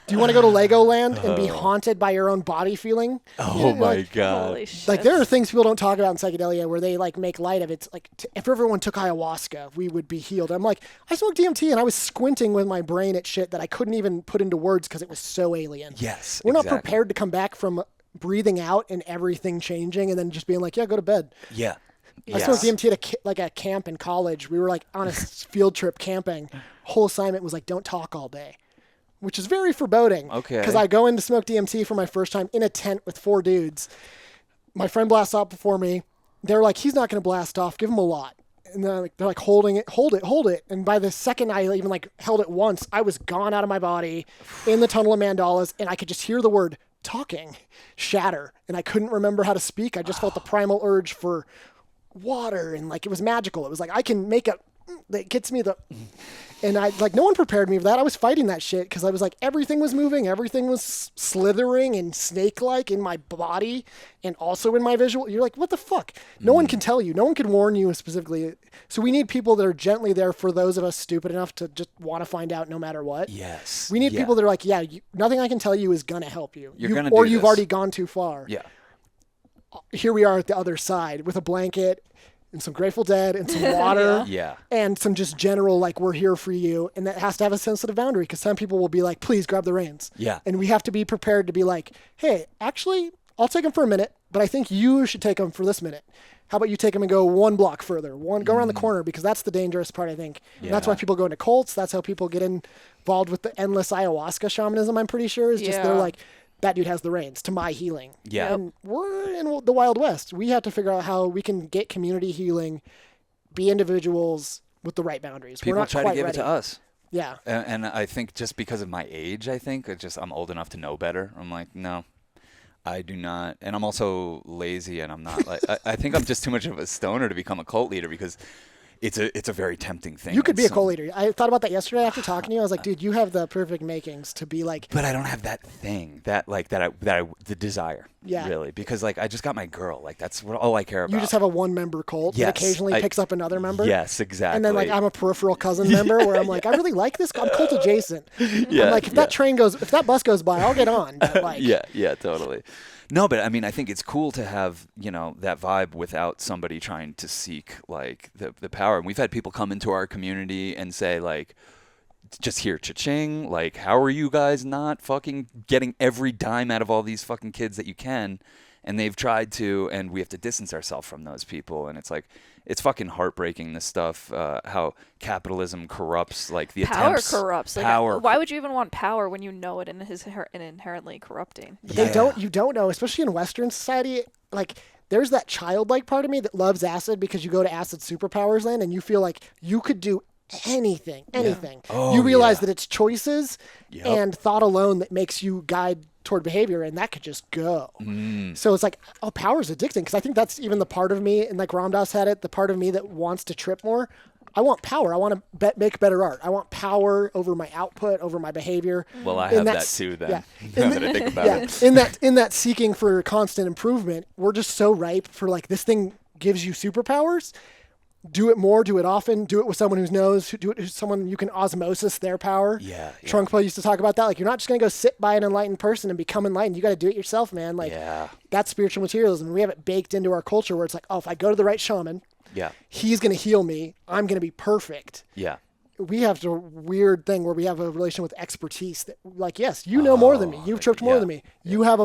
Do you want to go to Legoland and be haunted by your own body feeling? Oh my God. Holy shit. Like, there are things people don't talk about in psychedelia where they make light of it. It's like, if everyone took ayahuasca, we would be healed. I'm like, I smoked DMT and I was squinting with my brain at shit that I couldn't even put into words because it was so alien. Yes. We're not exactly. prepared to come back from breathing out and everything changing and then just being like, yeah, go to bed. Yeah. I smoked DMT at a camp in college. We were on a field trip camping. Whole assignment was don't talk all day, which is very foreboding. Okay. Because I go in to smoke DMT for my first time in a tent with 4 dudes. My friend blasts off before me. They're like, he's not going to blast off. Give him a lot. And they're like holding it, hold it. And by the second I even held it once, I was gone out of my body in the tunnel of mandalas, and I could just hear the word talking shatter. And I couldn't remember how to speak. I just felt the primal urge for water, and it was magical. It was I can make a that gets me and I no one prepared me for that. I was fighting that shit because I was everything was moving, everything was slithering and snake-like in my body and also in my visual. You're what the fuck? No one can tell you. No one can warn you specifically. So we need people that are gently there for those of us stupid enough to just want to find out no matter what. Yes. We need people that are nothing I can tell you is gonna help you. You're gonna or do you've this. already gone too far. Yeah. Here we are at the other side with a blanket and some Grateful Dead and some water Yeah. and some just general we're here for you, and that has to have a sensitive boundary because some people will be please grab the reins. Yeah. And we have to be prepared to be hey, actually I'll take them for a minute, but I think you should take them for this minute. How about you take them and go 1 block further, go around the corner, because that's the dangerous part, I think. And that's why people go into cults. That's how people get involved with the endless ayahuasca shamanism, I'm pretty sure, is just they're that dude has the reins to my healing. Yeah. And we're in the Wild West. We have to figure out how we can get community healing, be individuals with the right boundaries. People we're not try quite to give ready. it to us. Yeah. And I think just because of my age, I'm old enough to know better. I'm no, I do not. And I'm also lazy, and I'm not I think I'm just too much of a stoner to become a cult leader because it's a very tempting thing. You could be a cult leader. I thought about that yesterday after talking to you. I was like, dude, you have the perfect makings to be But I don't have that thing, the desire. Yeah. Really, because I just got my girl. That's all I care about. you just have a 1-member cult that Yes, occasionally picks up another member. Yes, exactly. And then I'm a peripheral cousin member where I'm I really like this. I'm cult adjacent. Yeah, I'm if that bus goes by, I'll get on. But yeah, totally. No, but I mean, I think it's cool to have, that vibe without somebody trying to seek the power. And we've had people come into our community and say just here, cha-ching, how are you guys not fucking getting every dime out of all these fucking kids that you can? and they've tried to, and we have to distance ourselves from those people. And it's like, it's fucking heartbreaking, this stuff, how capitalism corrupts, like the Power attempts. corrupts. Like, Power. why would you even want power when you know it and is inherently corrupting? But Yeah. you don't know, especially in Western society, like there's that childlike part of me that loves acid because you go to acid superpowers land and you feel like you could do anything. Oh, You realize yeah. that it's choices Yep. and thought alone that makes you guide toward behavior, and that could just go. So it's like, oh, power is addicting, because I think that's even the part of me, and like Ramdas had it, the part of me that wants to trip more. I want power. I want to make better art. I want power over my output, over my behavior. Well, I And have that that's- too then, yeah. now that I think about it. In that seeking for constant improvement, we're just so ripe for like, this thing gives you superpowers. Do it more, do it often, do it with someone who knows, do it with someone you can osmosis their power. Yeah, yeah. Trungpa used to talk about that. Like, you're not just going to go sit by an enlightened person and become enlightened. You got to do it yourself, man. Like, Yeah. that's spiritual materialism. We have it baked into our culture where it's like, oh, if I go to the right shaman, Yeah. he's going to heal me. I'm going to be perfect. Yeah. We have a weird thing where we have a relation with expertise that, like, yes, you know more than me. You've tripped more yeah, than me. You have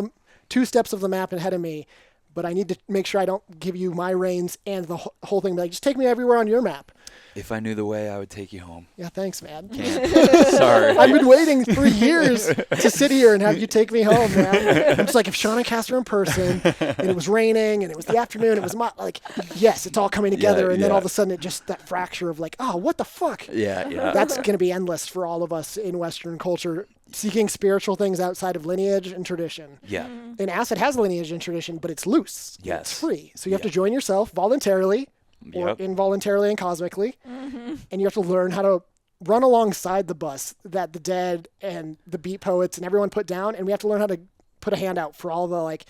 2 steps of the map ahead of me, but I need to make sure I don't give you my reins and the whole thing. Like, just take me everywhere on your map. If I knew the way, I would take you home. Yeah, thanks, man. Sorry. I've been waiting for years to sit here and have you take me home, man. I'm just like, if Sean and Cass were in person, and it was raining, and it was the afternoon, it was like, yes, it's all coming together, and then all of a sudden, it just, that fracture of like, oh, what the fuck? Yeah, yeah. That's going to be endless for all of us in Western culture, seeking spiritual things outside of lineage and tradition. Yeah. And acid has lineage and tradition, but it's loose. Yes. It's free. So you have to join yourself voluntarily or Yep. involuntarily and cosmically. And you have to learn how to run alongside the bus that the dead and the beat poets and everyone put down. And we have to learn how to put a hand out for all the like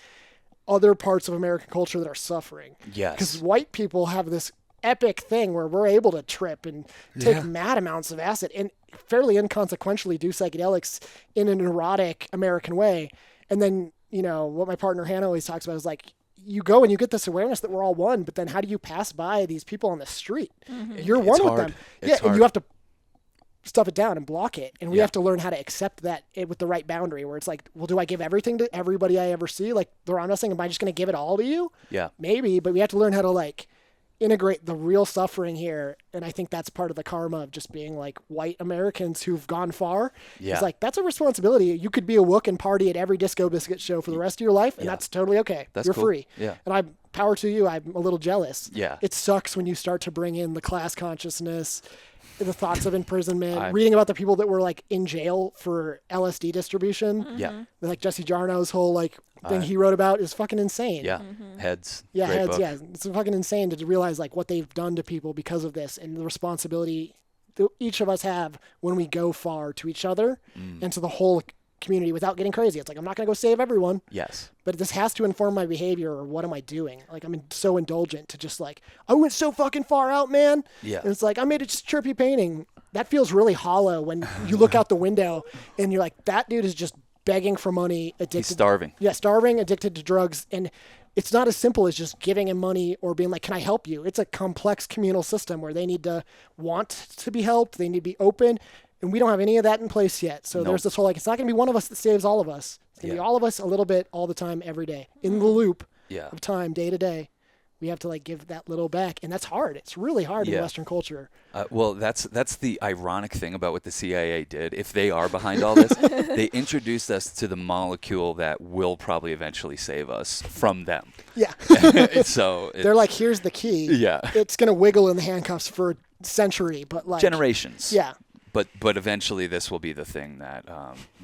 other parts of American culture that are suffering. Yes. Because white people have this epic thing where we're able to trip and take mad amounts of acid and fairly inconsequentially do psychedelics in an erotic American way. And then, you know, what my partner Hannah always talks about is like, you go and you get this awareness that we're all one, but then how do you pass by these people on the street? You're one with hard. them. It's And hard. you have to stuff it down and block it. And we Yeah. have to learn how to accept that with the right boundary where it's like, well, do I give everything to everybody I ever see? Like the Ron saying, am I just going to give it all to you? Yeah. Maybe, but we have to learn how to like integrate the real suffering here. And I think that's part of the karma of just being like white Americans who've gone far. Yeah. It's like, that's a responsibility. You could be a wook and party at every Disco Biscuit show for the rest of your life. And Yeah. that's totally okay. That's You're cool. free. Yeah. And I'm power to you. I'm a little jealous. Yeah. It sucks when you start to bring in the class consciousness, the thoughts of imprisonment, I'm- reading about the people that were like in jail for LSD distribution. Yeah. Like Jesse Jarno's whole like thing he wrote about is fucking insane. Yeah. Heads. Yeah, Great heads. book. Yeah, it's fucking insane to realize like what they've done to people because of this, and the responsibility that each of us have when we go far to each other and to the whole community without getting crazy. It's like, I'm not gonna go save everyone, Yes. but this has to inform my behavior. Or what am I doing? Like, I'm so indulgent to just like, I went so fucking far out, man. Yeah. And it's like, I made a just chirpy painting. That feels really hollow when you look out the window and you're like, that dude is just begging for money, addicted. He's starving. Yeah, starving, addicted to drugs, and it's not as simple as just giving him money or being like, can I help you? It's a complex communal system where they need to want to be helped, they need to be open, and we don't have any of that in place yet. So there's this whole like, it's not going to be one of us that saves all of us. It's going to be all of us a little bit all the time, every day, in the loop Yeah. of time, day to day. We have to like give that little back, and that's hard. It's really hard in Yeah. Western culture. Well, that's the ironic thing about what the CIA did. If they are behind all this, they introduced us to the molecule that will probably eventually save us from them. Yeah. So They're like, here's the key. Yeah. It's going to wiggle in the handcuffs for a century, but like generations. Yeah. But eventually this will be the thing that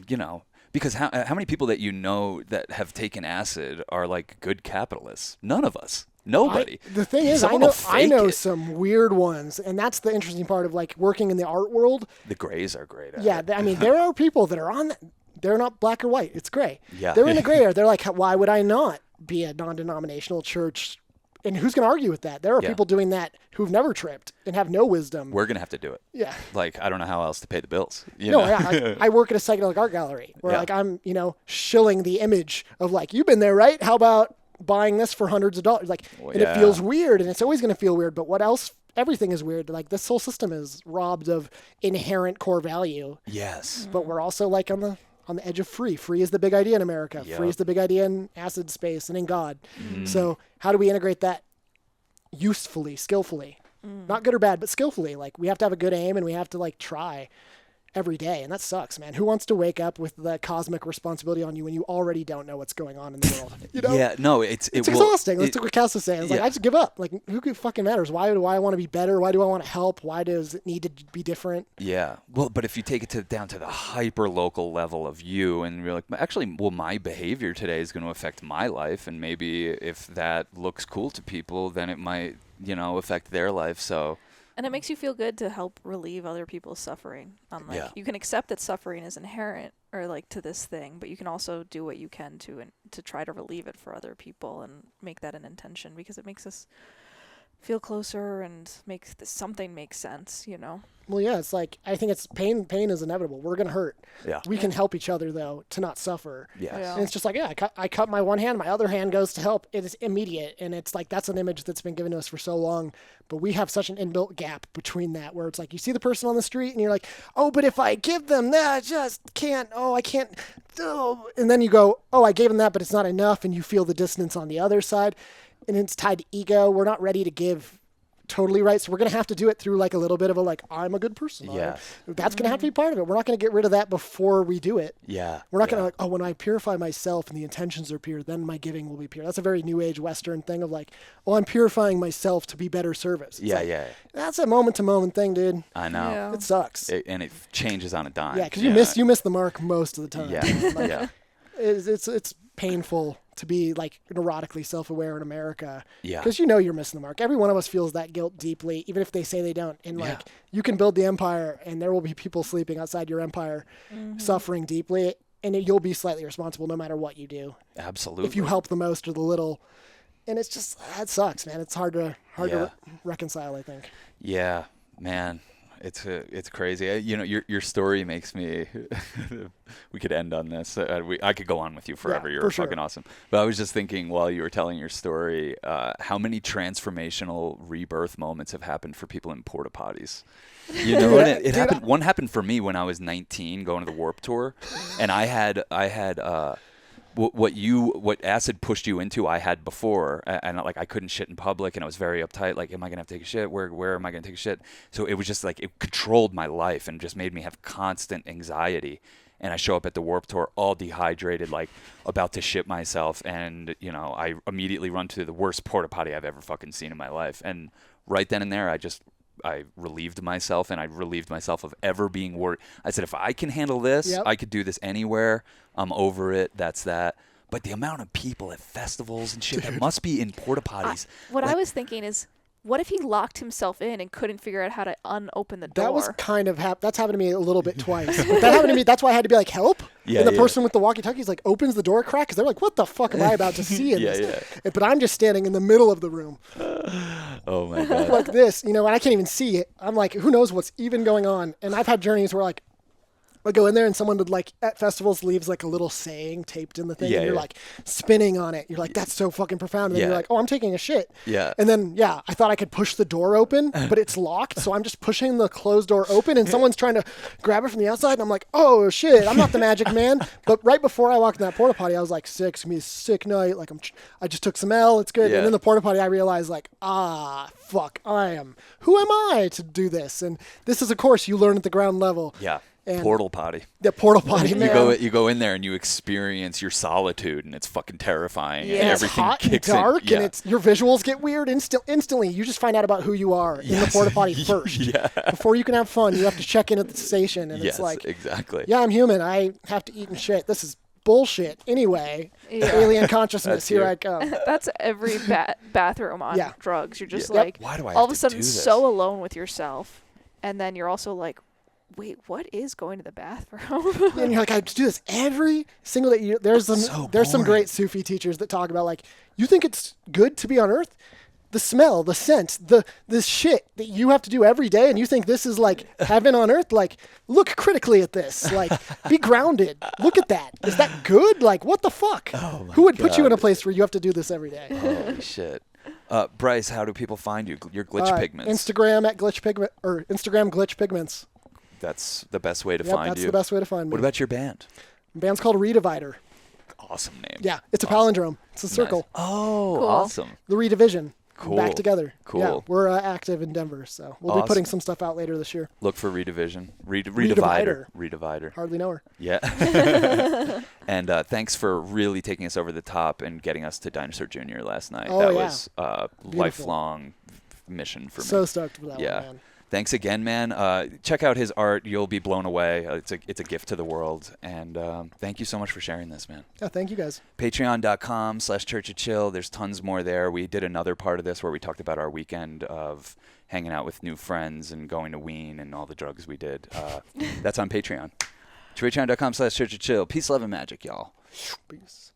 you know, because how many people that you know that have taken acid are like good capitalists? None of us. Nobody. The thing is, Someone will I fake know it. some weird ones, and that's the interesting part of like working in the art world. The Greys are great at Yeah, it. I mean, there are people that are on that. They're not black or white. It's gray. Yeah. They're in the gray area. They're like, why would I not be a non-denominational church? And who's going to argue with that? There are Yeah. people doing that who've never tripped and have no wisdom. We're gonna have to do it. Yeah. Like I don't know how else to pay the bills. You No, know? yeah. I work at a psychedelic art gallery where Yeah. like I'm, shilling the image of like, you've been there, right? How about buying this for hundreds of dollars? Like, Well, and it yeah. feels weird, and it's always going to feel weird. But what else? Everything is weird. Like this whole system is robbed of inherent core value. Yes. But we're also like on on the edge of free. Free is the big idea in America. Yep. Free is the big idea in acid space and in God. So how do we integrate that usefully, skillfully? Not good or bad, but skillfully. Like, we have to have a good aim, and we have to, like, try every day. And that sucks, man. Who wants to wake up with the cosmic responsibility on you when you already don't know what's going on in the world? You know? Yeah, no, it's exhausting. That's what Cass was saying. It's like, I just give up. Like, who fucking matters? Why do I want to be better? Why do I want to help? Why does it need to be different? Yeah. Well, but if you take it down to the hyper local level of you, and you're like, actually, well, my behavior today is going to affect my life, and maybe if that looks cool to people, then it might, affect their life. So. And it makes you feel good to help relieve other people's suffering. You can accept that suffering is inherent, or like to this thing, but you can also do what you can to try to relieve it for other people and make that an intention, because it makes us feel closer and makes something make sense. Well, yeah, it's like, I think it's pain. Pain is inevitable. We're going to hurt. Yeah. We can help each other, though, to not suffer. Yes. Yeah. And it's just like, I cut my one hand, my other hand goes to help. It is immediate. And it's like, that's an image that's been given to us for so long. But we have such an inbuilt gap between that, where it's like, you see the person on the street and you're like, oh, but if I give them that, I just can't. Oh, I can't. Oh. And then you go, oh, I gave them that, but it's not enough. And you feel the dissonance on the other side. And it's tied to ego. We're not ready to give totally right. So we're going to have to do it through like a little bit of a, like, I'm a good person. Yeah. That's going to have to be part of it. We're not going to get rid of that before we do it. Yeah. We're not going to like, oh, when I purify myself and the intentions are pure, then my giving will be pure. That's a very new age Western thing of like, oh, I'm purifying myself to be better service. It's like, that's a moment to moment thing, dude. I know. Yeah. It sucks. And it changes on a dime. Yeah. Cause you miss the mark most of the time. Yeah. Like, Yeah. It's painful to be like neurotically self-aware in America. Yeah. Because you're missing the mark. Every one of us feels that guilt deeply, even if they say they don't. And like, you can build the empire and there will be people sleeping outside your empire suffering deeply, and you'll be slightly responsible no matter what you do. Absolutely. If you help the most or the little. And it's just, that sucks, man. It's hard to reconcile, I think. Yeah, man. It's crazy. Your story makes me. We could end on this. I could go on with you forever. Yeah, You're for sure. fucking awesome. But I was just thinking while you were telling your story, how many transformational rebirth moments have happened for people in porta potties? And it happened. One happened for me when I was 19, going to the Warped Tour, and I had. What acid pushed you into, I had before, and like I couldn't shit in public, and I was very uptight. Like, am I gonna have to take a shit? Where am I gonna take a shit? So it was just like it controlled my life and just made me have constant anxiety. And I show up at the Warped Tour all dehydrated, like about to shit myself, and I immediately run to the worst porta potty I've ever fucking seen in my life. And right then and there, I relieved myself, and I relieved myself of ever being worried. I said, if I can handle this, I could do this anywhere. I'm over it. That's that. But the amount of people at festivals and shit that must be in porta potties. I was thinking is, what if he locked himself in and couldn't figure out how to unopen the door? That was kind of that's happened to me a little bit twice. But that happened to me. That's why I had to be like, help. And the person with the walkie-talkies like opens the door crack because they're like, what the fuck am I about to see in this? But I'm just standing in the middle of the room. Oh my God. Like this, and I can't even see it. I'm like, who knows what's even going on? And I've had journeys where like, I go in there and someone would like at festivals leaves like a little saying taped in the thing, and you're like spinning on it. You're like, that's so fucking profound. And then you're like, oh, I'm taking a shit. Yeah. And then I thought I could push the door open, but it's locked. So I'm just pushing the closed door open, and someone's trying to grab it from the outside. And I'm like, oh shit, I'm not the magic man. But right before I walked in that porta potty, I was like, it's gonna be a sick night. Like I just took some L. It's good. Yeah. And in the porta potty, I realized like, fuck, who am I to do this? And this is a course you learn at the ground level. Yeah. And portal potty. The portal potty, man. You go in there and you experience your solitude, and it's fucking terrifying. Yeah, and it's everything hot kicks and dark, in. and it's your visuals get weird instantly. You just find out about who you are in the porta potty first. Before you can have fun, you have to check in at the station, and it's like, exactly. Yeah, I'm human. I have to eat and shit. This is bullshit. Anyway, alien consciousness. Here I come. That's every bathroom on drugs. You're just like, why do I all have of a to sudden do this? so alone with yourself, and then you're also like, wait, what is going to the bathroom? And you're like, I have to do this every single day. There's some great Sufi teachers that talk about like, you think it's good to be on Earth? The smell, the scent, this shit that you have to do every day, and you think this is like heaven on earth? Like, look critically at this. Like, be grounded. Look at that. Is that good? Like, what the fuck? Oh my Who would put you in a God. place where you have to do this every day? Holy shit. Bryce, how do people find you? Your glitch pigments. Instagram at glitch pigment or Instagram glitch pigments. That's the best way to Yep, find that's you. the best way to find me. What about your band? band's called Redivider. Awesome name. Yeah, it's a Awesome. palindrome. It's a Nice. circle. Oh, Cool. awesome. The Redivision. Cool. Back together. Cool. Yeah, we're active in Denver, so we'll be Awesome. putting some stuff out later this year. Look for Redivision. Redivider. Redivider. Hardly know her. Yeah. And thanks for really taking us over the top and getting us to Dinosaur Jr. last night. Oh, That yeah. was a lifelong mission for me. So stoked for that Yeah. one, man. Thanks again, man. Check out his art. You'll be blown away. It's a gift to the world. And thank you so much for sharing this, man. Yeah, thank you guys. Patreon.com/churchofchill. There's tons more there. We did another part of this where we talked about our weekend of hanging out with new friends and going to Ween and all the drugs we did. That's on Patreon. Patreon.com/churchofchill. Peace, love, and magic, y'all. Peace.